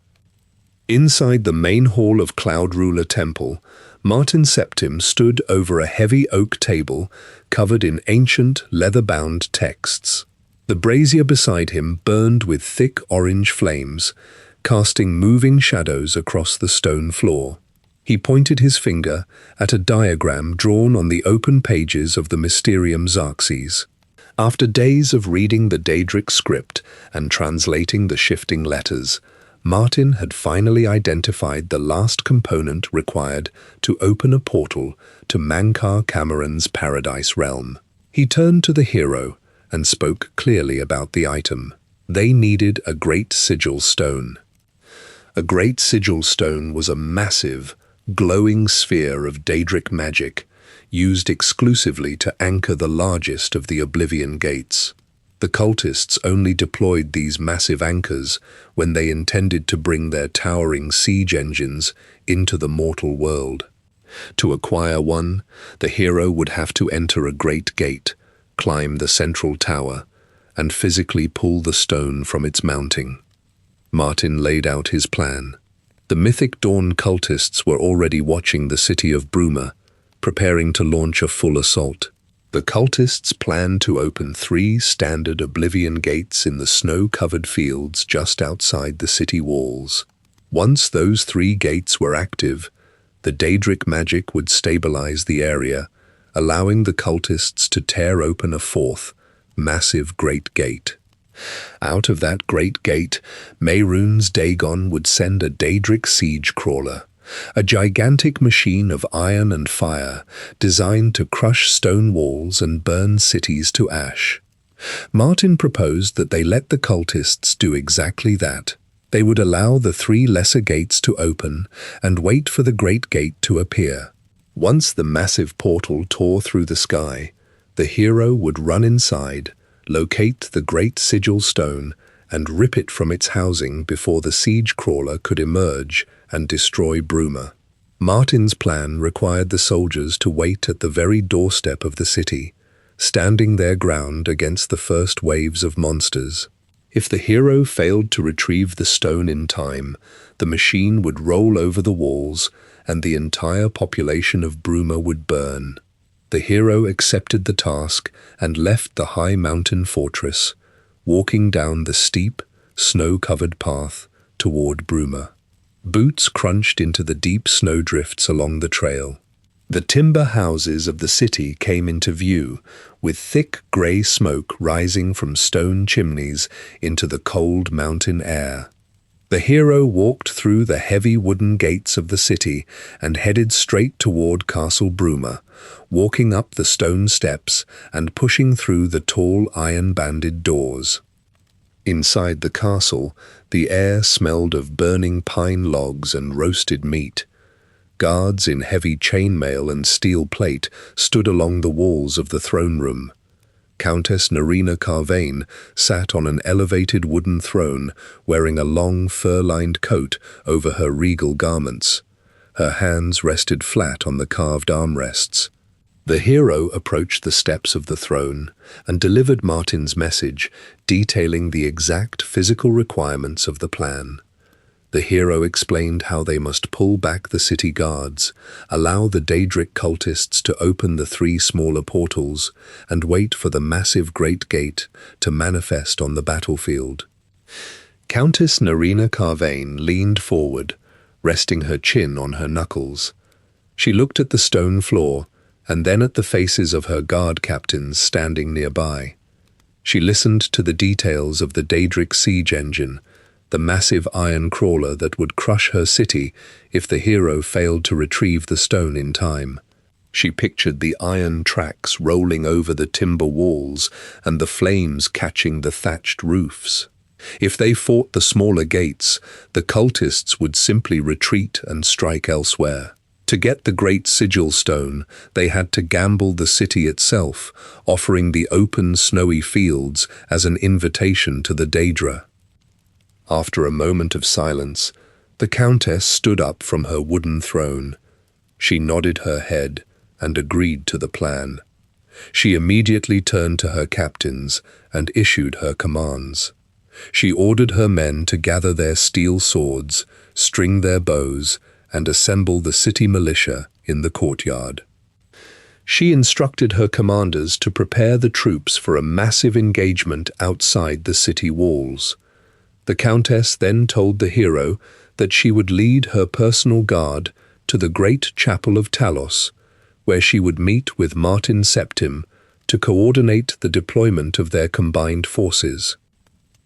Inside the main hall of Cloud Ruler Temple, Martin Septim stood over a heavy oak table covered in ancient, leather-bound texts. The brazier beside him burned with thick orange flames, casting moving shadows across the stone floor. He pointed his finger at a diagram drawn on the open pages of the Mysterium Xerxes. After days of reading the Daedric script and translating the shifting letters, Martin had finally identified the last component required to open a portal to Mankar Cameron's Paradise Realm. He turned to the hero and spoke clearly about the item. They needed a Great Sigil Stone. A Great Sigil Stone was a massive, glowing sphere of Daedric magic, used exclusively to anchor the largest of the Oblivion gates. The cultists only deployed these massive anchors when they intended to bring their towering siege engines into the mortal world. To acquire one, the hero would have to enter a great gate, climb the central tower, and physically pull the stone from its mounting. Martin laid out his plan. The Mythic Dawn cultists were already watching the city of Bruma, preparing to launch a full assault. The cultists planned to open 3 standard Oblivion gates in the snow-covered fields just outside the city walls. Once those 3 gates were active, the Daedric magic would stabilize the area, allowing the cultists to tear open a 4th, massive great gate. Out of that great gate, Mehrunes Dagon would send a Daedric siege crawler, a gigantic machine of iron and fire designed to crush stone walls and burn cities to ash. Martin proposed that they let the cultists do exactly that. They would allow the 3 lesser gates to open and wait for the great gate to appear. Once the massive portal tore through the sky, the hero would run inside, locate the Great Sigil Stone, and rip it from its housing before the siege crawler could emerge and destroy Bruma. Martin's plan required the soldiers to wait at the very doorstep of the city, standing their ground against the first waves of monsters. If the hero failed to retrieve the stone in time, the machine would roll over the walls and the entire population of Bruma would burn. The hero accepted the task and left the high mountain fortress, walking down the steep, snow-covered path toward Bruma. Boots crunched into the deep snowdrifts along the trail. The timber houses of the city came into view, with thick grey smoke rising from stone chimneys into the cold mountain air. The hero walked through the heavy wooden gates of the city and headed straight toward Castle Bruma, walking up the stone steps and pushing through the tall iron-banded doors. Inside the castle, the air smelled of burning pine logs and roasted meat. Guards in heavy chainmail and steel plate stood along the walls of the throne room. Countess Narina Carvain sat on an elevated wooden throne, wearing a long fur-lined coat over her regal garments. Her hands rested flat on the carved armrests. The hero approached the steps of the throne and delivered Martin's message, detailing the exact physical requirements of the plan. The hero explained how they must pull back the city guards, allow the Daedric cultists to open the 3 smaller portals, and wait for the massive Great Gate to manifest on the battlefield. Countess Narina Carvain leaned forward, resting her chin on her knuckles. She looked at the stone floor, and then at the faces of her guard captains standing nearby. She listened to the details of the Daedric siege engine, the massive iron crawler that would crush her city if the hero failed to retrieve the stone in time. She pictured the iron tracks rolling over the timber walls and the flames catching the thatched roofs. If they fought the smaller gates, the cultists would simply retreat and strike elsewhere. To get the great sigil stone, they had to gamble the city itself, offering the open, snowy fields as an invitation to the Daedra. After a moment of silence, the Countess stood up from her wooden throne. She nodded her head and agreed to the plan. She immediately turned to her captains and issued her commands. She ordered her men to gather their steel swords, string their bows, and assemble the city militia in the courtyard. She instructed her commanders to prepare the troops for a massive engagement outside the city walls. The Countess then told the hero that she would lead her personal guard to the great chapel of Talos, where she would meet with Martin Septim to coordinate the deployment of their combined forces.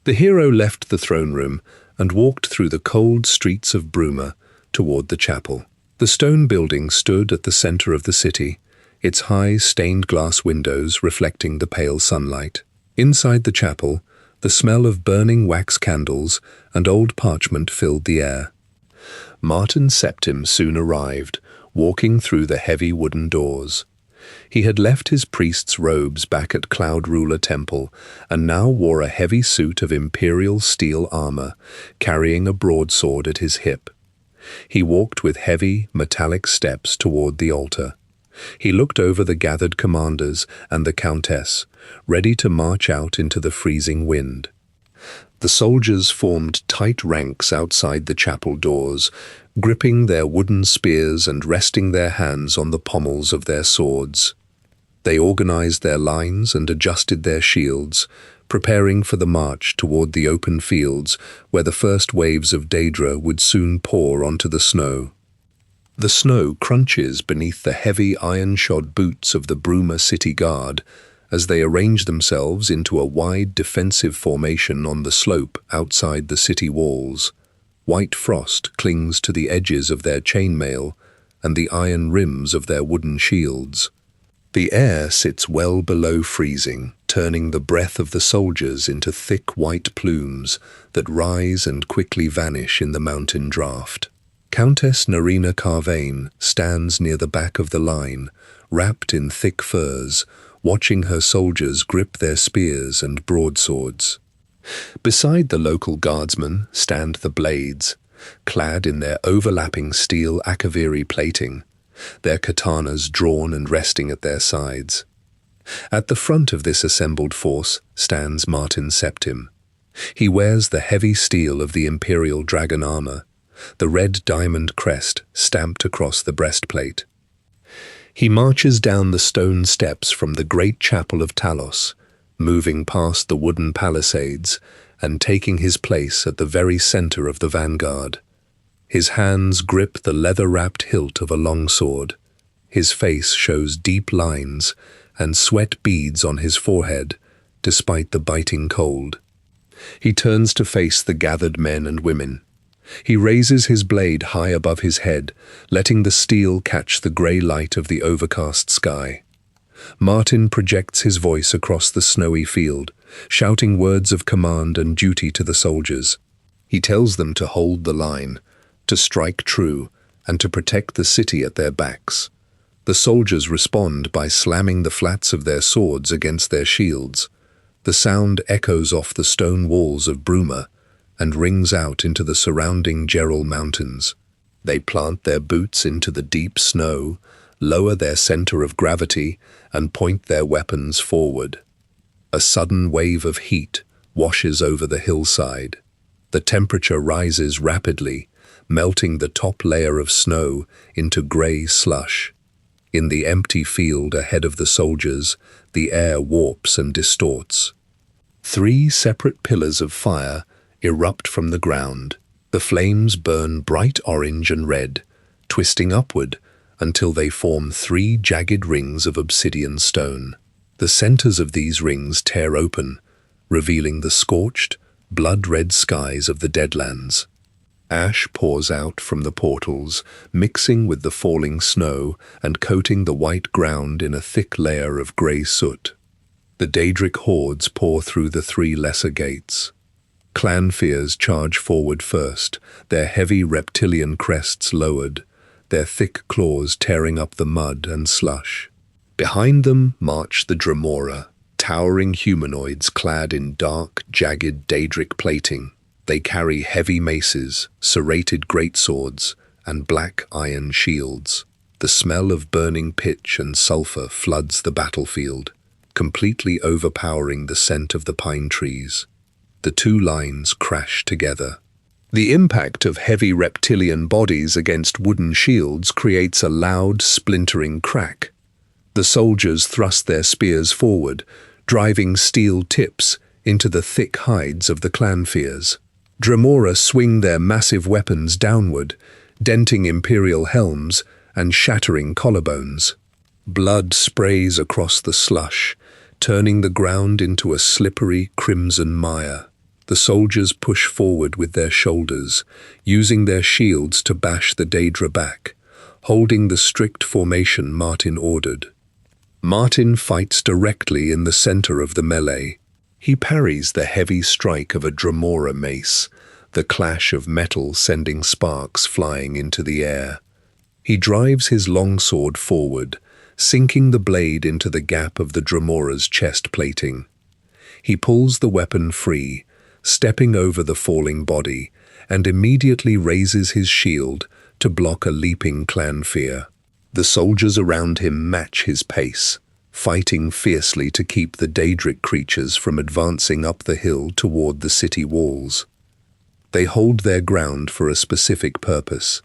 The hero left the throne room and walked through the cold streets of Bruma toward the chapel. The stone building stood at the center of the city, its high stained glass windows reflecting the pale sunlight. Inside the chapel, the smell of burning wax candles and old parchment filled the air. Martin Septim soon arrived, walking through the heavy wooden doors. He had left his priest's robes back at Cloud Ruler Temple and now wore a heavy suit of imperial steel armor, carrying a broadsword at his hip. He walked with heavy, metallic steps toward the altar. He looked over the gathered commanders and the Countess, ready to march out into the freezing wind. The soldiers formed tight ranks outside the chapel doors, gripping their wooden spears and resting their hands on the pommels of their swords. They organized their lines and adjusted their shields, preparing for the march toward the open fields where the first waves of Daedra would soon pour onto the snow. The snow crunches beneath the heavy iron-shod boots of the Bruma city guard as they arrange themselves into a wide defensive formation on the slope outside the city walls. White frost clings to the edges of their chainmail and the iron rims of their wooden shields. The air sits well below freezing, turning the breath of the soldiers into thick white plumes that rise and quickly vanish in the mountain draft. Countess Narina Carvain stands near the back of the line, wrapped in thick furs, watching her soldiers grip their spears and broadswords. Beside the local guardsmen stand the blades, clad in their overlapping steel akaviri plating, their katanas drawn and resting at their sides. At the front of this assembled force stands Martin Septim. He wears the heavy steel of the imperial dragon armor, the red diamond crest stamped across the breastplate. He marches down the stone steps from the great chapel of Talos, moving past the wooden palisades and taking his place at the very center of the vanguard. His hands grip the leather-wrapped hilt of a longsword. His face shows deep lines and sweat beads on his forehead, despite the biting cold. He turns to face the gathered men and women. He raises his blade high above his head, letting the steel catch the grey light of the overcast sky. Martin projects his voice across the snowy field, shouting words of command and duty to the soldiers. He tells them to hold the line, to strike true, and to protect the city at their backs. The soldiers respond by slamming the flats of their swords against their shields. The sound echoes off the stone walls of Bruma and rings out into the surrounding Gerol Mountains. They plant their boots into the deep snow, lower their center of gravity, and point their weapons forward. A sudden wave of heat washes over the hillside. The temperature rises rapidly, melting the top layer of snow into gray slush. In the empty field ahead of the soldiers, the air warps and distorts. 3 separate pillars of fire erupt from the ground. The flames burn bright orange and red, twisting upward until they form 3 jagged rings of obsidian stone. The centers of these rings tear open, revealing the scorched, blood-red skies of the Deadlands. Ash pours out from the portals, mixing with the falling snow and coating the white ground in a thick layer of grey soot. The Daedric hordes pour through the 3 lesser gates. Clanfears charge forward first, their heavy reptilian crests lowered. their thick claws tearing up the mud and slush. Behind them march the Dremora, towering humanoids clad in dark, jagged Daedric plating. They carry heavy maces, serrated greatswords, and black iron shields. The smell of burning pitch and sulfur floods the battlefield, completely overpowering the scent of the pine trees. The two lines crash together. The impact of heavy reptilian bodies against wooden shields creates a loud, splintering crack. The soldiers thrust their spears forward, driving steel tips into the thick hides of the clanfears. Dremora swing their massive weapons downward, denting imperial helms and shattering collarbones. Blood sprays across the slush, turning the ground into a slippery crimson mire. The soldiers push forward with their shoulders, using their shields to bash the Daedra back, holding the strict formation Martin ordered. Martin fights directly in the center of the melee. He parries the heavy strike of a Dremora mace, the clash of metal sending sparks flying into the air. He drives his longsword forward, sinking the blade into the gap of the Dremora's chest plating. He pulls the weapon free, stepping over the falling body, and immediately raises his shield to block a leaping clanfear. The soldiers around him match his pace, fighting fiercely to keep the Daedric creatures from advancing up the hill toward the city walls. They hold their ground for a specific purpose.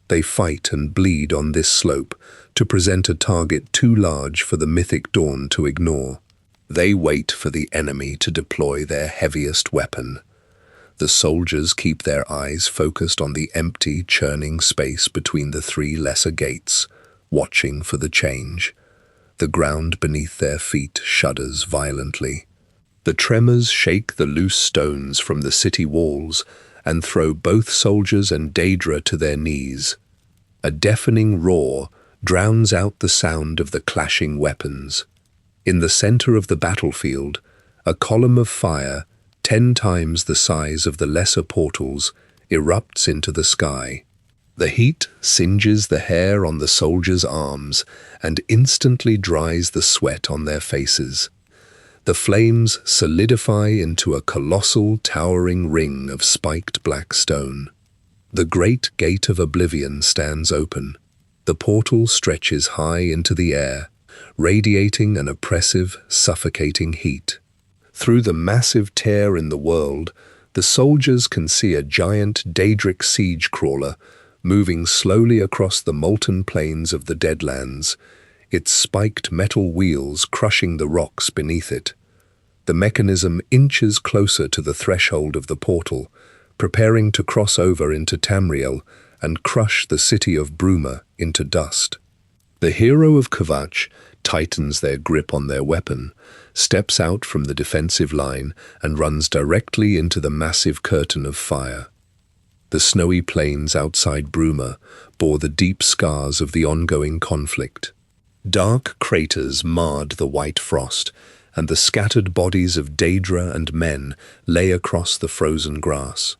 They fight and bleed on this slope to present a target too large for the mythic Dawn to ignore. They wait for the enemy to deploy their heaviest weapon. The soldiers keep their eyes focused on the empty, churning space between the three lesser gates, watching for the change. The ground beneath their feet shudders violently. The tremors shake the loose stones from the city walls and throw both soldiers and Daedra to their knees. A deafening roar drowns out the sound of the clashing weapons. In the center of the battlefield, a column of fire, 10 times the size of the lesser portals, erupts into the sky. The heat singes the hair on the soldiers' arms and instantly dries the sweat on their faces. The flames solidify into a colossal, towering ring of spiked black stone. The great gate of Oblivion stands open. The portal stretches high into the air, radiating an oppressive, suffocating heat. Through the massive tear in the world, the soldiers can see a giant Daedric siege crawler moving slowly across the molten plains of the Deadlands, its spiked metal wheels crushing the rocks beneath it. The mechanism inches closer to the threshold of the portal, preparing to cross over into Tamriel and crush the city of Bruma into dust. The hero of Kvatch tightens their grip on their weapon, steps out from the defensive line, and runs directly into the massive curtain of fire. The snowy plains outside Bruma bore the deep scars of the ongoing conflict. Dark craters marred the white frost, and the scattered bodies of Daedra and men lay across the frozen grass.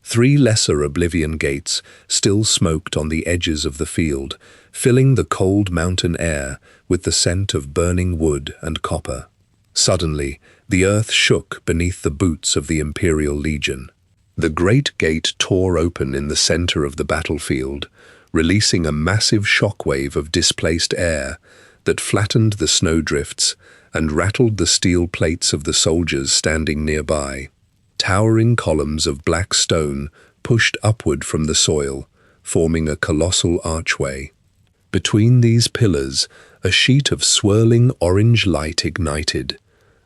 3 lesser Oblivion gates still smoked on the edges of the field, filling the cold mountain air with the scent of burning wood and copper. Suddenly, the earth shook beneath the boots of the Imperial Legion. The great gate tore open in the center of the battlefield, releasing a massive shockwave of displaced air that flattened the snowdrifts and rattled the steel plates of the soldiers standing nearby. Towering columns of black stone pushed upward from the soil, forming a colossal archway. Between these pillars, a sheet of swirling orange light ignited.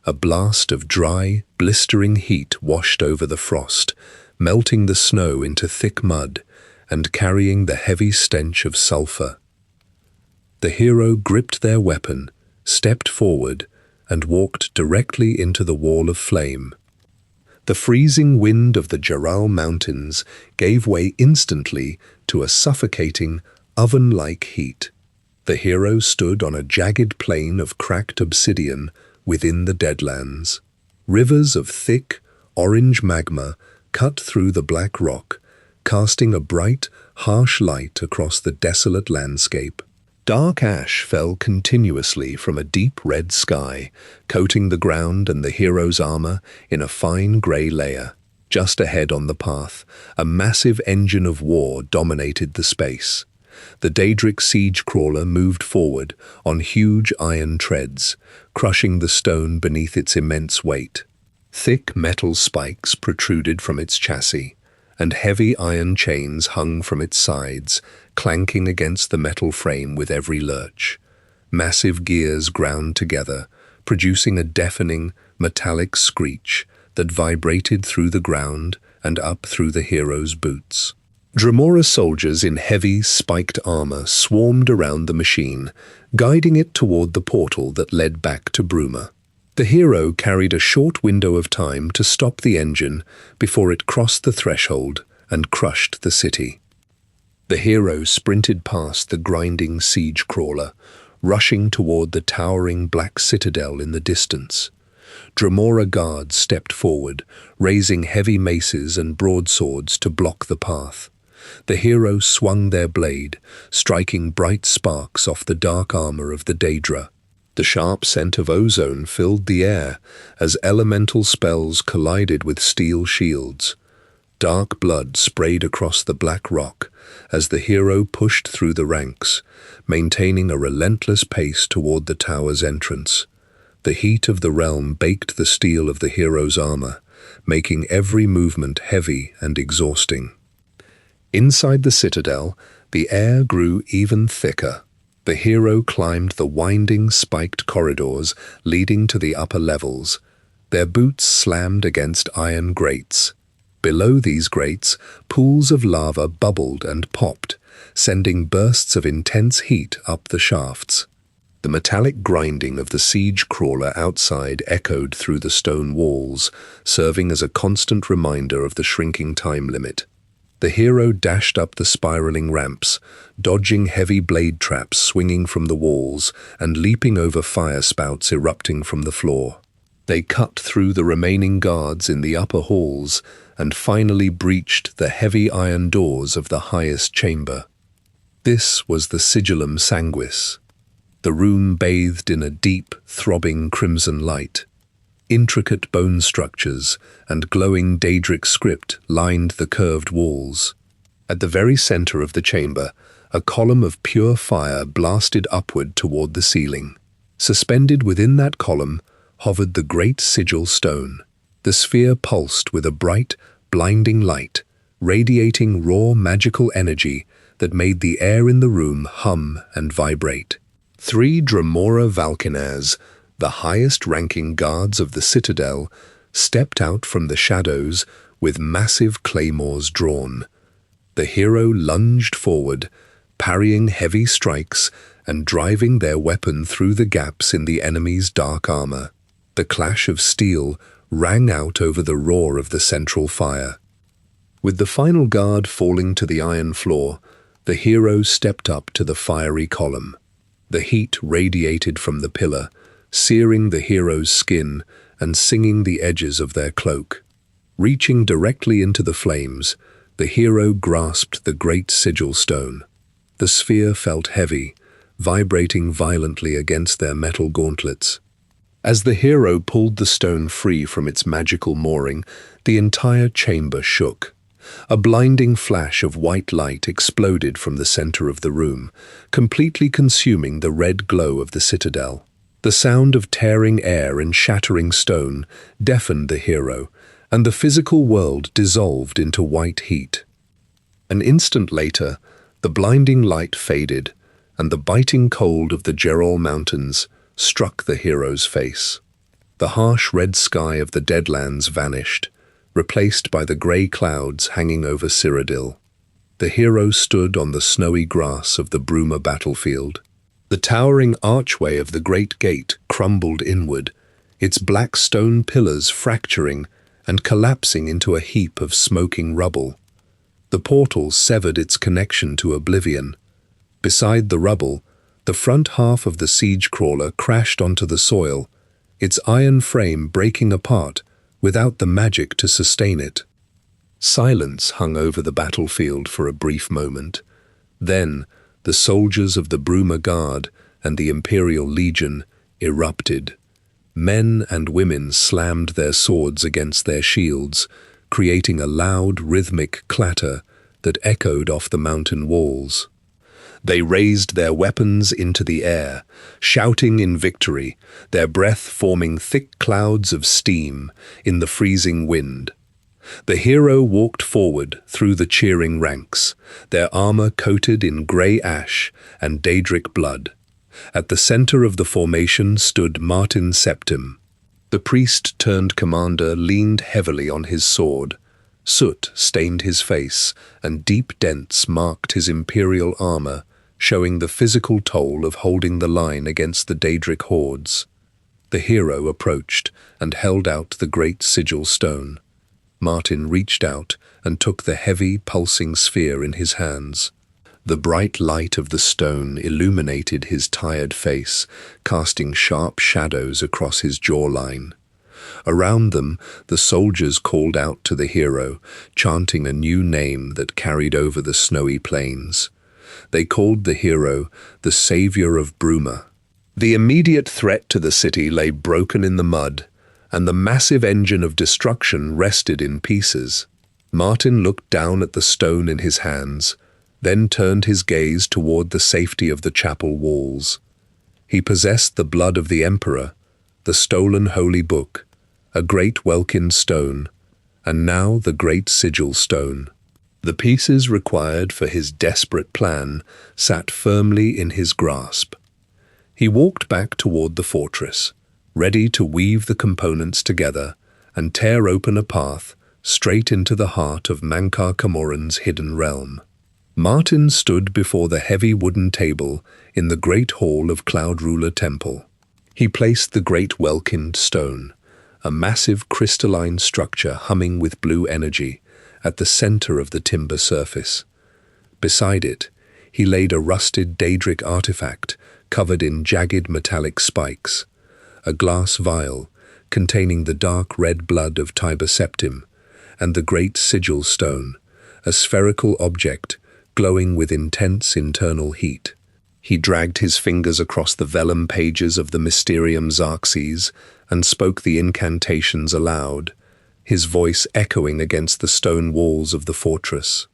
A blast of dry, blistering heat washed over the frost, melting the snow into thick mud and carrying the heavy stench of sulfur. The hero gripped their weapon, stepped forward, and walked directly into the wall of flame. The freezing wind of the Jaral Mountains gave way instantly to a suffocating, oven-like heat. The hero stood on a jagged plain of cracked obsidian within the Deadlands. Rivers of thick, orange magma cut through the black rock, casting a bright, harsh light across the desolate landscape. Dark ash fell continuously from a deep red sky, coating the ground and the hero's armor in a fine grey layer. Just ahead on the path, a massive engine of war dominated the space. The Daedric siege crawler moved forward on huge iron treads, crushing the stone beneath its immense weight. Thick metal spikes protruded from its chassis, and heavy iron chains hung from its sides, clanking against the metal frame with every lurch. Massive gears ground together, producing a deafening, metallic screech that vibrated through the ground and up through the hero's boots. Dremora soldiers in heavy, spiked armor swarmed around the machine, guiding it toward the portal that led back to Bruma. The hero carried a short window of time to stop the engine before it crossed the threshold and crushed the city. The hero sprinted past the grinding siege crawler, rushing toward the towering black citadel in the distance. Dremora guards stepped forward, raising heavy maces and broadswords to block the path. The hero swung their blade, striking bright sparks off the dark armor of the Daedra. The sharp scent of ozone filled the air as elemental spells collided with steel shields. Dark blood sprayed across the black rock as the hero pushed through the ranks, maintaining a relentless pace toward the tower's entrance. The heat of the realm baked the steel of the hero's armor, making every movement heavy and exhausting. Inside the citadel, the air grew even thicker. The hero climbed the winding, spiked corridors leading to the upper levels. Their boots slammed against iron grates. Below these grates, pools of lava bubbled and popped, sending bursts of intense heat up the shafts. The metallic grinding of the siege crawler outside echoed through the stone walls, serving as a constant reminder of the shrinking time limit. The hero dashed up the spiraling ramps, dodging heavy blade traps swinging from the walls and leaping over fire spouts erupting from the floor. They cut through the remaining guards in the upper halls and finally breached the heavy iron doors of the highest chamber. This was the Sigillum Sanguis. The room bathed in a deep, throbbing crimson light. Intricate bone structures and glowing Daedric script lined the curved walls. At the very center of the chamber, a column of pure fire blasted upward toward the ceiling. Suspended within that column hovered the great sigil stone. The sphere pulsed with a bright, blinding light, radiating raw magical energy that made the air in the room hum and vibrate. 3 Dremora Valkynaires, the highest-ranking guards of the citadel, stepped out from the shadows with massive claymores drawn. The hero lunged forward, parrying heavy strikes and driving their weapon through the gaps in the enemy's dark armor. The clash of steel rang out over the roar of the central fire. With the final guard falling to the iron floor, the hero stepped up to the fiery column. The heat radiated from the pillar, searing the hero's skin and singing the edges of their cloak. Reaching directly into the flames, the hero grasped the great sigil stone. The sphere felt heavy, vibrating violently against their metal gauntlets. As the hero pulled the stone free from its magical mooring, the entire chamber shook. A blinding flash of white light exploded from the center of the room, completely consuming the red glow of the citadel. The sound of tearing air and shattering stone deafened the hero, and the physical world dissolved into white heat. An instant later, the blinding light faded, and the biting cold of the Gerol Mountains struck the hero's face. The harsh red sky of the Deadlands vanished, replaced by the grey clouds hanging over Cyrodiil. The hero stood on the snowy grass of the Bruma battlefield. The towering archway of the great gate crumbled inward, its black stone pillars fracturing and collapsing into a heap of smoking rubble. The portal severed its connection to Oblivion. Beside the rubble, the front half of the siege crawler crashed onto the soil, its iron frame breaking apart without the magic to sustain it. Silence hung over the battlefield for a brief moment. Then, the soldiers of the Bruma Guard and the Imperial Legion erupted. Men and women slammed their swords against their shields, creating a loud, rhythmic clatter that echoed off the mountain walls. They raised their weapons into the air, shouting in victory, their breath forming thick clouds of steam in the freezing wind. The hero walked forward through the cheering ranks, their armor coated in grey ash and Daedric blood. At the center of the formation stood Martin Septim. The priest-turned-commander leaned heavily on his sword. Soot stained his face, and deep dents marked his imperial armor, showing the physical toll of holding the line against the Daedric hordes. The hero approached and held out the great sigil stone. Martin reached out and took the heavy, pulsing sphere in his hands. The bright light of the stone illuminated his tired face, casting sharp shadows across his jawline. Around them, the soldiers called out to the hero, chanting a new name that carried over the snowy plains. They called the hero the Savior of Bruma. The immediate threat to the city lay broken in the mud, and the massive engine of destruction rested in pieces. Martin looked down at the stone in his hands, then turned his gaze toward the safety of the chapel walls. He possessed the blood of the Emperor, the stolen holy book, a great Welkin stone, and now the great sigil stone. The pieces required for his desperate plan sat firmly in his grasp. He walked back toward the fortress, ready to weave the components together and tear open a path straight into the heart of Mankar Camoran's hidden realm. Martin stood before the heavy wooden table in the great hall of Cloud Ruler Temple. He placed the great Welkin stone, a massive crystalline structure humming with blue energy, at the center of the timber surface. Beside it, he laid a rusted Daedric artifact covered in jagged metallic spikes, a glass vial containing the dark red blood of Tiber Septim, and the great sigil stone, a spherical object glowing with intense internal heat. He dragged his fingers across the vellum pages of the Mysterium Xerxes and spoke the incantations aloud, his voice echoing against the stone walls of the fortress.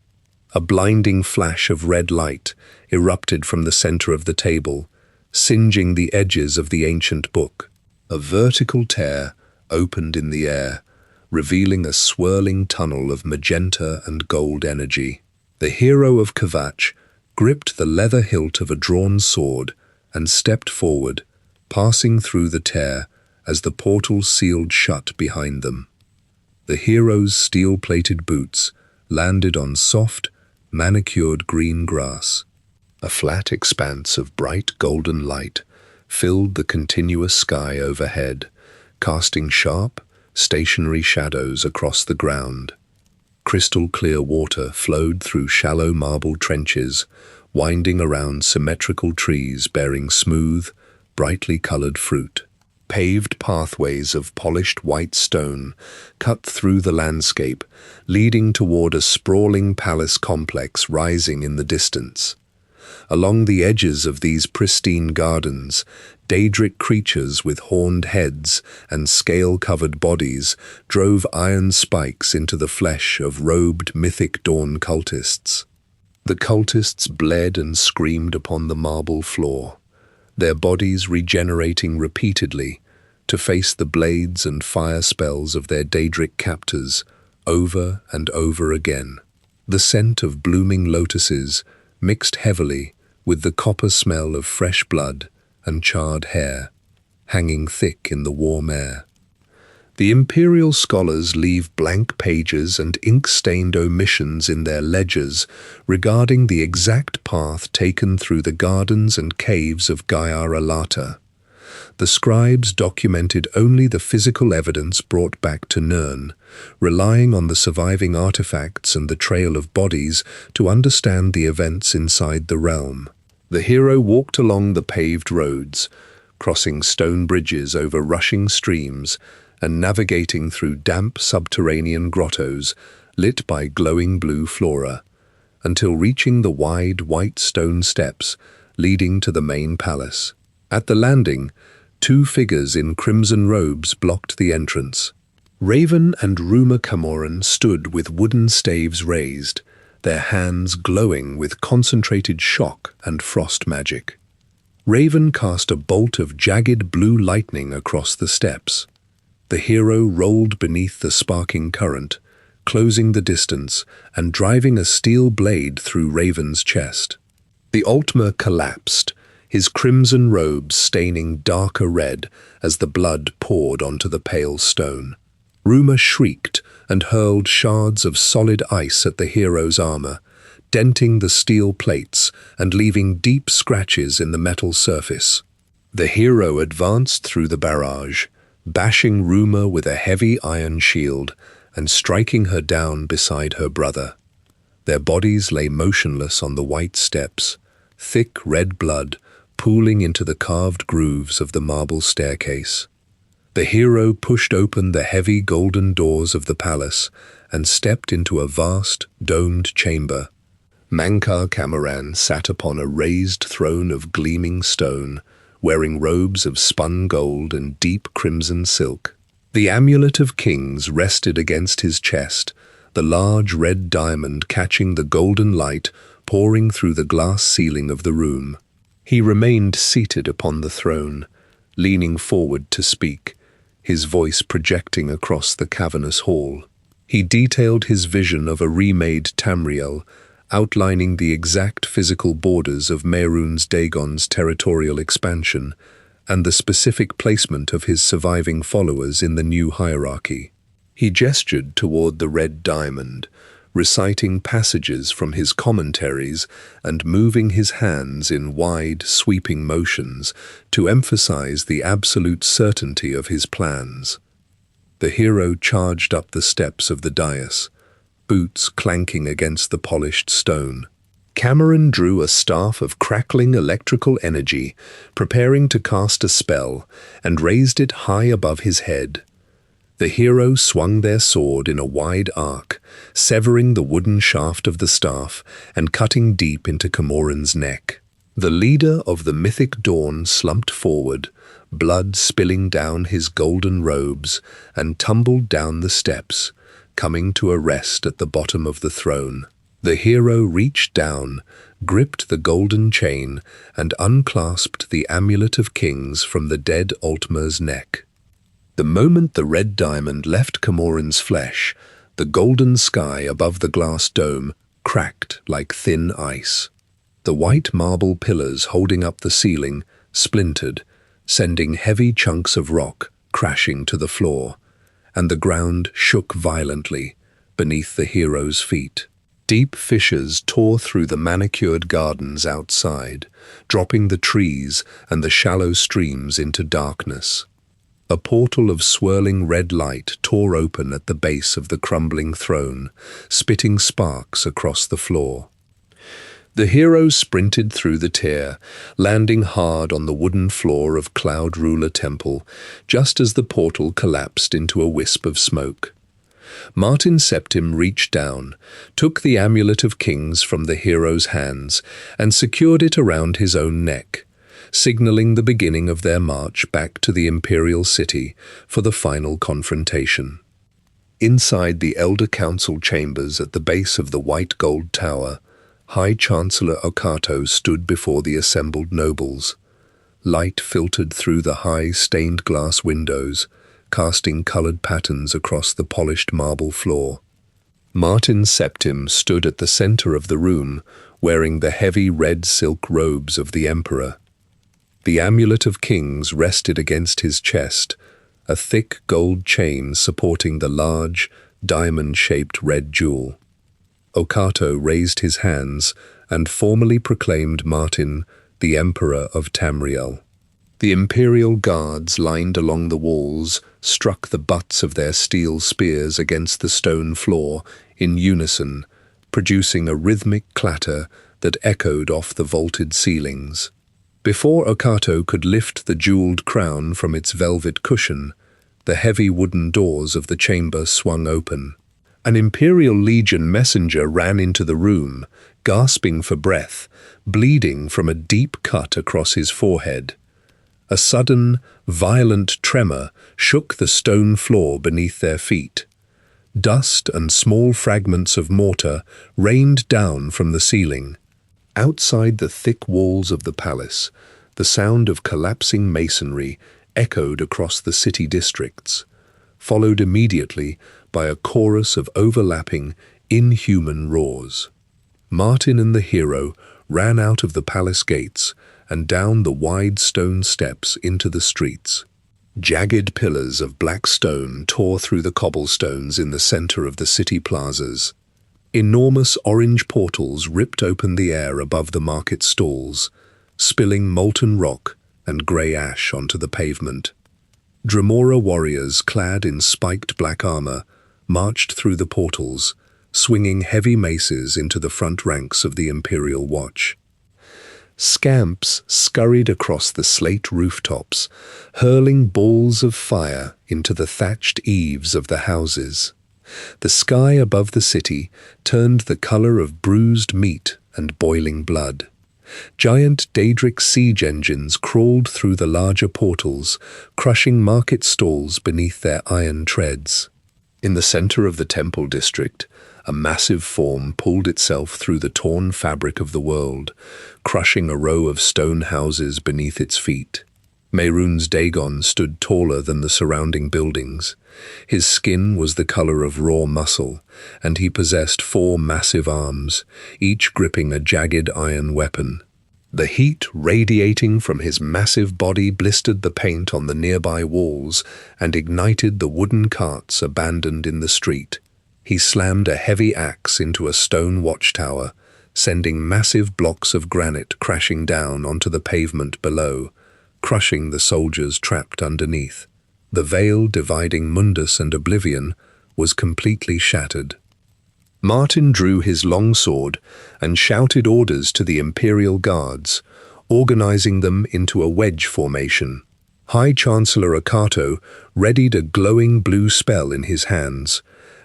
A blinding flash of red light erupted from the center of the table, singeing the edges of the ancient book. A vertical tear opened in the air, revealing a swirling tunnel of magenta and gold energy. The hero of Kvatch gripped the leather hilt of a drawn sword and stepped forward, passing through the tear as the portal sealed shut behind them. The hero's steel-plated boots landed on soft, manicured green grass. A flat expanse of bright golden light filled the continuous sky overhead, casting sharp, stationary shadows across the ground. Crystal-clear water flowed through shallow marble trenches, winding around symmetrical trees bearing smooth, brightly colored fruit. Paved pathways of polished white stone cut through the landscape, leading toward a sprawling palace complex rising in the distance. Along the edges of these pristine gardens, Daedric creatures with horned heads and scale-covered bodies drove iron spikes into the flesh of robed mythic dawn cultists. The cultists bled and screamed upon the marble floor, their bodies regenerating repeatedly to face the blades and fire spells of their Daedric captors over and over again. The scent of blooming lotuses mixed heavily with the copper smell of fresh blood and charred hair, hanging thick in the warm air. The imperial scholars leave blank pages and ink-stained omissions in their ledgers regarding the exact path taken through the gardens and caves of Gaiara Lata. The scribes documented only the physical evidence brought back to Nirn, relying on the surviving artifacts and the trail of bodies to understand the events inside the realm. The hero walked along the paved roads, crossing stone bridges over rushing streams and navigating through damp subterranean grottos lit by glowing blue flora, until reaching the wide white stone steps leading to the main palace. At the landing, two figures in crimson robes blocked the entrance. Raven and Ruma Camoran stood with wooden staves raised, their hands glowing with concentrated shock and frost magic. Raven cast a bolt of jagged blue lightning across the steps. The hero rolled beneath the sparking current, closing the distance and driving a steel blade through Raven's chest. The Altmer collapsed, his crimson robes staining darker red as the blood poured onto the pale stone. Ruma shrieked and hurled shards of solid ice at the hero's armor, denting the steel plates and leaving deep scratches in the metal surface. The hero advanced through the barrage, bashing Ruma with a heavy iron shield and striking her down beside her brother. Their bodies lay motionless on the white steps, thick red blood pooling into the carved grooves of the marble staircase. The hero pushed open the heavy golden doors of the palace and stepped into a vast, domed chamber. Mankar Camoran sat upon a raised throne of gleaming stone, wearing robes of spun gold and deep crimson silk. The amulet of kings rested against his chest, the large red diamond catching the golden light pouring through the glass ceiling of the room. He remained seated upon the throne, leaning forward to speak, his voice projecting across the cavernous hall. He detailed his vision of a remade Tamriel, outlining the exact physical borders of Mehrunes Dagon's territorial expansion and the specific placement of his surviving followers in the new hierarchy. He gestured toward the red diamond, reciting passages from his commentaries and moving his hands in wide, sweeping motions to emphasize the absolute certainty of his plans. The hero charged up the steps of the dais, boots clanking against the polished stone. Camoran drew a staff of crackling electrical energy, preparing to cast a spell, and raised it high above his head. The hero swung their sword in a wide arc, severing the wooden shaft of the staff and cutting deep into Camoran's neck. The leader of the mythic dawn slumped forward, blood spilling down his golden robes, and tumbled down the steps, coming to a rest at the bottom of the throne. The hero reached down, gripped the golden chain, and unclasped the amulet of kings from the dead Altmer's neck. The moment the red diamond left Camoran's flesh, the golden sky above the glass dome cracked like thin ice. The white marble pillars holding up the ceiling splintered, sending heavy chunks of rock crashing to the floor, and the ground shook violently beneath the hero's feet. Deep fissures tore through the manicured gardens outside, dropping the trees and the shallow streams into darkness. A portal of swirling red light tore open at the base of the crumbling throne, spitting sparks across the floor. The hero sprinted through the tear, landing hard on the wooden floor of Cloud Ruler Temple, just as the portal collapsed into a wisp of smoke. Martin Septim reached down, took the Amulet of Kings from the hero's hands, and secured it around his own neck, signaling the beginning of their march back to the Imperial City for the final confrontation. Inside the Elder Council chambers at the base of the White Gold Tower, High Chancellor Okato stood before the assembled nobles. Light filtered through the high stained glass windows, casting colored patterns across the polished marble floor. Martin Septim stood at the center of the room, wearing the heavy red silk robes of the Emperor. The Amulet of Kings rested against his chest, a thick gold chain supporting the large, diamond-shaped red jewel. Okato raised his hands and formally proclaimed Martin the Emperor of Tamriel. The Imperial guards lined along the walls struck the butts of their steel spears against the stone floor in unison, producing a rhythmic clatter that echoed off the vaulted ceilings. Before Okato could lift the jeweled crown from its velvet cushion, The heavy wooden doors of the chamber swung open. An Imperial Legion messenger ran into the room, gasping for breath, bleeding from a deep cut across his forehead. A sudden, violent tremor shook the stone floor beneath their feet. Dust and small fragments of mortar rained down from the ceiling. Outside the thick walls of the palace, the sound of collapsing masonry echoed across the city districts, followed immediately by a chorus of overlapping, inhuman roars. Martin and the hero ran out of the palace gates and down the wide stone steps into the streets. Jagged pillars of black stone tore through the cobblestones in the center of the city plazas. Enormous orange portals ripped open the air above the market stalls, spilling molten rock and grey ash onto the pavement. Dremora warriors clad in spiked black armor marched through the portals, swinging heavy maces into the front ranks of the Imperial Watch. Scamps scurried across the slate rooftops, hurling balls of fire into the thatched eaves of the houses. The sky above the city turned the color of bruised meat and boiling blood. Giant Daedric siege engines crawled through the larger portals, crushing market stalls beneath their iron treads. In the center of the temple district, a massive form pulled itself through the torn fabric of the world, crushing a row of stone houses beneath its feet. Mehrunes Dagon stood taller than the surrounding buildings. His skin was the color of raw muscle, and he possessed 4 massive arms, each gripping a jagged iron weapon. The heat radiating from his massive body blistered the paint on the nearby walls and ignited the wooden carts abandoned in the street. He slammed a heavy axe into a stone watchtower, sending massive blocks of granite crashing down onto the pavement below, crushing the soldiers trapped underneath. The veil dividing Mundus and Oblivion was completely shattered. Martin drew his longsword and shouted orders to the Imperial Guards, organizing them into a wedge formation. High Chancellor Akato readied a glowing blue spell in his hands,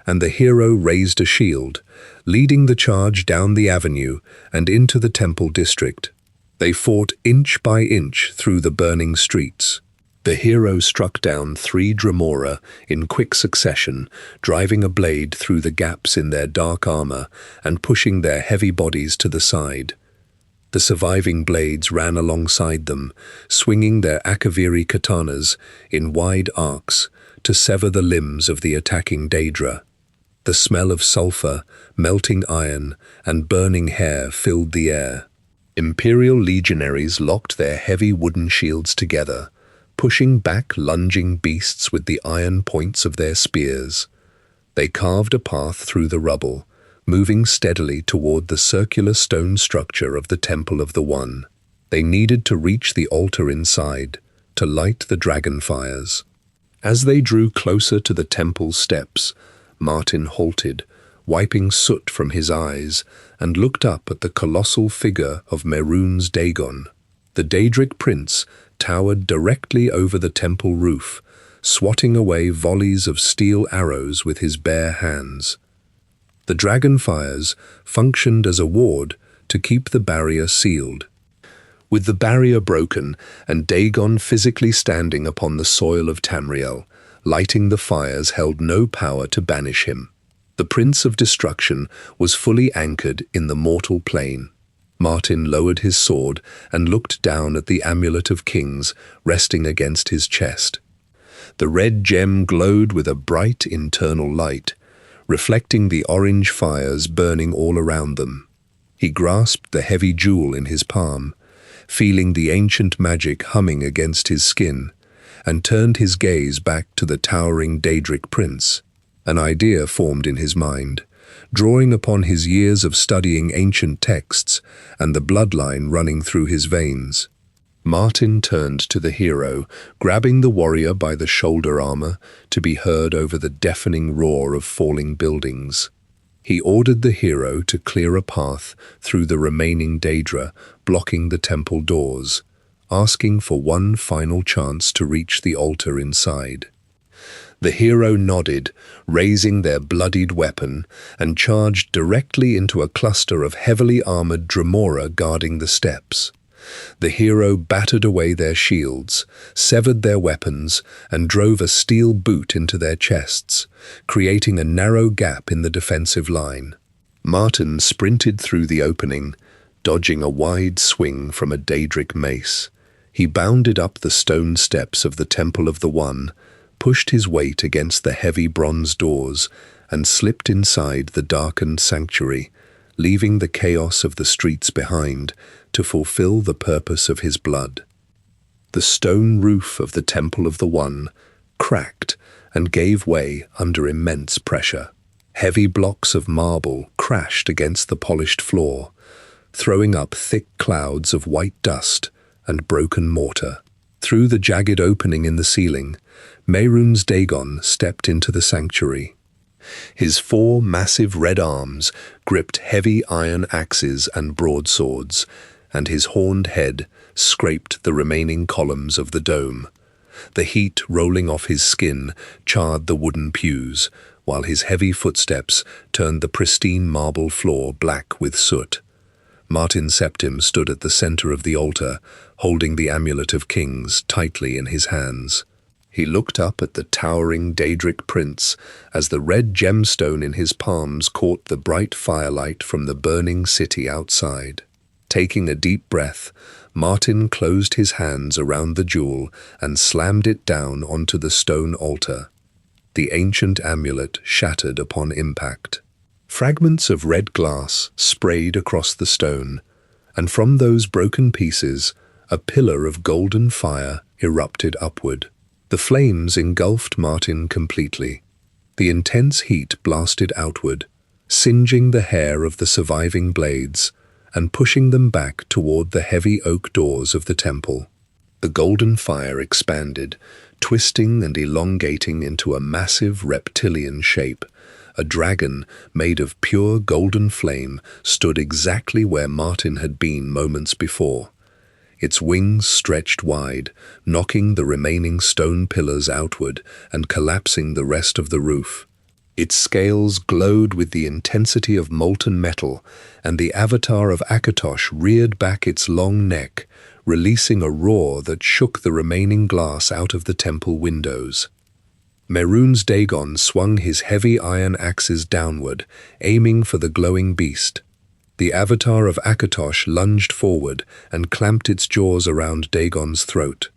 and the hero raised a shield, leading the charge down the avenue and into the temple district. They fought inch by inch through the burning streets. The hero struck down 3 Dremora in quick succession, driving a blade through the gaps in their dark armor and pushing their heavy bodies to the side. The surviving blades ran alongside them, swinging their Akaviri katanas in wide arcs to sever the limbs of the attacking Daedra. The smell of sulfur, melting iron, and burning hair filled the air. Imperial legionaries locked their heavy wooden shields together, pushing back lunging beasts with the iron points of their spears. They carved a path through the rubble, moving steadily toward the circular stone structure of the Temple of the One. They needed to reach the altar inside, to light the dragon fires. As they drew closer to the temple steps, Martin halted, wiping soot from his eyes, and looked up at the colossal figure of Mehrunes Dagon. The Daedric prince towered directly over the temple roof, swatting away volleys of steel arrows with his bare hands. The dragon fires functioned as a ward to keep the barrier sealed. With the barrier broken and Dagon physically standing upon the soil of Tamriel, lighting the fires held no power to banish him. The Prince of Destruction was fully anchored in the mortal plane. Martin lowered his sword and looked down at the Amulet of Kings resting against his chest. The red gem glowed with a bright internal light, reflecting the orange fires burning all around them. He grasped the heavy jewel in his palm, feeling the ancient magic humming against his skin, and turned his gaze back to the towering Daedric prince. An idea formed in his mind, drawing upon his years of studying ancient texts and the bloodline running through his veins. Martin turned to the hero, grabbing the warrior by the shoulder armor to be heard over the deafening roar of falling buildings. He ordered the hero to clear a path through the remaining Daedra, blocking the temple doors, asking for one final chance to reach the altar inside. The hero nodded, raising their bloodied weapon, and charged directly into a cluster of heavily armored Dremora guarding the steps. The hero battered away their shields, severed their weapons, and drove a steel boot into their chests, creating a narrow gap in the defensive line. Martin sprinted through the opening, dodging a wide swing from a Daedric mace. He bounded up the stone steps of the Temple of the One, pushed his weight against the heavy bronze doors, and slipped inside the darkened sanctuary, leaving the chaos of the streets behind to fulfill the purpose of his blood. The stone roof of the Temple of the One cracked and gave way under immense pressure. Heavy blocks of marble crashed against the polished floor, throwing up thick clouds of white dust and broken mortar. Through the jagged opening in the ceiling, Mehrunes Dagon stepped into the sanctuary. His 4 massive red arms gripped heavy iron axes and broadswords, and his horned head scraped the remaining columns of the dome. The heat rolling off his skin charred the wooden pews, while his heavy footsteps turned the pristine marble floor black with soot. Martin Septim stood at the center of the altar, holding the Amulet of Kings tightly in his hands. He looked up at the towering Daedric prince as the red gemstone in his palms caught the bright firelight from the burning city outside. Taking a deep breath, Martin closed his hands around the jewel and slammed it down onto the stone altar. The ancient amulet shattered upon impact. Fragments of red glass sprayed across the stone, and from those broken pieces, a pillar of golden fire erupted upward. The flames engulfed Martin completely. The intense heat blasted outward, singeing the hair of the surviving blades and pushing them back toward the heavy oak doors of the temple. The golden fire expanded, twisting and elongating into a massive reptilian shape. A dragon made of pure golden flame stood exactly where Martin had been moments before. Its wings stretched wide, knocking the remaining stone pillars outward and collapsing the rest of the roof. Its scales glowed with the intensity of molten metal, and the avatar of Akatosh reared back its long neck, releasing a roar that shook the remaining glass out of the temple windows. Mehrunes Dagon swung his heavy iron axes downward, aiming for the glowing beast. The avatar of Akatosh lunged forward and clamped its jaws around Dagon's throat.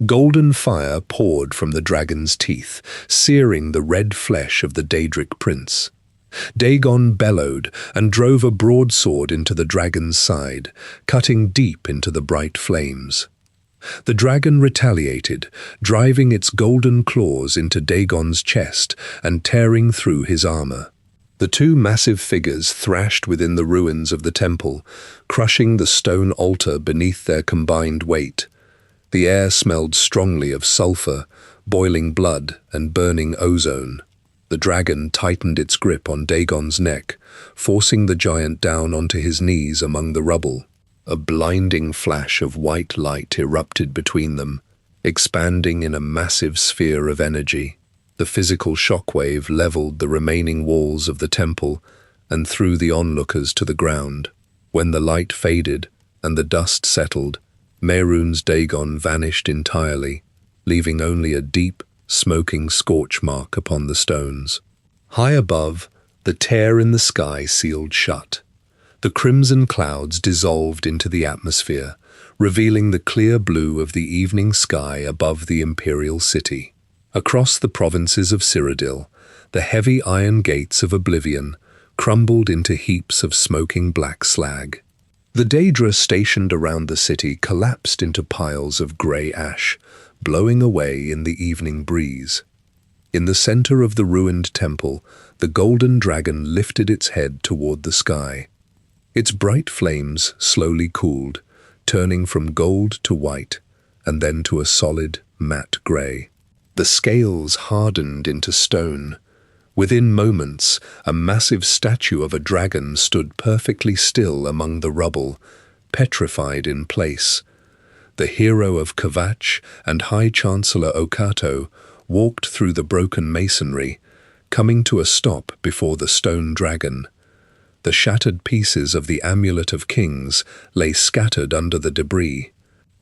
Golden fire poured from the dragon's teeth, searing the red flesh of the Daedric prince. Dagon bellowed and drove a broadsword into the dragon's side, cutting deep into the bright flames. The dragon retaliated, driving its golden claws into Dagon's chest and tearing through his armor. The 2 massive figures thrashed within the ruins of the temple, crushing the stone altar beneath their combined weight. The air smelled strongly of sulfur, boiling blood, and burning ozone. The dragon tightened its grip on Dagon's neck, forcing the giant down onto his knees among the rubble. A blinding flash of white light erupted between them, expanding in a massive sphere of energy. The physical shockwave leveled the remaining walls of the temple and threw the onlookers to the ground. When the light faded and the dust settled, Mehrunes Dagon vanished entirely, leaving only a deep, smoking scorch mark upon the stones. High above, the tear in the sky sealed shut. The crimson clouds dissolved into the atmosphere, revealing the clear blue of the evening sky above the imperial city. Across the provinces of Cyrodiil, the heavy iron gates of Oblivion crumbled into heaps of smoking black slag. The Daedra stationed around the city collapsed into piles of grey ash, blowing away in the evening breeze. In the center of the ruined temple, the golden dragon lifted its head toward the sky. Its bright flames slowly cooled, turning from gold to white, and then to a solid, matte grey. The scales hardened into stone. Within moments, a massive statue of a dragon stood perfectly still among the rubble, petrified in place. The hero of Kvatch and High Chancellor Okato walked through the broken masonry, coming to a stop before the stone dragon. The shattered pieces of the Amulet of Kings lay scattered under the debris.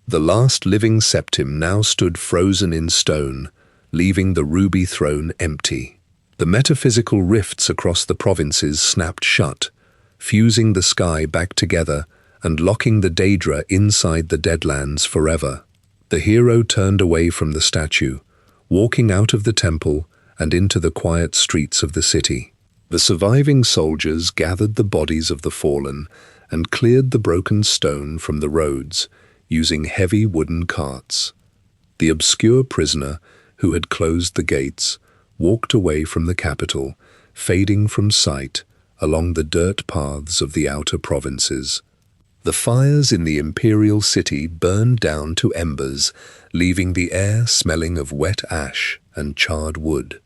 The last living septim now stood frozen in stone, leaving the ruby throne empty. The metaphysical rifts across the provinces snapped shut, fusing the sky back together and locking the Daedra inside the Deadlands forever. The hero turned away from the statue, walking out of the temple and into the quiet streets of the city. The surviving soldiers gathered the bodies of the fallen and cleared the broken stone from the roads, using heavy wooden carts. The obscure prisoner, who had closed the gates, walked away from the capital, fading from sight along the dirt paths of the outer provinces. The fires in the imperial city burned down to embers, leaving the air smelling of wet ash and charred wood.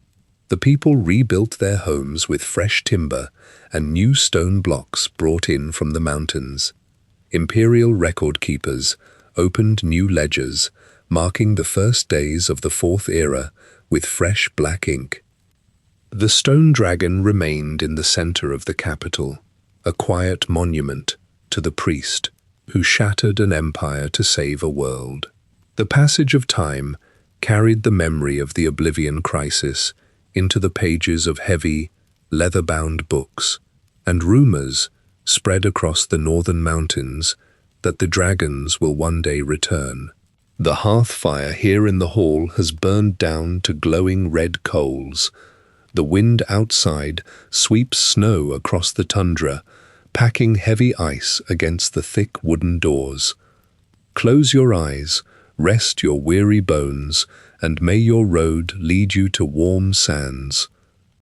The people rebuilt their homes with fresh timber and new stone blocks brought in from the mountains. Imperial record keepers opened new ledgers, marking the first days of the Fourth Era with fresh black ink. The stone dragon remained in the center of the capital, a quiet monument to the priest who shattered an empire to save a world. The passage of time carried the memory of the Oblivion crisis into the pages of heavy, leather-bound books, and rumors spread across the northern mountains that the dragons will one day return. The hearth fire here in the hall has burned down to glowing red coals. The wind outside sweeps snow across the tundra, packing heavy ice against the thick wooden doors. Close your eyes, rest your weary bones, and may your road lead you to warm sands,